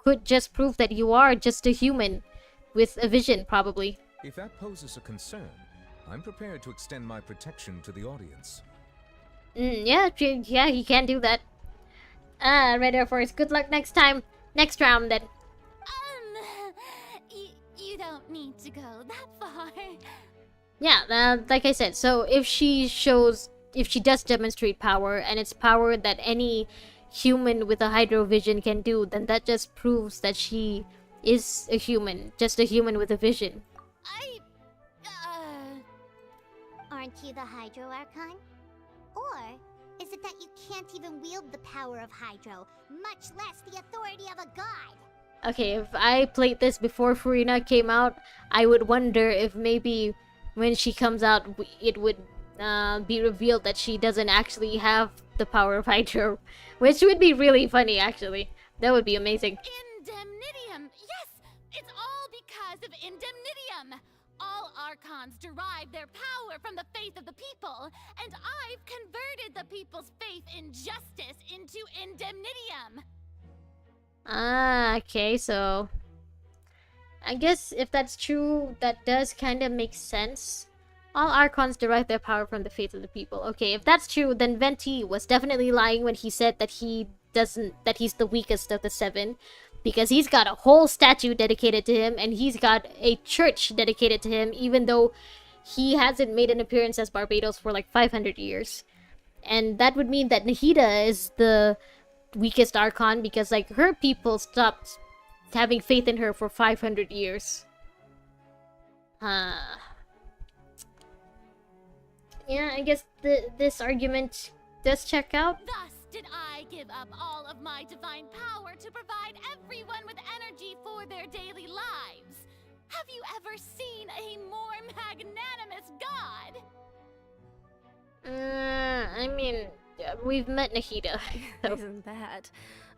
Speaker 1: could just prove that you are just a human with a vision, probably.
Speaker 10: If that poses a concern, I'm prepared to extend my protection to the audience.
Speaker 1: Yeah, you can do that. Red Air Force, good luck next time. Next round, then.
Speaker 11: You don't need to go that far.
Speaker 1: Yeah, like I said, so if she does demonstrate power, and it's power that any human with a hydrovision can do, then that just proves that she is a human, just a human with a vision.
Speaker 3: Aren't you the Hydro Archon? Or is it that you can't even wield the power of Hydro, much less the authority of a god?
Speaker 1: Okay, if I played this before Farina came out, I would wonder if maybe when she comes out, it would be revealed that she doesn't actually have the power of Hydro, which would be really funny, actually. That would be amazing.
Speaker 11: Indemnitium! Yes! It's all because of Indemnitium! all Archons derive their power from the faith of the people, and I've converted the people's faith in justice into indemnitium.
Speaker 1: Ah, okay, so I guess if that's true, that does kind of make sense. All Archons derive their power from the faith of the people. Okay, if that's true, then Venti was definitely lying when he said that that he's the weakest of the 7. Because he's got a whole statue dedicated to him, and he's got a church dedicated to him, even though he hasn't made an appearance as Barbados for like 500 years. And that would mean that Nahida is the weakest Archon because like her people stopped having faith in her for 500 years. Yeah, I guess this argument does check out.
Speaker 11: Thus did I give up all of my divine power to provide everyone with energy for their daily lives. Have you ever seen a more magnanimous god?
Speaker 1: I mean, we've met Nahida. So.
Speaker 9: Isn't that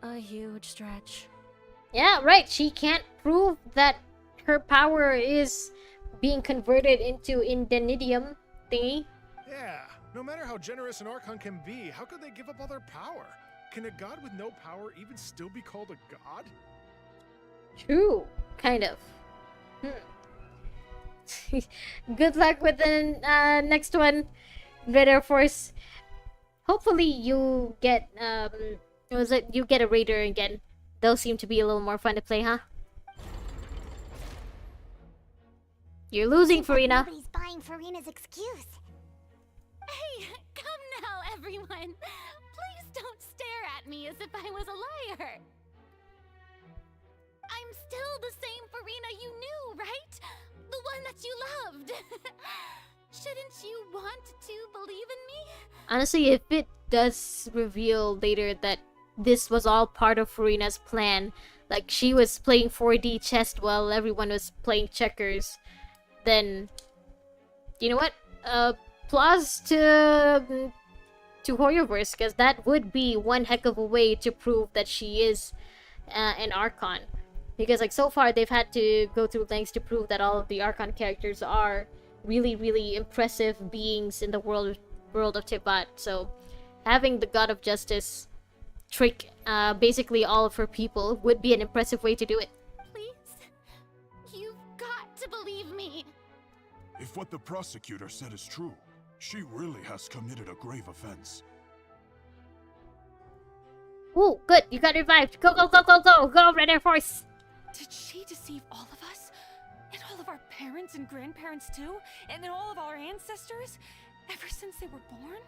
Speaker 9: a huge stretch?
Speaker 1: Yeah, right. She can't prove that her power is being converted into indemnitium thingy.
Speaker 21: Yeah, no matter how generous an Archon can be, how could they give up all their power? Can a god with no power even still be called a god?
Speaker 1: True, kind of. Good luck with the next one, Red Air Force. Hopefully you get you get a raider again. Those seem to be a little more fun to play, huh? You're losing, Farina.
Speaker 3: Nobody's buying Farina's excuse.
Speaker 11: Hey, come now, everyone. Please don't stare at me as if I was a liar. I'm still the same Farina you knew, right? The one that you loved. Shouldn't you want to believe in me?
Speaker 1: Honestly, if it does reveal later that this was all part of Farina's plan, like she was playing 4D chess while everyone was playing checkers, then you know what? Applause to Hoyoverse, because that would be one heck of a way to prove that she is an Archon. Because like so far they've had to go through lengths to prove that all of the Archon characters are really, really impressive beings in the world of Tibat. So having the God of Justice trick basically all of her people would be an impressive way to do it.
Speaker 11: Please? You've got to believe me.
Speaker 22: If what the prosecutor said is true, she really has committed a grave offense.
Speaker 1: Ooh, good. You got revived. Go, go, go, go, go. Go, Red Air Force.
Speaker 9: Did she deceive all of us? And all of our parents and grandparents too? And then all of our ancestors? Ever since they were born?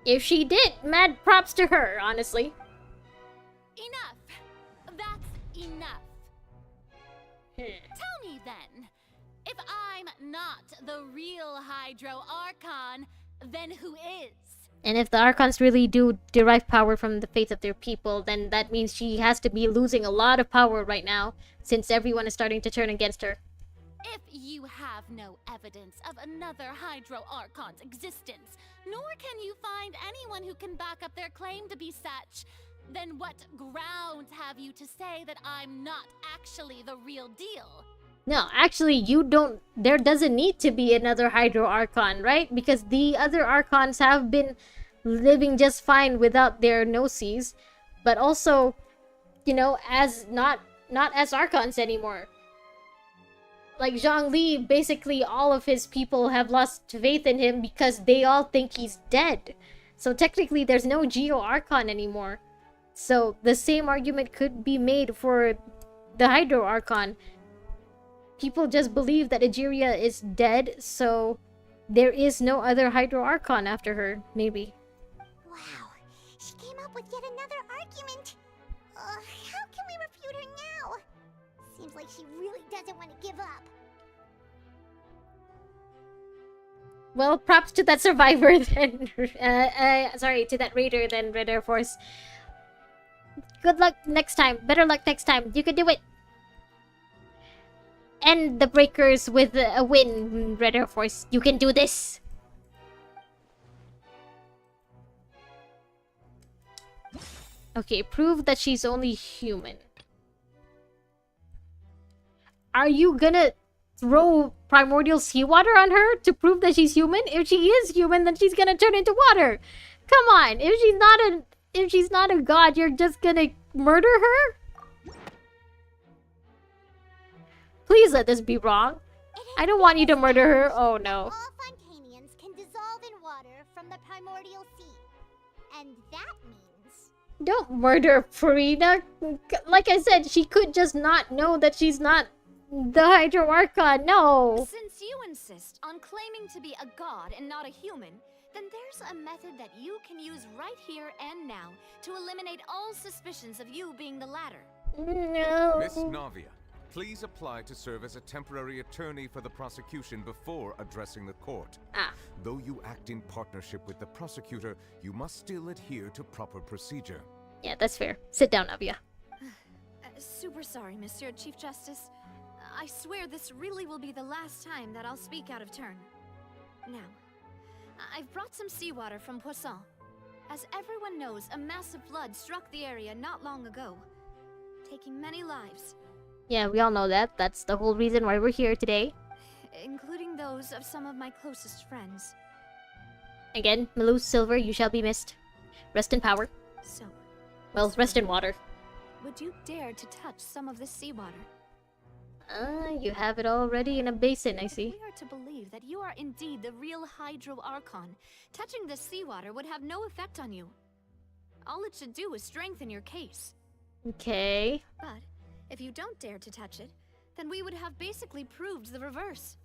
Speaker 1: If she did, mad props to her, honestly.
Speaker 11: Enough. That's enough. Tell me then, if I'm not the real Hydro Archon, then who is?
Speaker 1: And if the Archons really do derive power from the faith of their people, then that means she has to be losing a lot of power right now, since everyone is starting to turn against her.
Speaker 11: If you have no evidence of another Hydro Archon's existence, nor can you find anyone who can back up their claim to be such, then what grounds have you to say that I'm not actually the real deal?
Speaker 1: No, actually, you don't... There doesn't need to be another Hydro Archon, right? Because the other Archons have been living just fine without their Gnosis. But also, you know, as not as Archons anymore. Like, Zhongli, basically all of his people have lost faith in him because they all think he's dead. So technically, there's no Geo Archon anymore. So the same argument could be made for the Hydro Archon. People just believe that Egeria is dead, so there is no other Hydro Archon after her, maybe.
Speaker 3: Wow, she came up with yet another argument. How can we refute her now? Seems like she really doesn't want to give up.
Speaker 1: Well, props to that survivor then. Sorry, to that raider then, Red Air Force. Good luck next time. Better luck next time. You can do it. End the breakers with a win, Red Air Force. You can do this. Okay, prove that she's only human. Are you gonna throw primordial seawater on her to prove that she's human? If she is human, then she's gonna turn into water. Come on, if she's not a god, you're just gonna murder her? Please let this be wrong. I don't want you to murder her. Oh no.
Speaker 3: All Fontanians can dissolve in water from the primordial sea. And that means...
Speaker 1: Don't murder Farina. Like I said, she could just not know that she's not the Hydro Archon. No.
Speaker 15: Since you insist on claiming to be a god and not a human, then there's a method that you can use right here and now to eliminate all suspicions of you being the latter.
Speaker 1: No.
Speaker 10: Miss Navia, please apply to serve as a temporary attorney for the prosecution before addressing the court. Though you act in partnership with the prosecutor, you must still adhere to proper procedure.
Speaker 1: Yeah, that's fair. Sit down, Navia.
Speaker 15: Super sorry, Monsieur Chief Justice. I swear this really will be the last time that I'll speak out of turn. Now, I've brought some seawater from Poisson. As everyone knows, a massive flood struck the area not long ago, taking many lives.
Speaker 1: Yeah, we all know that. That's the whole reason why we're here today.
Speaker 15: Including those of some of my closest friends.
Speaker 1: Again, Malou Silver, you shall be missed. Rest in power.
Speaker 15: So,
Speaker 1: well, rest in water.
Speaker 15: Would you dare to touch some of this seawater?
Speaker 1: You have it already in a basin, I see.
Speaker 15: If we are to believe that you are indeed the real Hydro Archon, touching this seawater would have no effect on you. All it should do is strengthen your case.
Speaker 1: Okay.
Speaker 15: But if you don't dare to touch it, then we would have basically proved the reverse.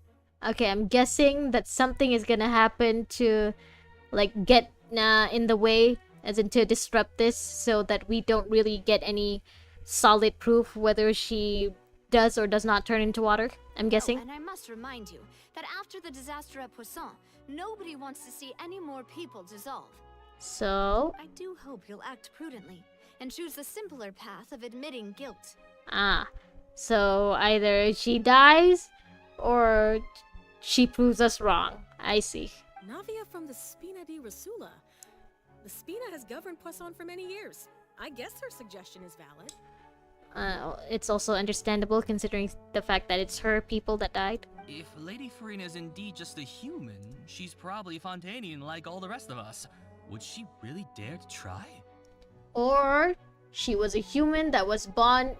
Speaker 1: Okay, I'm guessing that something is gonna happen to, like, get in the way, as in to disrupt this, so that we don't really get any solid proof whether she does or does not turn into water, I'm guessing.
Speaker 15: Oh, and I must remind you that after the disaster at Poisson, nobody wants to see any more people dissolve.
Speaker 1: So?
Speaker 15: I do hope you'll act prudently and choose the simpler path of admitting guilt.
Speaker 1: So either she dies or she proves us wrong. I see.
Speaker 19: Navia from the Spina di Rasula. The Spina has governed Poisson for many years. I guess her suggestion is valid.
Speaker 1: It's also understandable considering the fact that it's her people that died.
Speaker 4: If Lady Farina is indeed just a human, she's probably Fontanian like all the rest of us. Would she really dare to try?
Speaker 1: Or she was a human that was born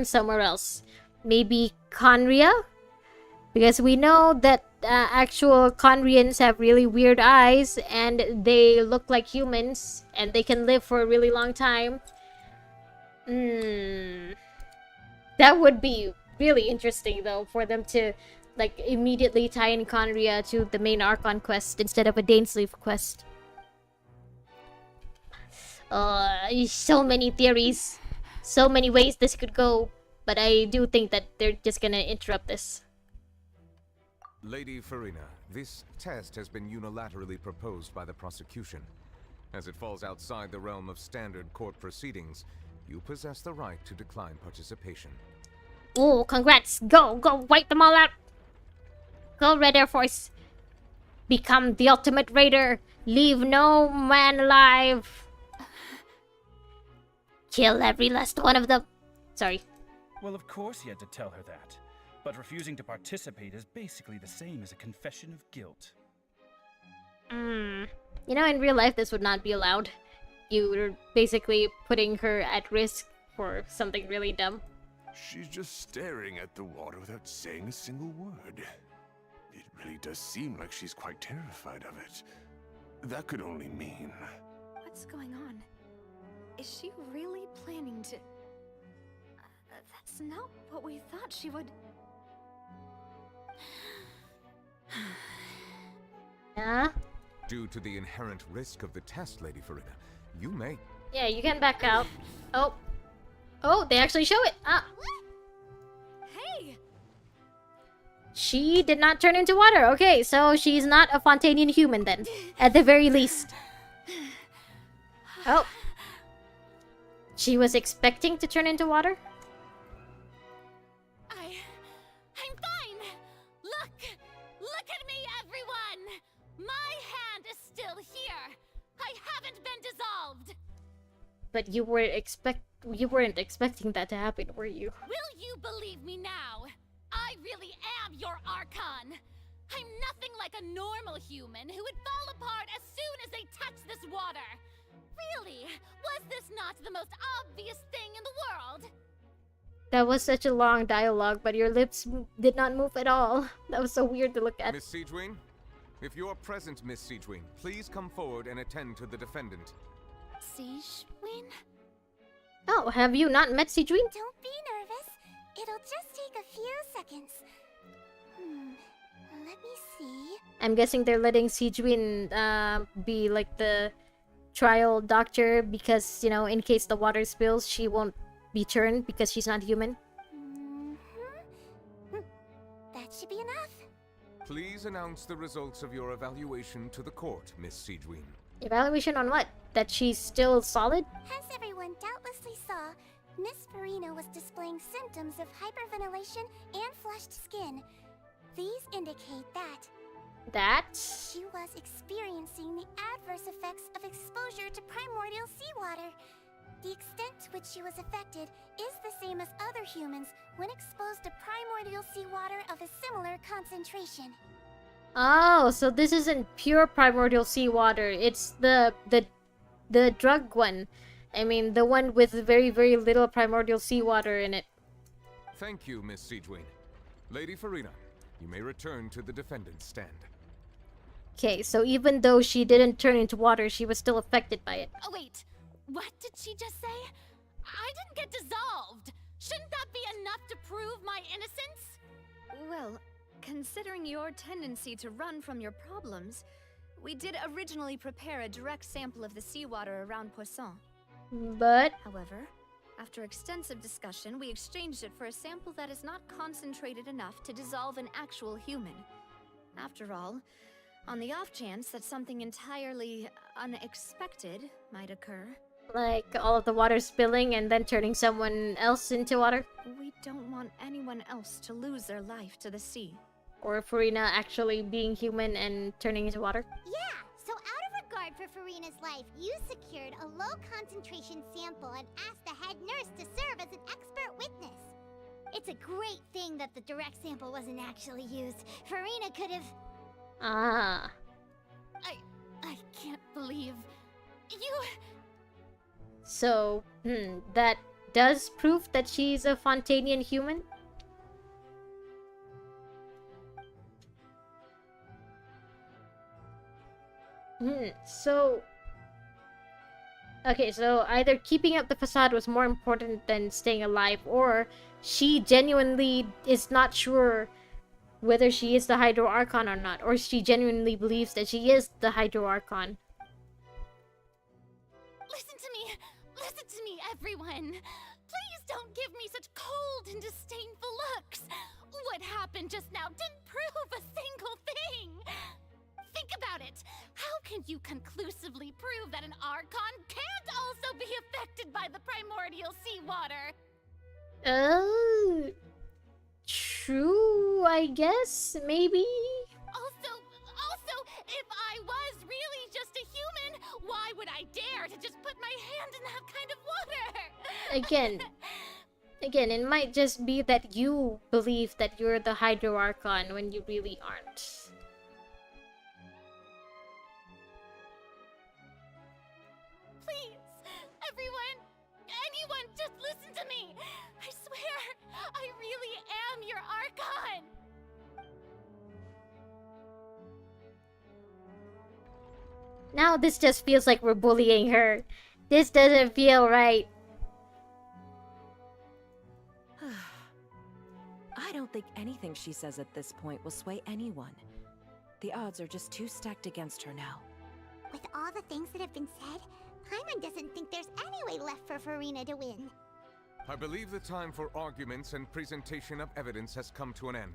Speaker 1: somewhere else. Maybe Conria? Because we know that actual Conrians have really weird eyes and they look like humans and they can live for a really long time. That would be really interesting though, for them to like immediately tie in Conria to the main Archon quest instead of a Dainsleif quest. So many theories, so many ways this could go, but I do think that they're just gonna interrupt this.
Speaker 10: Lady Farina, this test has been unilaterally proposed by the prosecution. As it falls outside the realm of standard court proceedings, you possess the right to decline participation.
Speaker 1: Oh, congrats! Go wipe them all out! Go, Red Air Force! Become the ultimate raider! Leave no man alive! Kill every last one of them! Sorry.
Speaker 7: Well, of course he had to tell her that. But refusing to participate is basically the same as a confession of guilt.
Speaker 1: You know, in real life this would not be allowed. You're basically putting her at risk for something really dumb.
Speaker 22: She's just staring at the water without saying a single word. It really does seem like she's quite terrified of it. That could only mean...
Speaker 15: What's going on? Is she really planning to... That's not what we thought she would...
Speaker 1: Yeah?
Speaker 10: Due to the inherent risk of the test, Lady Farina, you may...
Speaker 1: Yeah, you can back out. Oh, they actually show it!
Speaker 15: Hey!
Speaker 1: She did not turn into water. Okay, so she's not a Fontanian human then, at the very least. Oh. She was expecting to turn into water?
Speaker 11: I'm fine! Look at me, everyone! My hand is still here! I haven't been dissolved!
Speaker 1: But you weren't expecting that to happen, were you?
Speaker 11: Will you believe me now? I really am your Archon! I'm nothing like a normal human who would fall apart as soon as they touch this water! Really, was this not the most obvious thing in the world?
Speaker 1: That was such a long dialogue, but your lips did not move at all. That was so weird to look at.
Speaker 10: Miss Siegewin? If you are present, Miss Siegewin, please come forward and attend to the defendant.
Speaker 2: Siegewin?
Speaker 1: Oh, have you not met Sijuin?
Speaker 3: Don't be nervous. It'll just take a few seconds. Let me see.
Speaker 1: I'm guessing they're letting Sijuin be like the trial doctor because, you know, in case the water spills, she won't be turned because she's not human.
Speaker 3: That should be enough.
Speaker 10: Please announce the results of your evaluation to the court, Miss Siegewin.
Speaker 1: Evaluation on what? That she's still solid?
Speaker 3: As everyone doubtlessly saw, Miss Farina was displaying symptoms of hyperventilation and flushed skin. These indicate that she was experiencing the adverse effects of exposure to primordial seawater. The extent to which she was affected is the same as other humans when exposed to primordial seawater of a similar concentration.
Speaker 1: Oh, so this isn't pure primordial seawater. It's the drug one. I mean, the one with very, very little primordial seawater in it.
Speaker 10: Thank you, Miss Siegewin. Lady Farina, you may return to the defendant's stand.
Speaker 1: Okay, so even though she didn't turn into water, she was still affected by it.
Speaker 11: Oh wait, what did she just say? I didn't get dissolved! Shouldn't that be enough to prove my innocence?
Speaker 15: Well, considering your tendency to run from your problems, we did originally prepare a direct sample of the seawater around Poisson.
Speaker 1: But...
Speaker 15: However, after extensive discussion, we exchanged it for a sample that is not concentrated enough to dissolve an actual human. After all, on the off chance that something entirely unexpected might occur.
Speaker 1: Like all of the water spilling and then turning someone else into water?
Speaker 15: We don't want anyone else to lose their life to the sea.
Speaker 1: Or Farina actually being human and turning into water?
Speaker 3: Yeah, so out of regard for Farina's life, you secured a low concentration sample and asked the head nurse to serve as an expert witness. It's a great thing that the direct sample wasn't actually used. Farina could have...
Speaker 1: Ah.
Speaker 11: I can't believe... you...
Speaker 1: So, that does prove that she's a Fontanian human? So... Okay, so either keeping up the facade was more important than staying alive, or she genuinely is not sure whether she is the Hydro Archon or not, or she genuinely believes that she is the Hydro Archon.
Speaker 11: Listen to me, everyone! Please don't give me such cold and disdainful looks! What happened just now didn't prove a single thing! Think about it! How can you conclusively prove that an Archon can't also be affected by the primordial seawater?
Speaker 1: True, I guess? Maybe?
Speaker 11: Also, if I was really just a human, why would I dare to just put my hand in that kind of water?
Speaker 1: Again, it might just be that you believe that you're the Hydro Archon when you really aren't.
Speaker 11: Please, anyone, just listen to me! I swear, I really am your Archon!
Speaker 1: Now this just feels like we're bullying her. This doesn't feel right.
Speaker 6: I don't think anything she says at this point will sway anyone. The odds are just too stacked against her now.
Speaker 3: With all the things that have been said, Paimon doesn't think there's any way left for Farina to win.
Speaker 10: I believe the time for arguments and presentation of evidence has come to an end.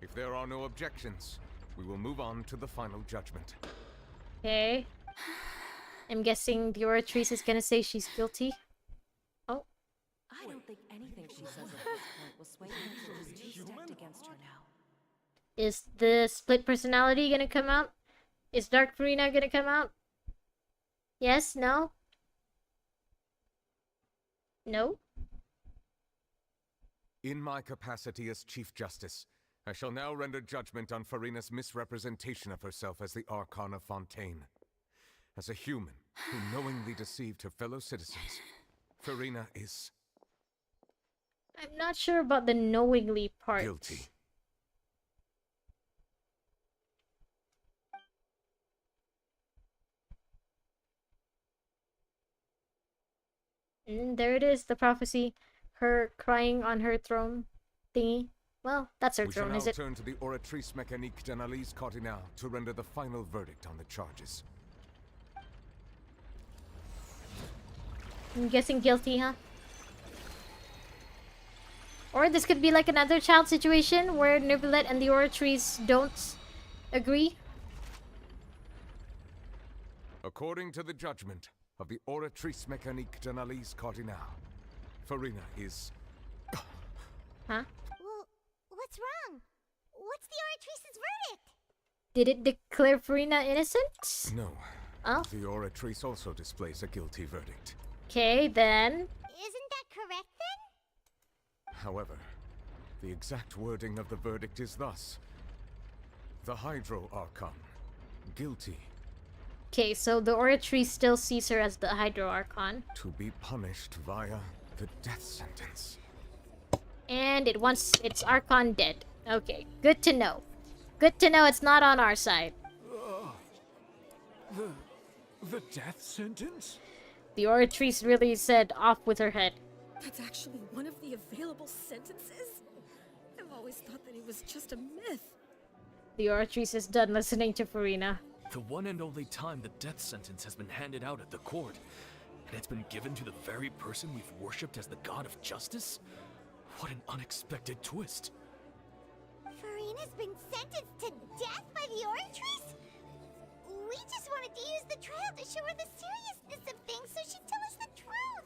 Speaker 10: If there are no objections, we will move on to the final judgment.
Speaker 1: Okay. I'm guessing the Oratrice is gonna say she's guilty. Oh.
Speaker 6: I don't think anything she says at this point will sway anyone. Just too stacked against her now.
Speaker 1: Is the split personality gonna come out? Is Dark Farina gonna come out? Yes? No? No?
Speaker 10: In my capacity as Chief Justice, I shall now render judgment on Farina's misrepresentation of herself as the Archon of Fontaine. As a human who knowingly deceived her fellow citizens, Farina is...
Speaker 1: I'm not sure about the knowingly part.
Speaker 10: Guilty.
Speaker 1: And there it is, the prophecy. Her crying on her throne thingy. Well, that's her
Speaker 10: We shall
Speaker 1: throne,
Speaker 10: now
Speaker 1: is it?
Speaker 10: turn to the Oratrice Mécanique d'Analyse Cardinal to render the final verdict on the charges.
Speaker 1: I'm guessing guilty, huh? Or this could be like another child situation where Neuvillette and the Oratrice don't agree.
Speaker 10: According to the judgment of the Oratrice Mécanique d'Analyse Cardinal, Farina is...
Speaker 1: Huh?
Speaker 3: Well, what's wrong? What's the Oratrice's verdict?
Speaker 1: Did it declare Farina innocent?
Speaker 10: No.
Speaker 1: Oh.
Speaker 10: The Oratrice also displays a guilty verdict.
Speaker 1: Okay, then.
Speaker 3: Isn't that correct then?
Speaker 10: However, the exact wording of the verdict is thus. The Hydro Archon, guilty,
Speaker 1: Okay, so the Oratrice still sees her as the Hydro Archon.
Speaker 10: to be punished via the death sentence.
Speaker 1: And it wants its Archon dead. Okay, good to know. Good to know it's not on our side.
Speaker 13: The death sentence?
Speaker 1: The Oratrice really said off with her head.
Speaker 19: That's actually one of the available sentences? I've always thought that it was just a myth.
Speaker 1: The Oratrice is done listening to Farina.
Speaker 18: The one and only time the death sentence has been handed out at the court, and it's been given to the very person we've worshipped as the god of justice? What an unexpected twist.
Speaker 3: Farina's been sentenced to death by the Oratrice? We just wanted to use the trial to show her the seriousness of things so she'd tell us the truth.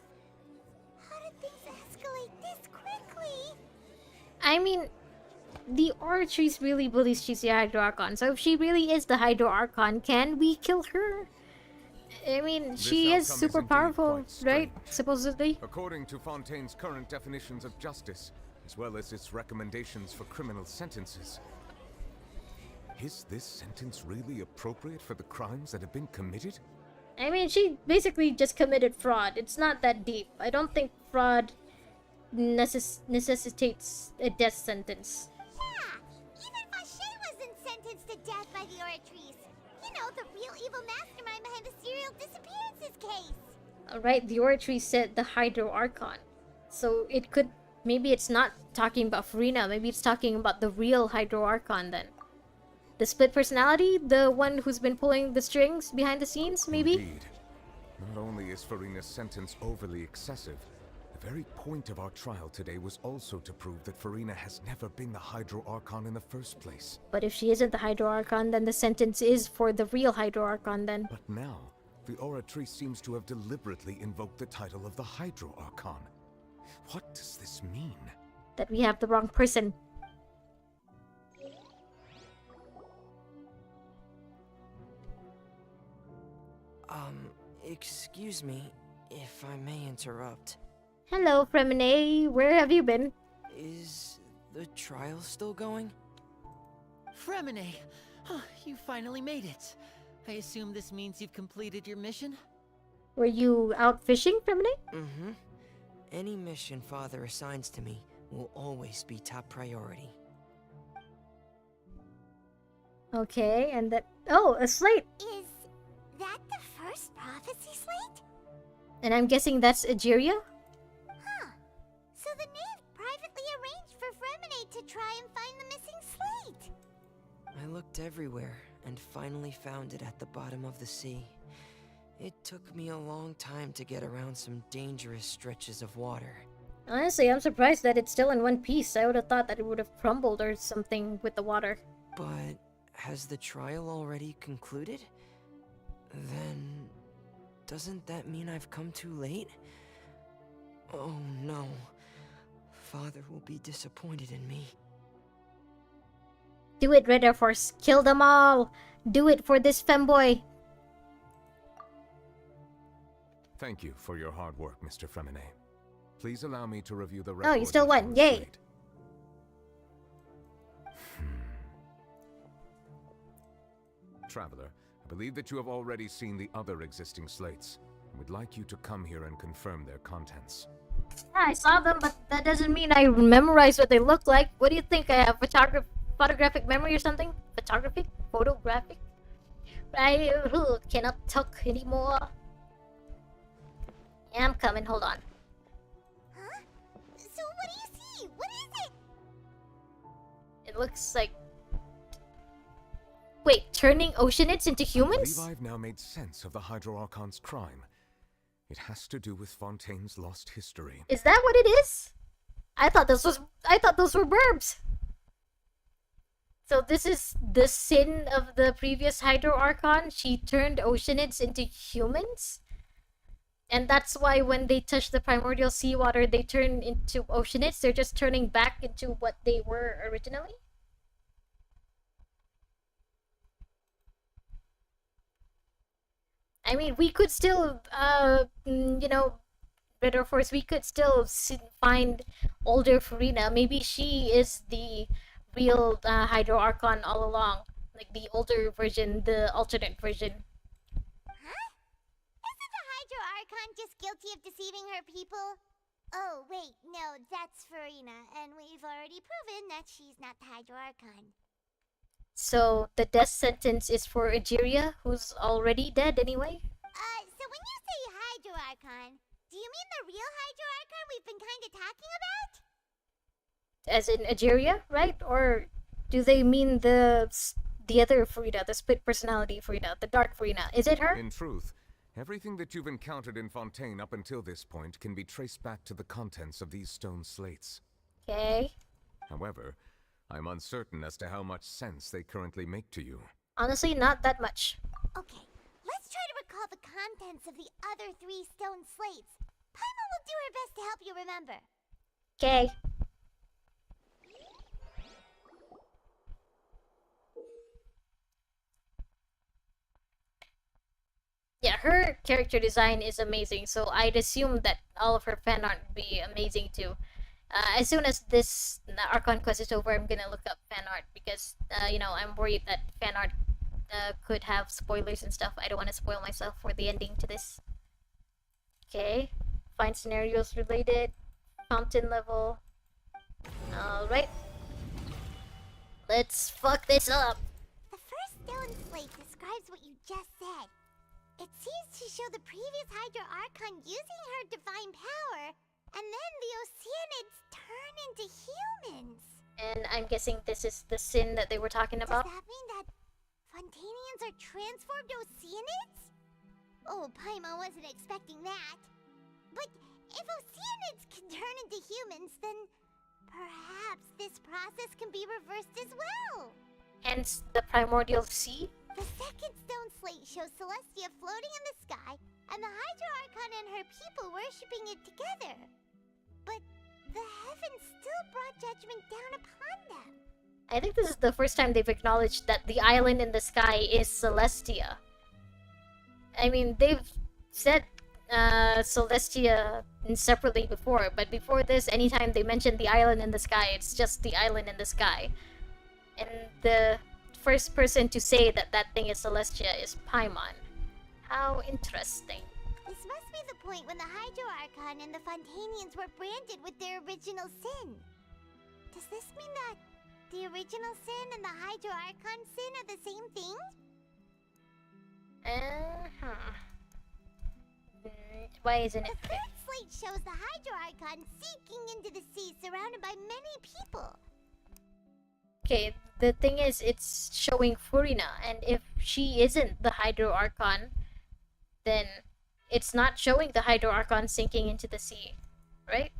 Speaker 3: How did things escalate this quickly?
Speaker 1: I mean, the Oratrice really believes she's the Hydro Archon, so if she really is the Hydro Archon, can we kill her? I mean,
Speaker 10: This
Speaker 1: she is
Speaker 10: outcome
Speaker 1: super
Speaker 10: indeed
Speaker 1: powerful,
Speaker 10: quite
Speaker 1: right?
Speaker 10: strange.
Speaker 1: Supposedly.
Speaker 10: According to Fontaine's current definitions of justice, as well as its recommendations for criminal sentences, is this sentence really appropriate for the crimes that have been committed?
Speaker 1: I mean, she basically just committed fraud. It's not that deep. I don't think fraud necessitates a death sentence.
Speaker 3: Yeah, even Vache wasn't sentenced to death by the Oratrice. You know, the real evil mastermind behind the serial disappearances case.
Speaker 1: Alright, the Oratrice said the Hydro Archon. So it could... Maybe it's not talking about Farina. Maybe it's talking about the real Hydro Archon then. The split personality? The one who's been pulling the strings behind the scenes, maybe?
Speaker 10: Indeed. Not only is Farina's sentence overly excessive, the very point of our trial today was also to prove that Farina has never been the Hydro Archon in the first place.
Speaker 1: But if she isn't the Hydro Archon, then the sentence is for the real Hydro Archon then.
Speaker 10: But now, the Oratrice seems to have deliberately invoked the title of the Hydro Archon. What does this mean?
Speaker 1: That we have the wrong person.
Speaker 5: Excuse me, if I may interrupt.
Speaker 1: Hello, Fremine. Where have you been?
Speaker 5: Is the trial still going?
Speaker 12: Fremine! You finally made it. I assume this means you've completed your mission?
Speaker 1: Were you out fishing, Fremine?
Speaker 5: Mm-hmm. Any mission Father assigns to me will always be top priority.
Speaker 1: Okay, and that... Oh, a slate!
Speaker 3: Is that the first prophecy slate?
Speaker 1: And I'm guessing that's Egeria?
Speaker 3: Huh. So the knave privately arranged for Fremine to try and find the missing slate.
Speaker 5: I looked everywhere and finally found it at the bottom of the sea. It took me a long time to get around some dangerous stretches of water.
Speaker 1: Honestly, I'm surprised that it's still in one piece. I would have thought that it would have crumbled or something with the water.
Speaker 5: But has the trial already concluded? Then doesn't that mean I've come too late? Oh no. Father will be disappointed in me.
Speaker 1: Do it, Red Air Force. Kill them all. Do it for this femboy.
Speaker 10: Thank you for your hard work, Mr. Fremine. Please allow me to review the
Speaker 1: Oh,
Speaker 10: record
Speaker 1: you still
Speaker 10: of
Speaker 1: won.
Speaker 10: your
Speaker 1: Yay.
Speaker 10: slate. Traveler, I believe that you have already seen the other existing slates. I would like you to come here and confirm their contents.
Speaker 1: Yeah, I saw them, but that doesn't mean I memorize what they look like. What do you think? I have photographic memory or something? Photographic? I cannot talk anymore. Yeah, I'm coming, hold on.
Speaker 3: Huh? So what do you see? What is it?
Speaker 1: It looks like... Wait, turning Oceanids into
Speaker 10: I
Speaker 1: humans?
Speaker 10: believe I've now made sense of the Hydro Archon's crime. It has to do with Fontaine's lost history.
Speaker 1: Is that what it is? I thought those were burbs. So this is the sin of the previous Hydro Archon. She turned Oceanids into humans? And that's why when they touch the primordial seawater, they turn into Oceanids. They're just turning back into what they were originally? I mean, we could still, you know, Better Force, we could still find older Farina. Maybe she is the real Hydro Archon all along. Like the older version, the alternate version.
Speaker 3: Huh? Isn't the Hydro Archon just guilty of deceiving her people? Oh, wait, no, that's Farina, and we've already proven that she's not the Hydro Archon.
Speaker 1: So the death sentence is for Egeria, who's already dead anyway?
Speaker 3: So when you say Hydro Archon, do you mean the real Hydro Archon we've been kinda talking about?
Speaker 1: As in Egeria, right? Or do they mean the other Farina, the split personality Farina, the dark Farina? Is it her?
Speaker 10: In truth, everything that you've encountered in Fontaine up until this point can be traced back to the contents of these stone slates.
Speaker 1: Okay.
Speaker 10: However, I'm uncertain as to how much sense they currently make to you.
Speaker 1: Honestly, not that much.
Speaker 3: Okay, let's try to recall the contents of the other 3 stone slates. Paimon will do her best to help you remember.
Speaker 1: Okay. Yeah, her character design is amazing, so I'd assume that all of her fan art would be amazing too. As soon as this Archon Quest is over, I'm gonna look up fan art because, you know, I'm worried that fan art could have spoilers and stuff. I don't want to spoil myself for the ending to this. Okay. Find scenarios related. Fountain level. Alright. Let's fuck this up.
Speaker 3: The first stone slate describes what you just said. It seems to show the previous Hydro Archon using her divine power, and then the Oceanids turn into humans.
Speaker 1: And I'm guessing this is the sin that they were talking about.
Speaker 3: Does that mean that Fontainians are transformed Oceanids? Oh, Paimon wasn't expecting that. But if Oceanids can turn into humans, then perhaps this process can be reversed as well.
Speaker 1: Hence the primordial sea.
Speaker 3: The second stone slate shows Celestia floating in the sky, and the Hydro Archon and her people worshipping it together. But the heavens still brought judgment down upon them.
Speaker 1: I think this is the first time they've acknowledged that the island in the sky is Celestia. I mean, they've said Celestia separately before, but before this, anytime they mention the island in the sky, it's just the island in the sky. And the first person to say that that thing is Celestia is Paimon. How interesting.
Speaker 3: This must be the point when the Hydro Archon and the Fontainians were branded with their original sin. Does this mean that the original sin and the Hydro Archon sin are the same thing?
Speaker 1: Why isn't it?
Speaker 3: The third slate shows the Hydro Archon sinking into the sea surrounded by many people.
Speaker 1: Okay, the thing is, it's showing Furina, and if she isn't the Hydro Archon, then it's not showing the Hydro Archon sinking into the sea, right?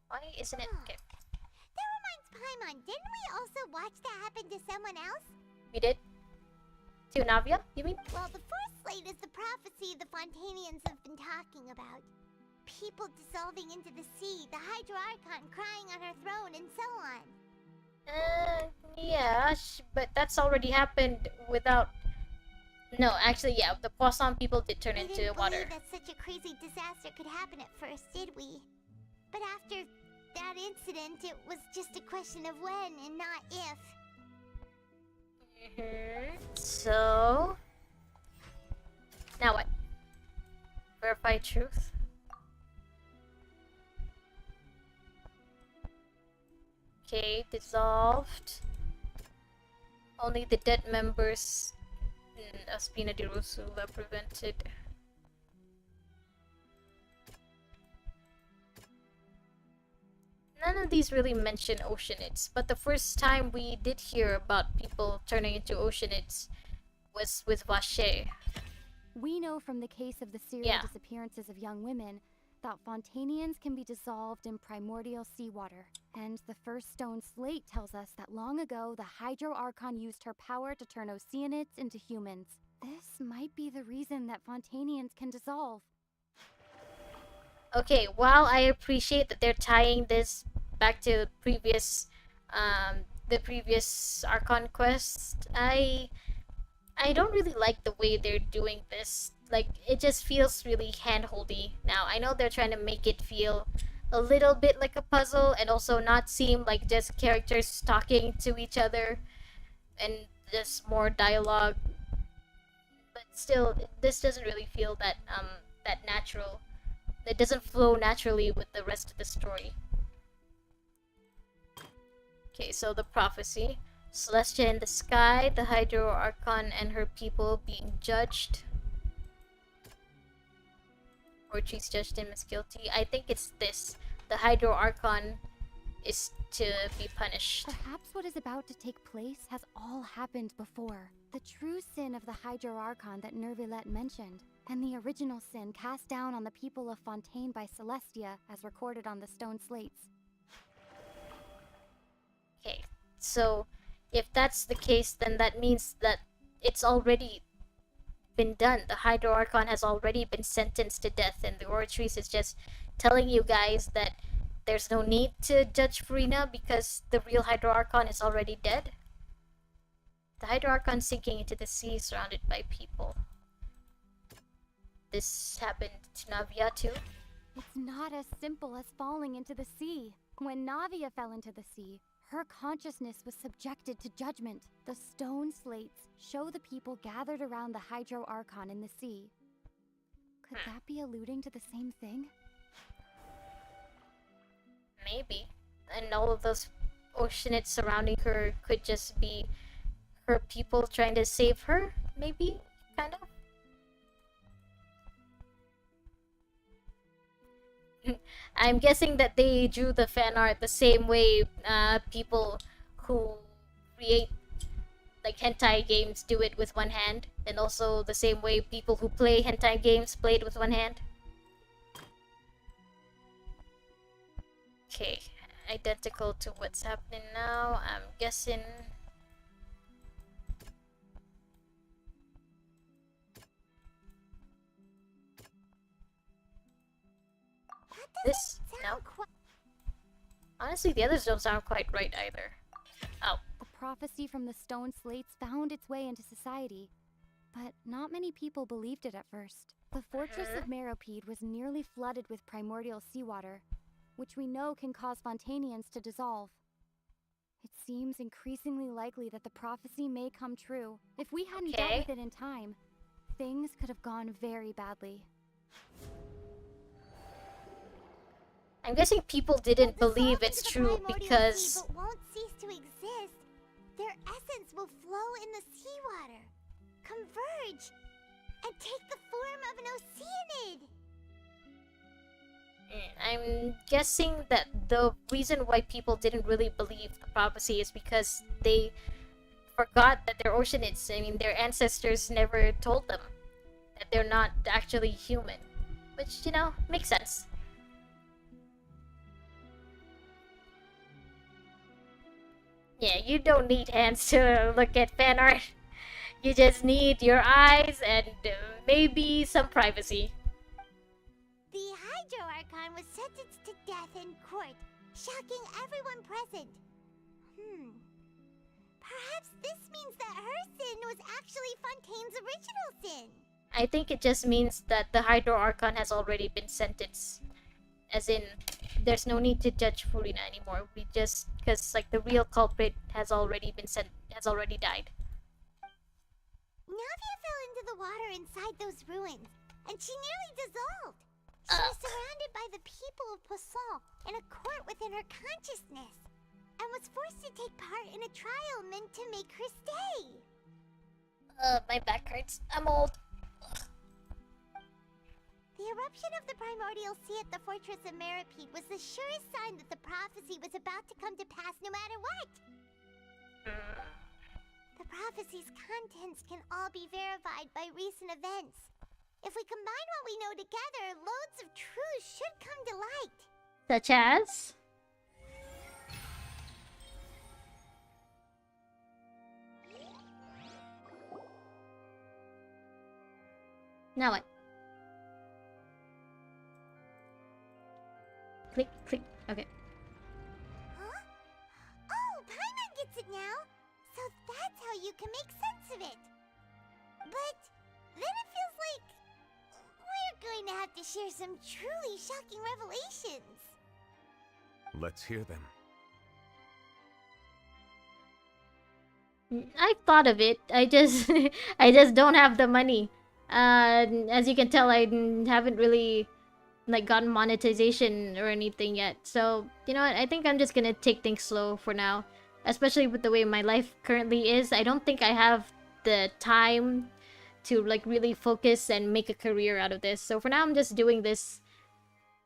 Speaker 1: Why isn't it? Okay.
Speaker 3: That reminds Paimon, didn't we also watch that happen to someone else?
Speaker 1: We did? To Navia, you mean?
Speaker 3: Well, the fourth slate is the prophecy the Fontainians have been talking about. People dissolving into the sea, the Hydro Archon crying on her throne, and so on.
Speaker 1: Yeah, but that's already happened without... No, actually, yeah, the Poisson people did turn into water.
Speaker 3: We didn't believe that such a crazy disaster could happen at first, did we? But after that incident, it was just a question of when and not if.
Speaker 1: So now what? Verify truth. Okay, dissolved. Only the dead members of Spina di Rosula prevented. None of these really mention oceanids, but the first time we did hear about people turning into oceanids was with Vache.
Speaker 17: We know from the case of the serial disappearances of young women that Fontanians can be dissolved in primordial seawater. And the first stone slate tells us that long ago the Hydro Archon used her power to turn oceanids into humans. This might be the reason that Fontanians can dissolve.
Speaker 1: Okay, while I appreciate that they're tying this back to the previous Archon Quest, I don't really like the way they're doing this. Like, it just feels really handholdy now. I know they're trying to make it feel a little bit like a puzzle and also not seem like just characters talking to each other and just more dialogue. But still, this doesn't really feel that that natural. It doesn't flow naturally with the rest of the story. Okay, so the prophecy. Celestia in the sky, the Hydro Archon and her people being judged. Ortiz judged him as guilty. I think it's this. The Hydro Archon is to be punished.
Speaker 17: Perhaps what is about to take place has all happened before. The true sin of the Hydro Archon that Nervilette mentioned, and the original sin cast down on the people of Fontaine by Celestia as recorded on the stone slates.
Speaker 1: Okay, so if that's the case, then that means that it's already been done. The Hydro Archon has already been sentenced to death, and the Oratrice is just telling you guys that there's no need to judge Farina because the real Hydro Archon is already dead. The Hydro Archon sinking into the sea surrounded by people. This happened to Navia too?
Speaker 17: It's not as simple as falling into the sea. When Navia fell into the sea, her consciousness was subjected to judgment. The stone slates show the people gathered around the Hydro Archon in the sea. Could that be alluding to the same thing?
Speaker 1: Maybe. And all of those oceanids surrounding her could just be her people trying to save her? Maybe? Kind of? I'm guessing that they drew the fan art the same way people who create like hentai games do it with one hand, and also the same way people who play hentai games play it with one hand. Okay, identical to what's happening now. I'm guessing this? No. Honestly, the others don't sound quite right either. Oh.
Speaker 17: The prophecy from the stone slates found its way into society, but not many people believed it at first. The fortress of Meropide was nearly flooded with primordial seawater, which we know can cause Fontanians to dissolve. It seems increasingly likely that the prophecy may come true. If we hadn't dealt with it in time, things could have gone very badly.
Speaker 1: I'm guessing people didn't believe it's true because
Speaker 3: sea, but won't cease to exist. Their essence will flow in the seawater, converge, and take the form of an oceanid.
Speaker 1: I'm guessing that the reason why people didn't really believe the prophecy is because they forgot that they're oceanids. I mean, their ancestors never told them that they're not actually human. Which, you know, makes sense. Yeah, you don't need hands to look at fan art. You just need your eyes and maybe some privacy.
Speaker 3: The Hydro Archon was sentenced to death in court, shocking everyone present. Perhaps this means that her sin was actually Fontaine's original sin.
Speaker 1: I think it just means that the Hydro Archon has already been sentenced. As in, there's no need to judge Furina anymore. We just, because like the real culprit has already been has already died.
Speaker 3: Navia fell into the water inside those ruins, and she nearly dissolved. She was surrounded by the people of Poisson in a court within her consciousness, and was forced to take part in a trial meant to make her stay.
Speaker 1: My back hurts. I'm old.
Speaker 3: The eruption of the primordial sea at the fortress of Meripede was the surest sign that the prophecy was about to come to pass no matter what. The prophecy's contents can all be verified by recent events. If we combine what we know together, loads of truths should come to light.
Speaker 1: Such as? Now what? Click, click. Okay.
Speaker 3: Huh? Oh, Paimon gets it now! So that's how you can make sense of it. But then it feels like we're going to have to share some truly shocking revelations.
Speaker 10: Let's hear them.
Speaker 1: I've thought of it. I just I just don't have the money. As you can tell, I haven't really like gotten monetization or anything yet. So, you know what? I think I'm just gonna take things slow for now. Especially with the way my life currently is. I don't think I have the time to like really focus and make a career out of this. So for now, I'm just doing this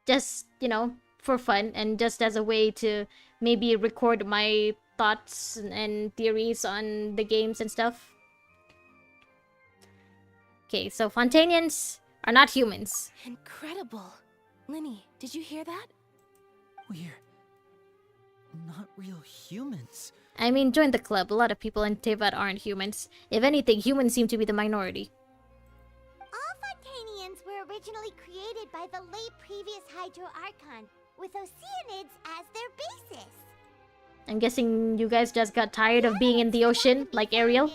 Speaker 1: just, you know, for fun and just as a way to maybe record my thoughts and theories on the games and stuff. Okay, so Fontanians are not humans.
Speaker 9: Incredible. Linny, did you hear that?
Speaker 12: We're not real humans.
Speaker 1: I mean, join the club. A lot of people in Tevat aren't humans. If anything, humans seem to be the minority.
Speaker 3: All Fontanians were originally created by the late previous Hydro Archon, with Oceanids as their basis.
Speaker 1: I'm guessing you guys just got tired of being in the ocean, like Ariel?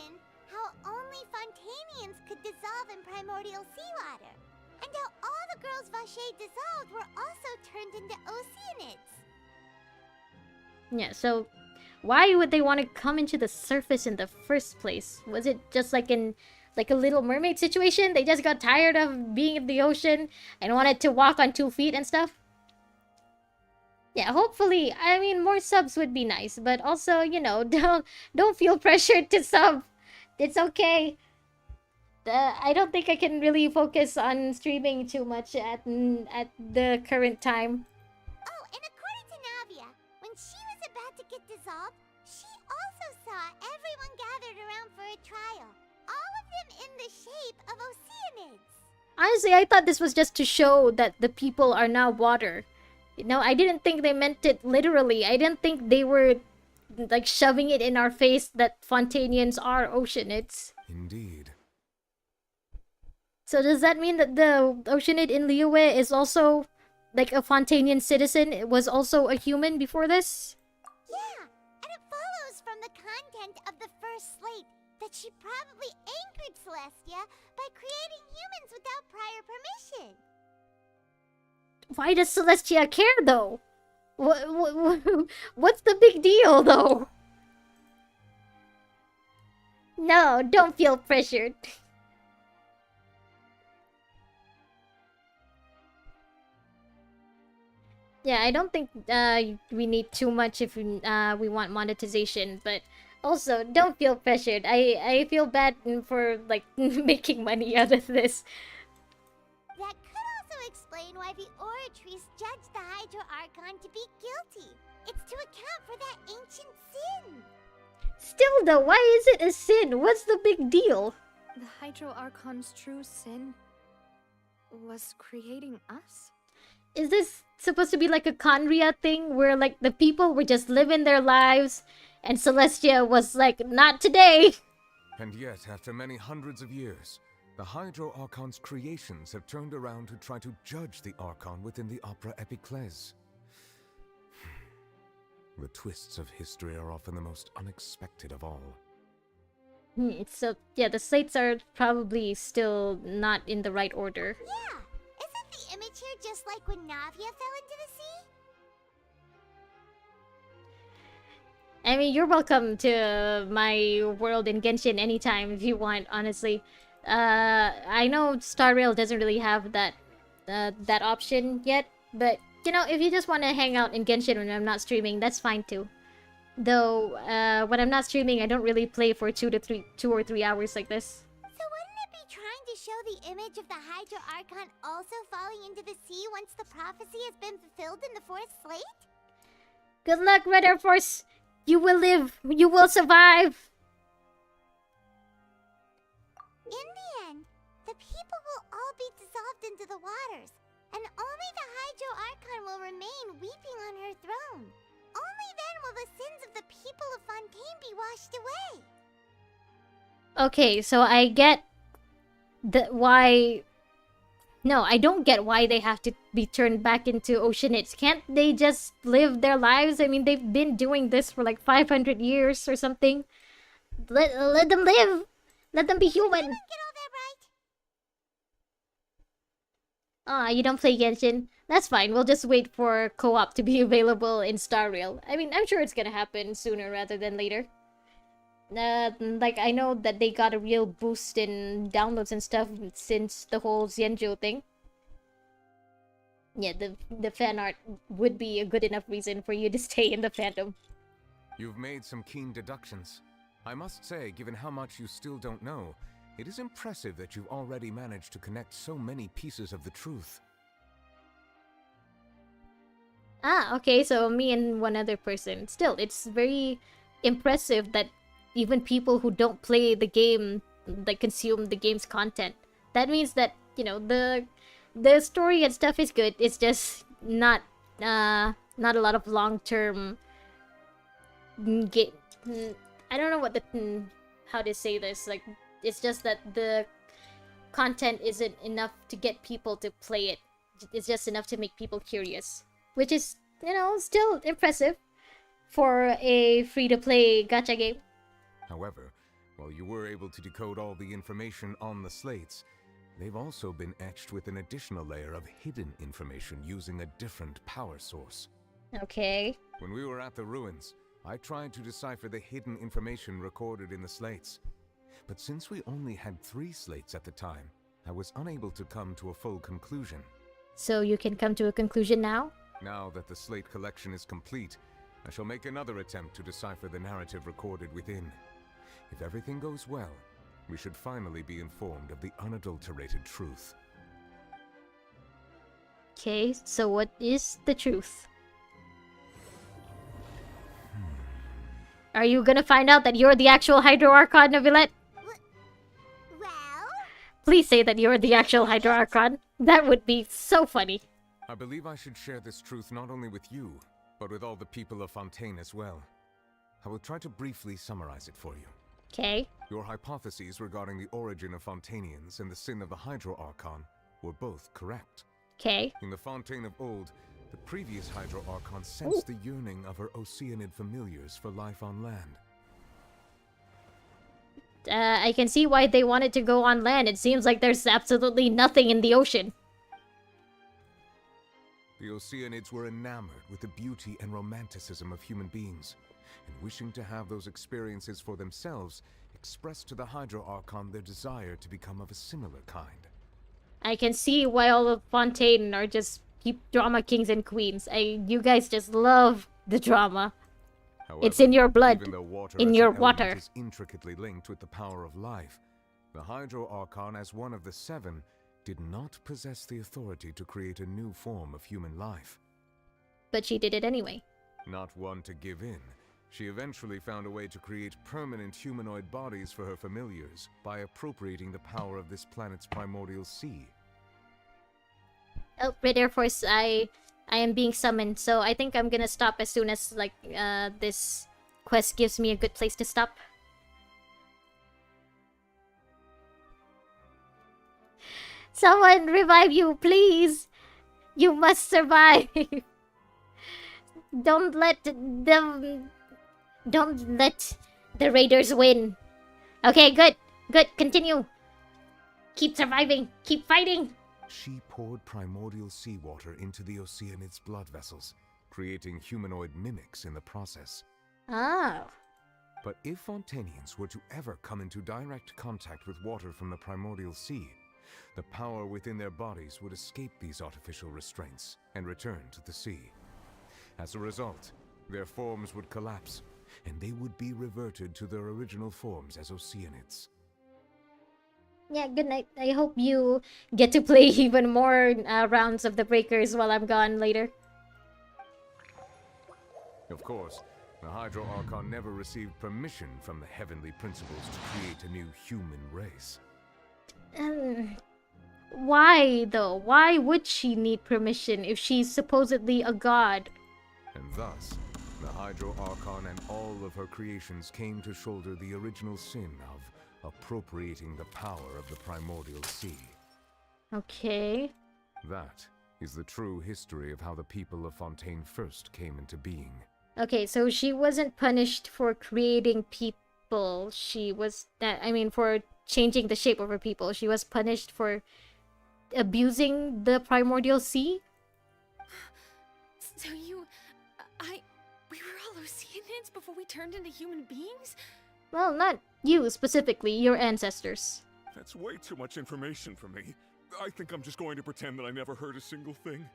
Speaker 3: How only Fontanians could dissolve in primordial seawater, and how all the girls Vacher dissolved were also turned into Oceanids.
Speaker 1: Yeah, so why would they want to come into the surface in the first place? Was it just like in like a Little Mermaid situation? They just got tired of being in the ocean and wanted to walk on 2 feet and stuff? Yeah, hopefully, I mean, more subs would be nice, but also, you know, don't feel pressured to sub. It's okay. I don't think I can really focus on streaming too much at the current time.
Speaker 3: Oh, and according to Navia, when she was about to get dissolved, she also saw everyone gathered around for a trial. All of them in the shape of Oceanids.
Speaker 1: Honestly, I thought this was just to show that the people are now water. You know, I didn't think they meant it literally. I didn't think they were like shoving it in our face that Fontanians are Oceanids.
Speaker 10: Indeed.
Speaker 1: So does that mean that the Oceanid in Liyue is also like a Fontanian citizen? It was also a human before this?
Speaker 3: Yeah, and it follows from the content of the first slate that she probably angered Celestia by creating humans without prior permission.
Speaker 1: Why does Celestia care though? What's the big deal though? No, don't feel pressured. Yeah, I don't think we need too much if we want monetization, but also don't feel pressured. I feel bad for like making money out of this.
Speaker 3: That could also explain why the Oratrice judged the Hydro Archon to be guilty. It's to account for that ancient sin.
Speaker 1: Still though, why is it a sin? What's the big deal?
Speaker 15: The Hydro Archon's true sin was creating us?
Speaker 1: Is this supposed to be like a Conria thing where like the people were just living their lives and Celestia was like, not today?
Speaker 10: And yet, after many hundreds of years, the Hydro Archon's creations have turned around to try to judge the Archon within the Opera Epiclese. The twists of history are often the most unexpected of all.
Speaker 1: So, yeah, the slates are probably still not in the right order.
Speaker 3: Yeah, isn't the image here just like when Navia fell into the sea?
Speaker 1: I mean, you're welcome to my world in Genshin anytime if you want, honestly. I know Star Rail doesn't really have that option yet, but you know, if you just want to hang out in Genshin when I'm not streaming, that's fine too. Though, when I'm not streaming, I don't really play for 2 or 3 hours like this.
Speaker 3: So wouldn't it be trying to show the image of the Hydro Archon also falling into the sea once the prophecy has been fulfilled in the fourth slate?
Speaker 1: Good luck, Red Air Force! You will live! You will survive!
Speaker 3: In the end, the people will all be dissolved into the waters, and only the Hydro Archon will remain weeping on her throne. Only then will the sins of the people of Fontaine be washed away.
Speaker 1: Okay, so I get why... No, I don't get why they have to be turned back into Oceanids. Can't they just live their lives? I mean, they've been doing this for like 500 years or something. Let them live! Let them be human! Ah, you don't play Genshin? That's fine, we'll just wait for co-op to be available in Star Rail. I mean, I'm sure it's gonna happen sooner rather than later. Like, I know that they got a real boost in downloads and stuff since the whole Xianzhou thing. Yeah, the fan art would be a good enough reason for you to stay in the fandom.
Speaker 10: You've made some keen deductions. I must say, given how much you still don't know, it is impressive that you've already managed to connect so many pieces of the truth.
Speaker 1: Ah, okay, so me and one other person. Still, it's very impressive that even people who don't play the game, like, consume the game's content. That means that, you know, the story and stuff is good. It's just not a lot of long-term game. I don't know what how to say this. Like, it's just that the content isn't enough to get people to play it. It's just enough to make people curious, which is, you know, still impressive for a free-to-play gacha game.
Speaker 10: However, while you were able to decode all the information on the slates, they've also been etched with an additional layer of hidden information using a different power source.
Speaker 1: Okay.
Speaker 10: When we were at the ruins, I tried to decipher the hidden information recorded in the slates. But since we only had 3 slates at the time, I was unable to come to a full conclusion.
Speaker 1: So you can come to a conclusion now?
Speaker 10: Now that the slate collection is complete, I shall make another attempt to decipher the narrative recorded within. If everything goes well, we should finally be informed of the unadulterated truth.
Speaker 1: Okay, so what is the truth? Are you gonna find out that you're the actual Hydro Archon, Novelette?
Speaker 3: Well?
Speaker 1: Please say that you're the actual Hydro Archon. That would be so funny.
Speaker 10: I believe I should share this truth not only with you, but with all the people of Fontaine as well. I will try to briefly summarize it for you.
Speaker 1: Okay.
Speaker 10: Your hypotheses regarding the origin of Fontainians and the sin of the Hydro Archon were both correct.
Speaker 1: Okay.
Speaker 10: In the Fontaine of old, the previous Hydro Archon sensed the yearning of her Oceanid familiars for life on land.
Speaker 1: I can see why they wanted to go on land. It seems like there's absolutely nothing in the ocean.
Speaker 10: The Oceanids were enamored with the beauty and romanticism of human beings, and wishing to have those experiences for themselves, expressed to the Hydro Archon their desire to become of a similar kind.
Speaker 1: I can see why all of Fontaine are just drama kings and queens. You guys just love the drama.
Speaker 10: However,
Speaker 1: it's in your blood,
Speaker 10: even though water
Speaker 1: in
Speaker 10: as
Speaker 1: your
Speaker 10: an element
Speaker 1: water.
Speaker 10: is intricately linked with the power of life, the Hydro Archon, as one of the 7, did not possess the authority to create a new form of human life.
Speaker 1: But she did it anyway.
Speaker 10: Not one to give in, she eventually found a way to create permanent humanoid bodies for her familiars by appropriating the power of this planet's primordial sea.
Speaker 1: Oh, Red Air Force, I am being summoned, so I think I'm gonna stop as soon as, like, this quest gives me a good place to stop. Someone revive you, please! You must survive! Don't let the raiders win. Okay, good. Good, continue. Keep surviving. Keep fighting.
Speaker 10: She poured primordial seawater into the Oceanid's blood vessels, creating humanoid mimics in the process.
Speaker 1: Oh.
Speaker 10: But if Fontanians were to ever come into direct contact with water from the primordial sea, the power within their bodies would escape these artificial restraints and return to the sea. As a result, their forms would collapse, and they would be reverted to their original forms as Oceanids.
Speaker 1: Yeah, good night. I hope you get to play even more rounds of the Breakers while I'm gone later.
Speaker 10: Of course, the Hydro Archon never received permission from the heavenly principles to create a new human race.
Speaker 1: Why, though? Why would she need permission if she's supposedly a god?
Speaker 10: And thus, the Hydro Archon and all of her creations came to shoulder the original sin of appropriating the power of the primordial sea.
Speaker 1: Okay.
Speaker 10: That is the true history of how the people of Fontaine first came into being.
Speaker 1: Okay, so she wasn't punished for creating people. She was for changing the shape of her people. She was punished for abusing the primordial sea?
Speaker 19: So we were all Oceanids before we turned into human beings?
Speaker 1: Well, not you specifically, your ancestors.
Speaker 8: That's way too much information for me. I think I'm just going to pretend that I never heard a single thing.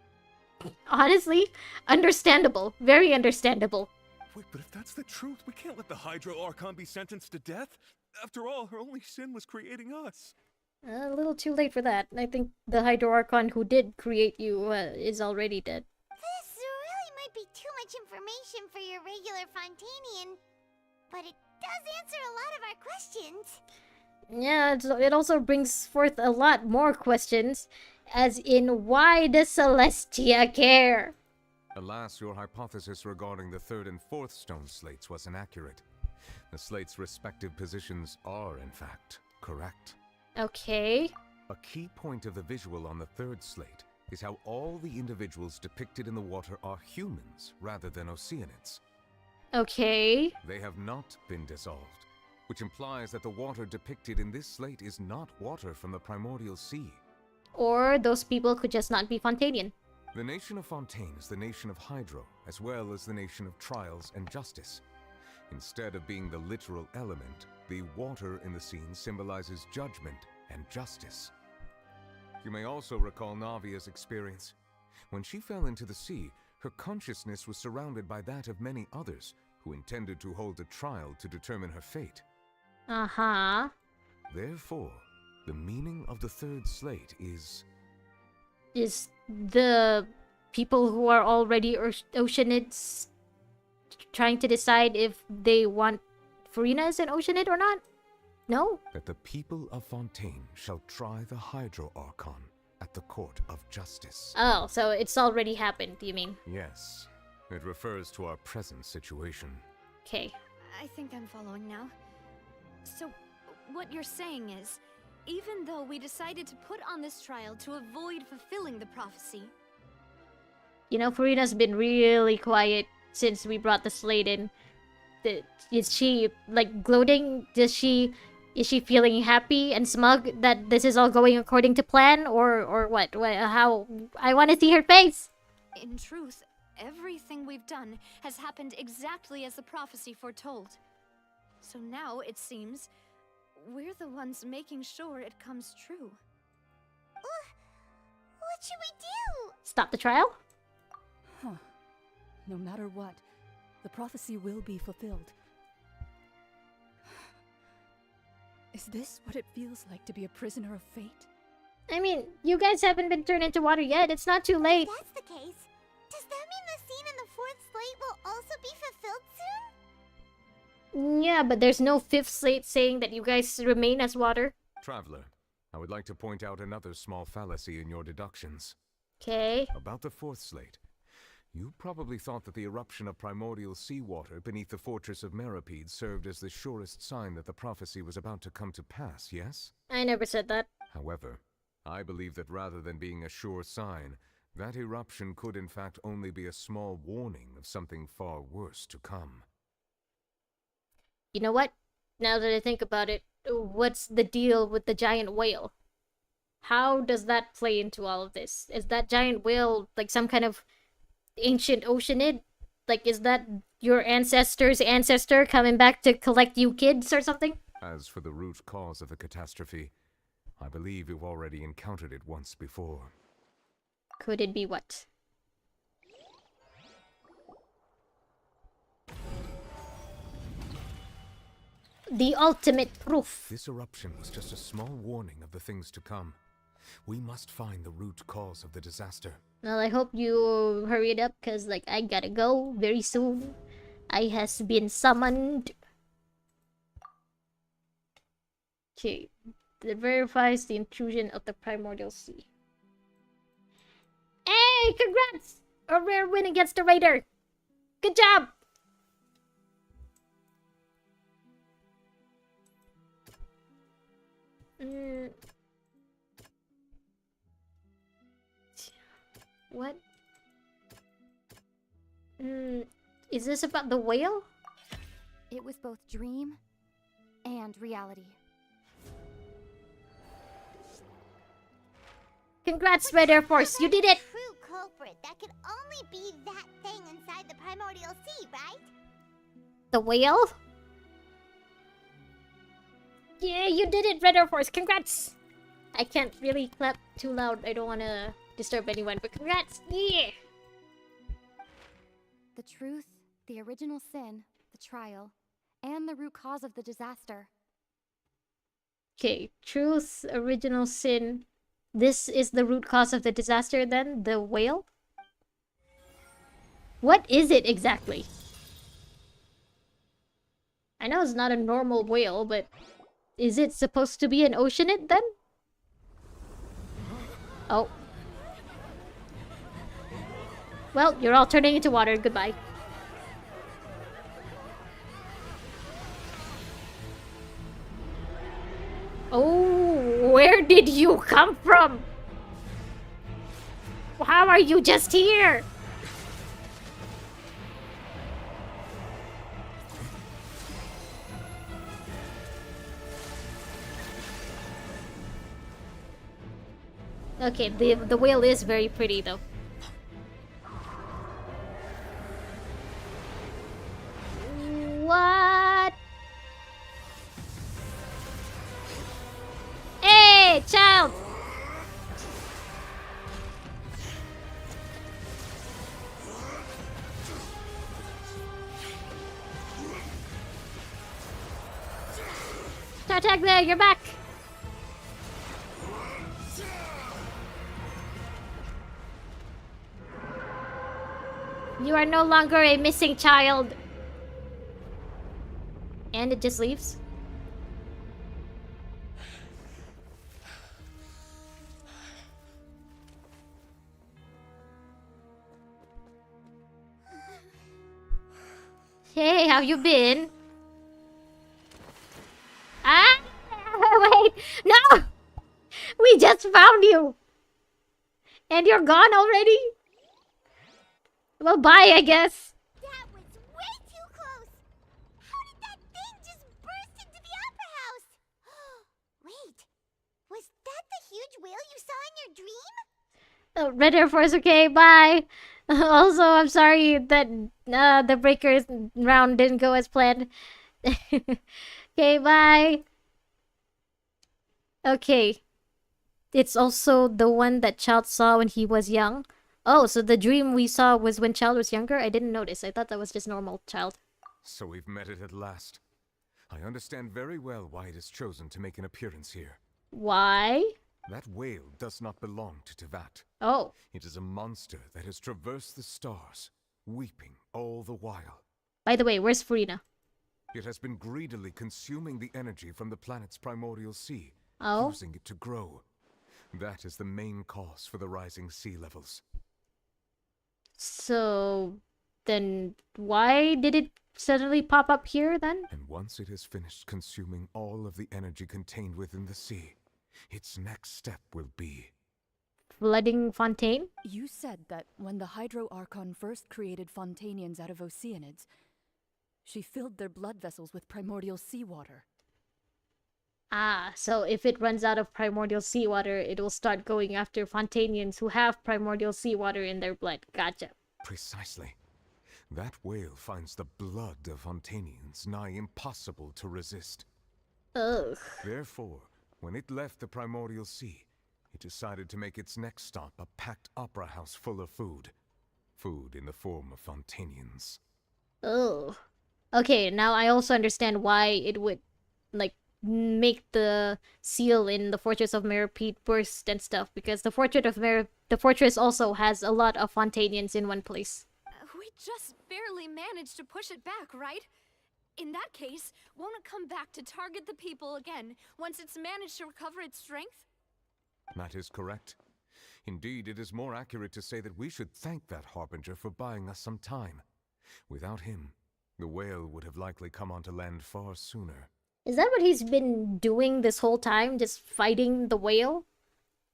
Speaker 1: Honestly, understandable. Very understandable.
Speaker 8: Wait, but if that's the truth, we can't let the Hydro Archon be sentenced to death. After all, her only sin was creating us.
Speaker 1: A little too late for that. I think the Hydro Archon who did create you is already dead.
Speaker 3: This really might be too much information for your regular Fontanian, but it does answer a lot of our questions.
Speaker 1: Yeah, it also brings forth a lot more questions, as in, why does Celestia care?
Speaker 10: Alas, your hypothesis regarding the third and fourth stone slates was inaccurate. The slates' respective positions are, in fact, correct.
Speaker 1: Okay.
Speaker 10: A key point of the visual on the third slate is how all the individuals depicted in the water are humans rather than Oceanids.
Speaker 1: Okay.
Speaker 10: They have not been dissolved, which implies that the water depicted in this slate is not water from the primordial sea.
Speaker 1: Or those people could just not be Fontanian.
Speaker 10: The nation of Fontaine is the nation of Hydro, as well as the nation of Trials and Justice. Instead of being the literal element, the water in the scene symbolizes judgment and justice. You may also recall Navia's experience. When she fell into the sea, her consciousness was surrounded by that of many others who intended to hold a trial to determine her fate.
Speaker 1: Uh-huh.
Speaker 10: Therefore, the meaning of the third slate is
Speaker 1: the people who are already Oceanids trying to decide if they want Furina as an Oceanid or not? No?
Speaker 10: that the people of Fontaine shall try the Hydro Archon at the Court of Justice.
Speaker 1: Oh, so it's already happened, you mean?
Speaker 10: Yes, it refers to our present situation.
Speaker 1: Okay.
Speaker 15: I think I'm following now. So, what you're saying is, even though we decided to put on this trial to avoid fulfilling the prophecy...
Speaker 1: You know, Furina's been really quiet since we brought the slate in. Is she, like, gloating? Is she feeling happy and smug that this is all going according to plan? Or what? How? I want to see her face!
Speaker 15: In truth, everything we've done has happened exactly as the prophecy foretold. So now, it seems, we're the ones making sure it comes true.
Speaker 3: What should we do?
Speaker 1: Stop the trial?
Speaker 14: Huh. No matter what, the prophecy will be fulfilled. Is this what it feels like to be a prisoner of fate?
Speaker 1: I mean, you guys haven't been turned into water yet. It's not too late.
Speaker 3: If that's the case, does that mean the scene in the fourth slate will also be fulfilled soon?
Speaker 1: Yeah, but there's no fifth slate saying that you guys remain as water.
Speaker 10: Traveler, I would like to point out another small fallacy in your deductions.
Speaker 1: Okay.
Speaker 10: About the fourth slate. You probably thought that the eruption of primordial seawater beneath the fortress of Meripede served as the surest sign that the prophecy was about to come to pass, yes?
Speaker 1: I never said that.
Speaker 10: However, I believe that rather than being a sure sign, that eruption could in fact only be a small warning of something far worse to come.
Speaker 1: You know what? Now that I think about it, what's the deal with the giant whale? How does that play into all of this? Is that giant whale like some kind of ancient Oceanid? Like, is that your ancestor's ancestor coming back to collect you kids or something?
Speaker 10: As for the root cause of the catastrophe, I believe you've already encountered it once before.
Speaker 1: Could it be what? The ultimate proof.
Speaker 10: This eruption was just a small warning of the things to come. We must find the root cause of the disaster.
Speaker 1: Well, I hope you hurry it up, cause like I gotta go very soon. I has been summoned. Okay, that verifies the intrusion of the primordial sea. Hey, congrats! A rare win against the raider. Good job. What? Is this about the whale?
Speaker 17: It was both dream and reality.
Speaker 1: Congrats, Red Air Force, you did it!
Speaker 3: True culprit, that could only be that thing inside the primordial sea, right?
Speaker 1: The whale? Yeah, you did it, Red Air Force, congrats! I can't really clap too loud, I don't want to disturb anyone, but congrats! Yeah!
Speaker 17: The truth, the original sin, the trial, and the root cause of the disaster.
Speaker 1: Okay, truth, original sin. This is the root cause of the disaster then? The whale? What is it exactly? I know it's not a normal whale, but is it supposed to be an oceanid then? Oh. Well, you're all turning into water. Goodbye. Oh, where did you come from? How are you just here? Okay, the whale is very pretty though. What? Hey, child! Tartag there, you're back! You are no longer a missing child. And it just leaves? Hey, how you been? Ah! Wait! No! We just found you! And you're gone already? Well, bye, I guess.
Speaker 3: That was way too close! How did that thing just burst into the opera house? Wait, was that the huge whale you saw in your dream?
Speaker 1: Oh, Red Air Force, okay, bye. Also, I'm sorry that the Breakers round didn't go as planned. Okay, bye. Okay. It's also the one that Child saw when he was young. Oh, so the dream we saw was when Child was younger? I didn't notice. I thought that was just normal Child.
Speaker 10: So we've met it at last. I understand very well why it has chosen to make an appearance here.
Speaker 1: Why?
Speaker 10: That whale does not belong to Tevat.
Speaker 1: Oh.
Speaker 10: It is a monster that has traversed the stars, weeping all the while.
Speaker 1: By the way, where's Furina?
Speaker 10: It has been greedily consuming the energy from the planet's primordial sea,
Speaker 1: Oh?
Speaker 10: using it to grow. That is the main cause for the rising sea levels.
Speaker 1: So, then why did it suddenly pop up here then?
Speaker 10: And once it has finished consuming all of the energy contained within the sea, its next step will be...
Speaker 1: Flooding Fontaine?
Speaker 14: You said that when the Hydro Archon first created Fontanians out of Oceanids, she filled their blood vessels with primordial seawater.
Speaker 1: Ah, so if it runs out of primordial seawater, it will start going after Fontanians who have primordial seawater in their blood. Gotcha.
Speaker 10: Precisely. That whale finds the blood of Fontanians nigh impossible to resist.
Speaker 1: Ugh.
Speaker 10: Therefore, when it left the Primordial Sea, it decided to make its next stop a packed opera house full of food. Food in the form of Fontanians.
Speaker 1: Ugh. Okay, now I also understand why it would, like, make the seal in the Fortress of Meripede burst and stuff, because the fortress also has a lot of Fontanians in one place.
Speaker 9: We just barely managed to push it back, right? In that case, won't it come back to target the people again once it's managed to recover its strength?
Speaker 10: That is correct. Indeed, it is more accurate to say that we should thank that Harbinger for buying us some time. Without him, the whale would have likely come onto land far sooner.
Speaker 1: Is that what he's been doing this whole time? Just fighting the whale?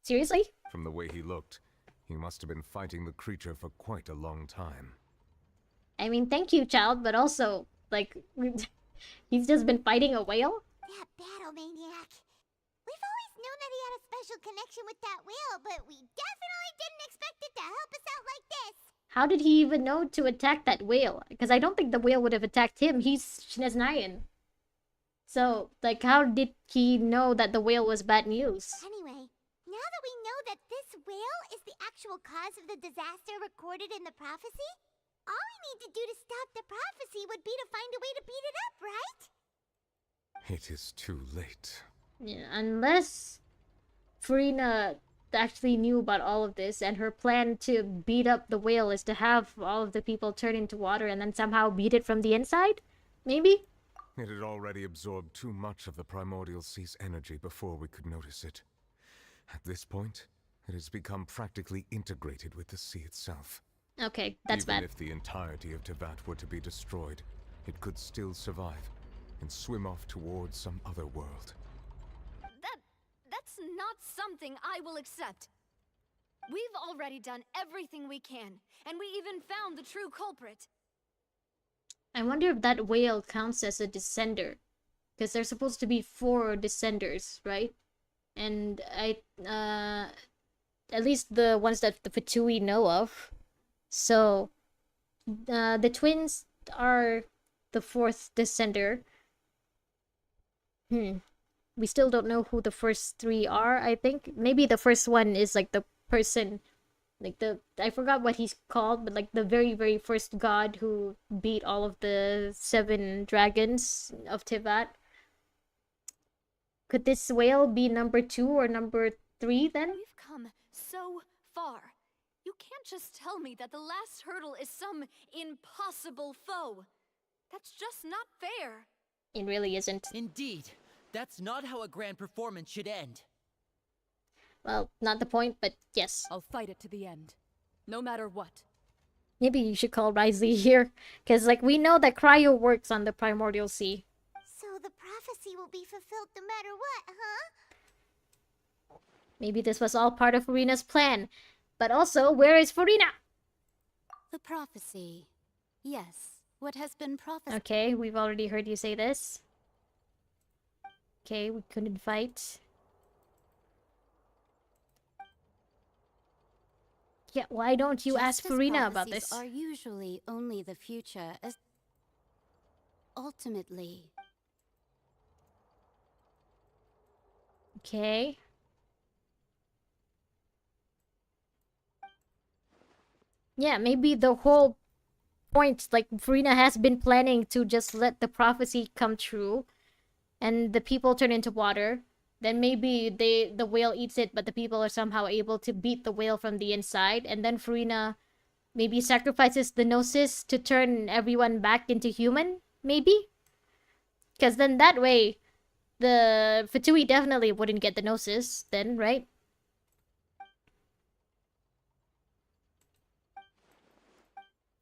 Speaker 1: Seriously?
Speaker 10: From the way he looked, he must have been fighting the creature for quite a long time.
Speaker 1: I mean, thank you, child, but also, like, he's just been fighting a whale?
Speaker 3: That battle maniac. We've always known that he had a special connection with that whale, but we definitely didn't expect it to help us out like this.
Speaker 1: How did he even know to attack that whale? Because I don't think the whale would have attacked him. He's Sneznayan. So, like, how did he know that the whale was bad news?
Speaker 3: Anyway, now that we know that this whale is the actual cause of the disaster recorded in the prophecy, all we need to do to stop the prophecy would be to find a way to beat it up, right?
Speaker 10: It is too late.
Speaker 1: Yeah, unless Furina actually knew about all of this, and her plan to beat up the whale is to have all of the people turn into water and then somehow beat it from the inside? Maybe?
Speaker 10: It had already absorbed too much of the Primordial Sea's energy before we could notice it. At this point, it has become practically integrated with the sea itself.
Speaker 1: Okay, that's bad.
Speaker 10: Even if the entirety of Tevat were to be destroyed, it could still survive and swim off towards some other world.
Speaker 9: That's not something I will accept. We've already done everything we can, and we even found the true culprit.
Speaker 1: I wonder if that whale counts as a descender. Because there's supposed to be 4 descenders, right? And at least the ones that the Fatui know of. So, the twins are the 4th descender. We still don't know who the first 3 are, I think. Maybe the first one is like the person, like I forgot what he's called, but like the very, very first god who beat all of the 7 dragons of Tevat. Could this whale be number 2 or number 3 then?
Speaker 9: We've come so far. You can't just tell me that the last hurdle is some impossible foe. That's just not fair.
Speaker 1: It really isn't.
Speaker 12: Indeed. That's not how a grand performance should end.
Speaker 1: Well, not the point, but yes.
Speaker 14: I'll fight it to the end. No matter what.
Speaker 1: Maybe you should call Risley here. Because, like, we know that Cryo works on the Primordial Sea.
Speaker 3: So the prophecy will be fulfilled no matter what, huh?
Speaker 1: Maybe this was all part of Furina's plan. But also, where is Furina?
Speaker 15: The prophecy. Yes, what has been prophesied.
Speaker 1: Okay, we've already heard you say this. Okay, we couldn't fight. Yeah, why don't you ask Furina about this?
Speaker 15: Are usually only the future, as ultimately.
Speaker 1: Okay. Yeah, maybe the whole point, like, Furina has been planning to just let the prophecy come true, and the people turn into water. Then maybe the whale eats it, but the people are somehow able to beat the whale from the inside, and then Furina maybe sacrifices the Gnosis to turn everyone back into human, maybe? Because then that way, the Fatui definitely wouldn't get the Gnosis then, right?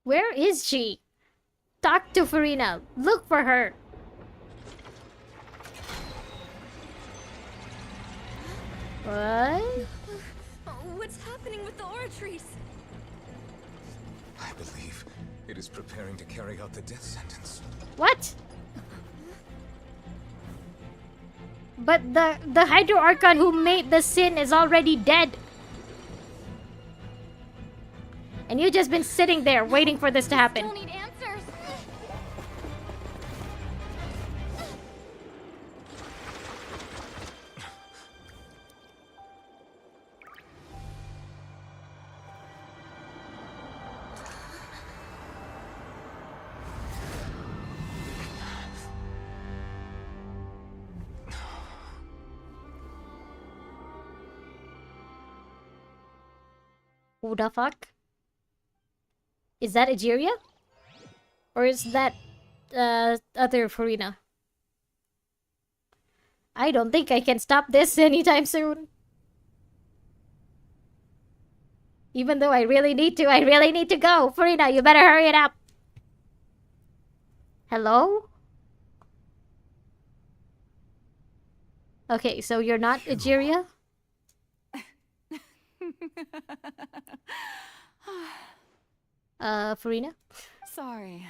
Speaker 1: Where is she? Talk to Furina. Look for her. What?
Speaker 9: What's happening with the oratories?
Speaker 10: I believe it is preparing to carry out the death sentence.
Speaker 1: What? But the Hydro Archon who made the sin is already dead. And you've just been sitting there waiting for this to happen.
Speaker 9: Still need answers.
Speaker 1: Who the fuck? Is that Egeria? Or is that other Farina? I don't think I can stop this anytime soon. Even though I really need to go. Farina, you better hurry it up. Hello? Okay, so you're not Egeria? Farina?
Speaker 14: Sorry.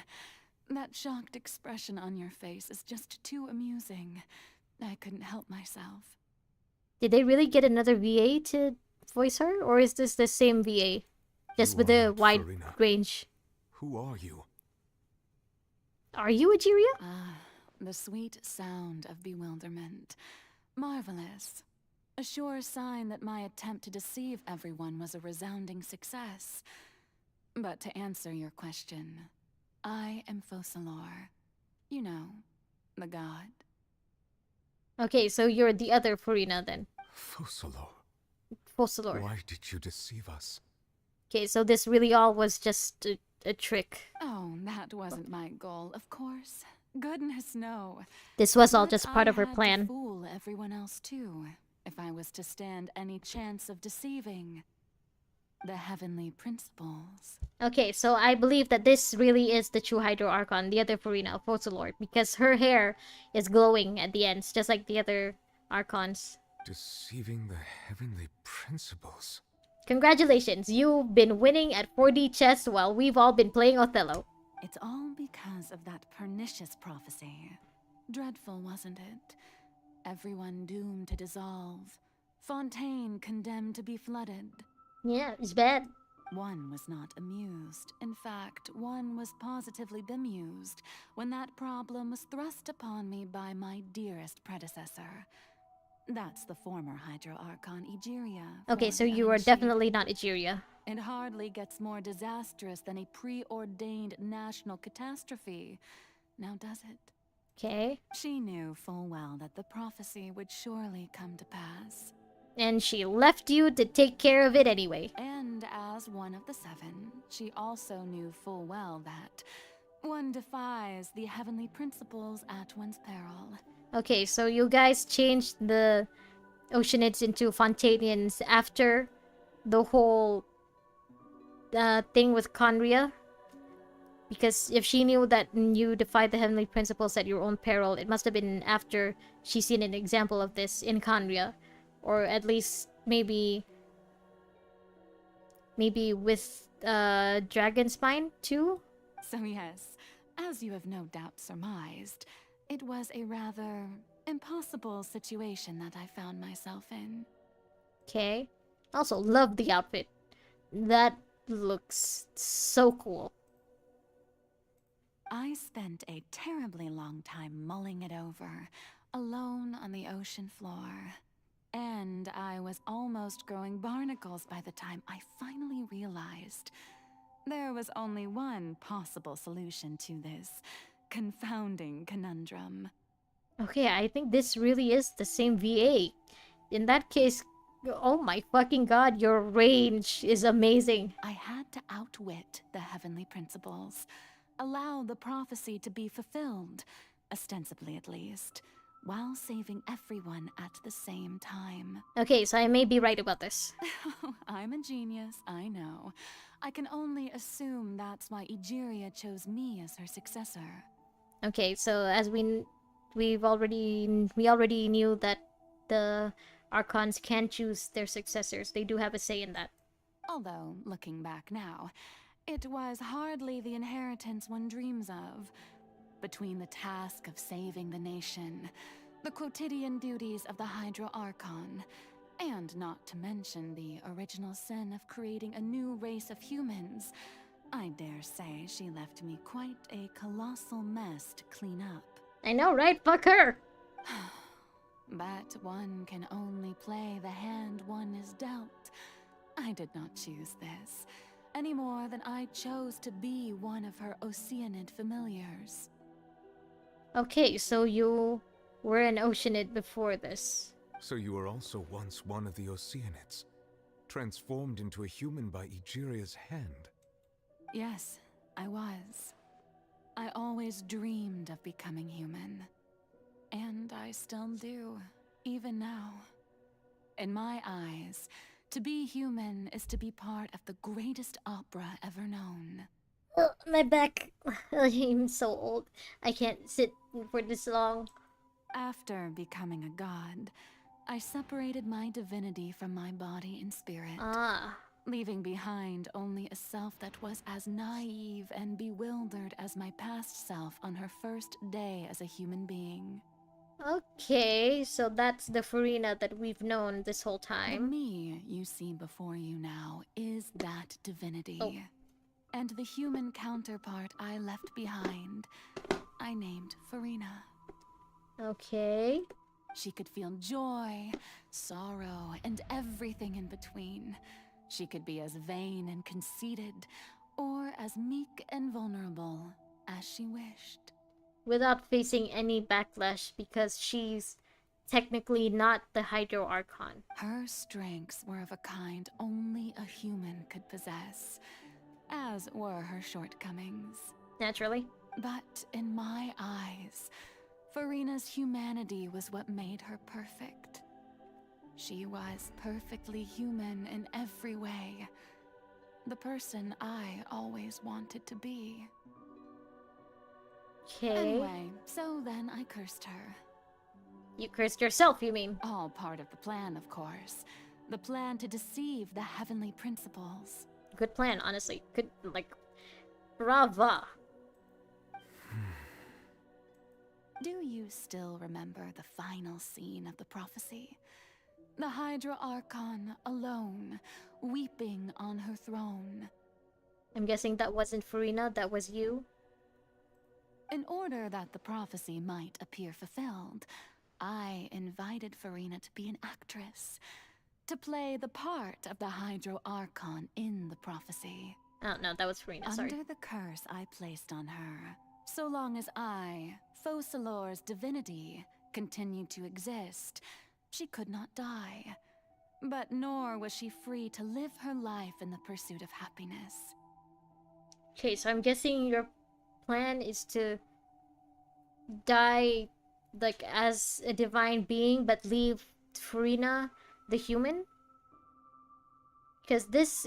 Speaker 14: That shocked expression on your face is just too amusing. I couldn't help myself.
Speaker 1: Did they really get another VA to voice her? Or is this the same VA? Just with a wide range.
Speaker 10: Who are you?
Speaker 1: Are you Egeria?
Speaker 14: Ah, the sweet sound of bewilderment. Marvelous. A sure sign that my attempt to deceive everyone was a resounding success. But to answer your question, I am Focalor. You know, the god.
Speaker 1: Okay, so you're the other Farina then.
Speaker 10: Focalor.
Speaker 1: Focalor.
Speaker 10: Why did you deceive us?
Speaker 1: Okay, so this really all was just a trick.
Speaker 14: Oh, that wasn't my goal, of course. Goodness, no.
Speaker 1: This was all
Speaker 14: But
Speaker 1: just part of her
Speaker 14: I had
Speaker 1: plan.
Speaker 14: to fool everyone else too, if I was to stand any chance of deceiving the heavenly principles.
Speaker 1: Okay, so I believe that this really is the true Hydro Archon, the other Farina of Focalor, because her hair is glowing at the ends, just like the other Archons.
Speaker 10: Deceiving the heavenly principles.
Speaker 1: Congratulations, you've been winning at 4D chess while we've all been playing Othello.
Speaker 14: It's all because of that pernicious prophecy. Dreadful, wasn't it? Everyone doomed to dissolve. Fontaine condemned to be flooded.
Speaker 1: Yeah, it's bad.
Speaker 14: One was not amused. In fact, one was positively bemused when that problem was thrust upon me by my dearest predecessor. That's the former Hydro Archon Egeria.
Speaker 1: Okay, so you are definitely not Egeria.
Speaker 14: It hardly gets more disastrous than a preordained national catastrophe. Now does it?
Speaker 1: Okay.
Speaker 14: She knew full well that the prophecy would surely come to pass.
Speaker 1: And she left you to take care of it anyway.
Speaker 14: And as one of the seven, she also knew full well that one defies the heavenly principles at one's peril.
Speaker 1: Okay, so you guys changed the Oceanids into Fontanians after the whole thing with Conria? Because if she knew that you defied the heavenly principles at your own peril, it must have been after she's seen an example of this in Conria. Or at least maybe with Dragonspine too?
Speaker 14: So yes, as you have no doubt surmised, it was a rather impossible situation that I found myself in.
Speaker 1: Okay. Also, love the outfit. That looks so cool.
Speaker 14: I spent a terribly long time mulling it over, alone on the ocean floor. And I was almost growing barnacles by the time I finally realized there was only one possible solution to this confounding conundrum.
Speaker 1: Okay, I think this really is the same VA. In that case, oh my fucking god, your range is amazing.
Speaker 14: I had to outwit the heavenly principles, allow the prophecy to be fulfilled, ostensibly at least, while saving everyone at the same time.
Speaker 1: Okay, so I may be right about this.
Speaker 14: I'm a genius, I know. I can only assume that's why Egeria chose me as her successor.
Speaker 1: Okay, so as we already knew that the Archons can choose their successors. They do have a say in that.
Speaker 14: Although, looking back now, it was hardly the inheritance one dreams of. Between the task of saving the nation, the quotidian duties of the Hydro Archon, and not to mention the original sin of creating a new race of humans, I dare say she left me quite a colossal mess to clean up.
Speaker 1: I know, right? Fuck her!
Speaker 14: But one can only play the hand one is dealt. I did not choose this, any more than I chose to be one of her Oceanid familiars.
Speaker 1: Okay, so you were an Oceanid before this.
Speaker 10: So you were also once one of the Oceanids. transformed into a human by Egeria's hand.
Speaker 14: Yes, I was. I always dreamed of becoming human. And I still do, even now. In my eyes, to be human is to be part of the greatest opera ever known.
Speaker 1: My back. I'm so old. I can't sit for this long.
Speaker 14: After becoming a god, I separated my divinity from my body and spirit. Leaving behind only a self that was as naive and bewildered as my past self on her first day as a human being.
Speaker 1: Okay, so that's the Farina that we've known this whole
Speaker 14: The
Speaker 1: time.
Speaker 14: me you see before you now is that divinity. And the human counterpart I left behind, I named Farina.
Speaker 1: Okay.
Speaker 14: She could feel joy, sorrow, and everything in between. She could be as vain and conceited, or as meek and vulnerable as she wished.
Speaker 1: Without facing any backlash because she's technically not the Hydro Archon.
Speaker 14: Her strengths were of a kind only a human could possess, as were her shortcomings.
Speaker 1: Naturally.
Speaker 14: But in my eyes, Farina's humanity was what made her perfect. She was perfectly human in every way. The person I always wanted to be.
Speaker 1: Okay.
Speaker 14: Anyway, so then I cursed her.
Speaker 1: You cursed yourself, you mean?
Speaker 14: All part of the plan, of course. The plan to deceive the heavenly principles.
Speaker 1: Good plan, honestly. Good, like, brava.
Speaker 14: Do you still remember the final scene of the prophecy? The Hydra Archon, alone, weeping on her throne.
Speaker 1: I'm guessing that wasn't Farina, that was you?
Speaker 14: In order that the prophecy might appear fulfilled, I invited Farina to be an actress, to play the part of the Hydro Archon in the prophecy.
Speaker 1: Oh, no, that was Farina, sorry.
Speaker 14: Under the curse I placed on her, so long as I, Focalor's divinity, continued to exist, she could not die. But nor was she free to live her life in the pursuit of happiness.
Speaker 1: Okay, so I'm guessing your plan is to die, like, as a divine being, but leave Farina, the human? Because this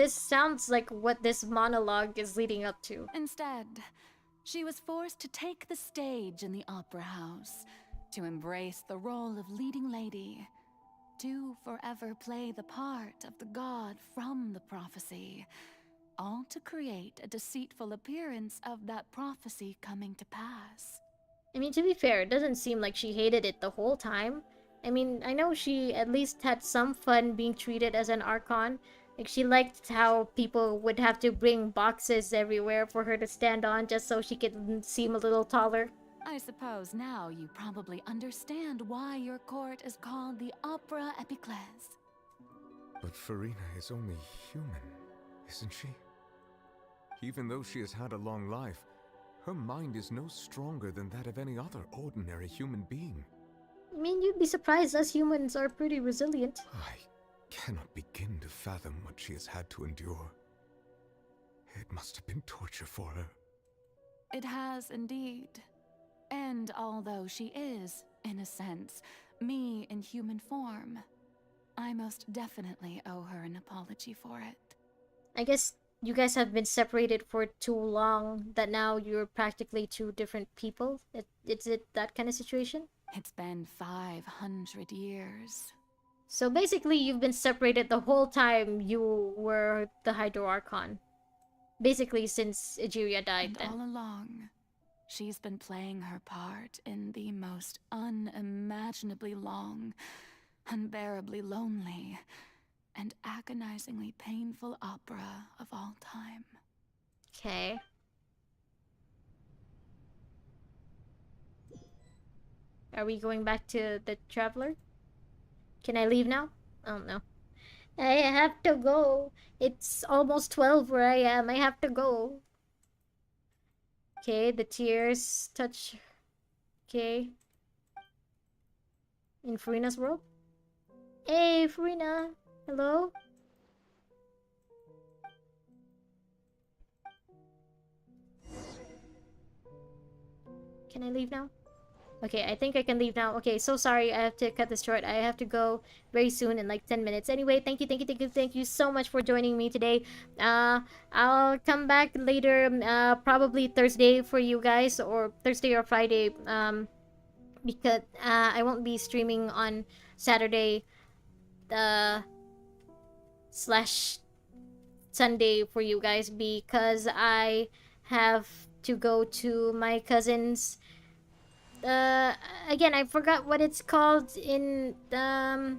Speaker 1: sounds like what this monologue is leading up to.
Speaker 14: Instead, she was forced to take the stage in the opera house, to embrace the role of leading lady, to forever play the part of the god from the prophecy, all to create a deceitful appearance of that prophecy coming to pass.
Speaker 1: I mean, to be fair, it doesn't seem like she hated it the whole time. I mean, I know she at least had some fun being treated as an Archon. Like, she liked how people would have to bring boxes everywhere for her to stand on just so she could seem a little taller.
Speaker 14: I suppose now you probably understand why your court is called the Opera Epiclese.
Speaker 10: But Farina is only human, isn't she? Even though she has had a long life, her mind is no stronger than that of any other ordinary human being.
Speaker 1: I mean, you'd be surprised, us humans are pretty resilient.
Speaker 10: I cannot begin to fathom what she has had to endure. It must have been torture for her.
Speaker 14: It has indeed. And although she is, in a sense, me in human form, I most definitely owe her an apology for it.
Speaker 1: I guess you guys have been separated for too long that now you're practically two different people? Is it that kind of situation?
Speaker 14: It's been 500 years.
Speaker 1: So basically, you've been separated the whole time you were the Hydro Archon. Basically, since Egeria died,
Speaker 14: And all along, she's been playing her part in the most unimaginably long, unbearably lonely, and agonizingly painful opera of all time.
Speaker 1: Okay. Are we going back to the Traveler? Can I leave now? Oh, no. I have to go. It's almost 12 where I am. I have to go. Okay, the tears touch... Okay. In Farina's world? Hey, Farina. Hello? Can I leave now? Okay, I think I can leave now. Okay, so sorry. I have to cut this short. I have to go very soon in like 10 minutes. Anyway, thank you so much for joining me today. I'll come back later, probably Thursday for you guys, or Thursday or Friday, because I won't be streaming on Saturday, slash Sunday for you guys, because I have to go to my cousin's. Again, I forgot what it's called in I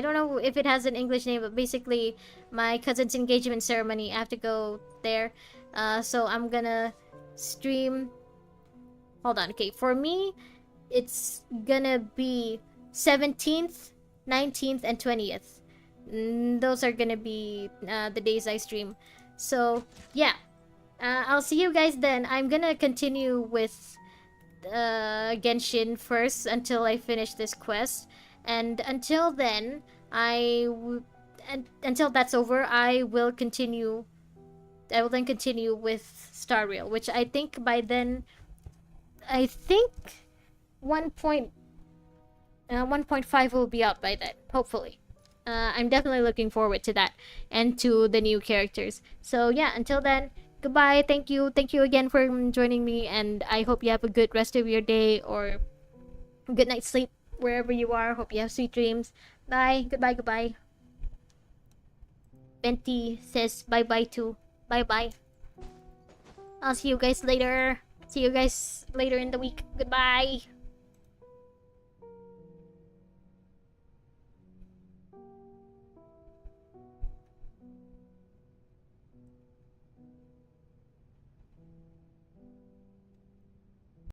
Speaker 1: don't know if it has an English name, but basically my cousin's engagement ceremony. I have to go there. So I'm gonna stream. Hold on. Okay, for me, it's gonna be 17th, 19th, and 20th. Those are gonna be the days I stream. So yeah. I'll see you guys then. I'm gonna continue with Genshin first until I finish this quest, and until then, until that's over, I will continue. I will then continue with Star Rail, which I think by then, I think 1.5 will be out by then, hopefully. I'm definitely looking forward to that and to the new characters. So yeah, until then. Goodbye. Thank you again for joining me, and I hope you have a good rest of your day or good night's sleep wherever you are. Hope you have sweet dreams. Bye. Goodbye. Venti says bye too. Bye. I'll see you guys later. See you guys later in the week. Goodbye.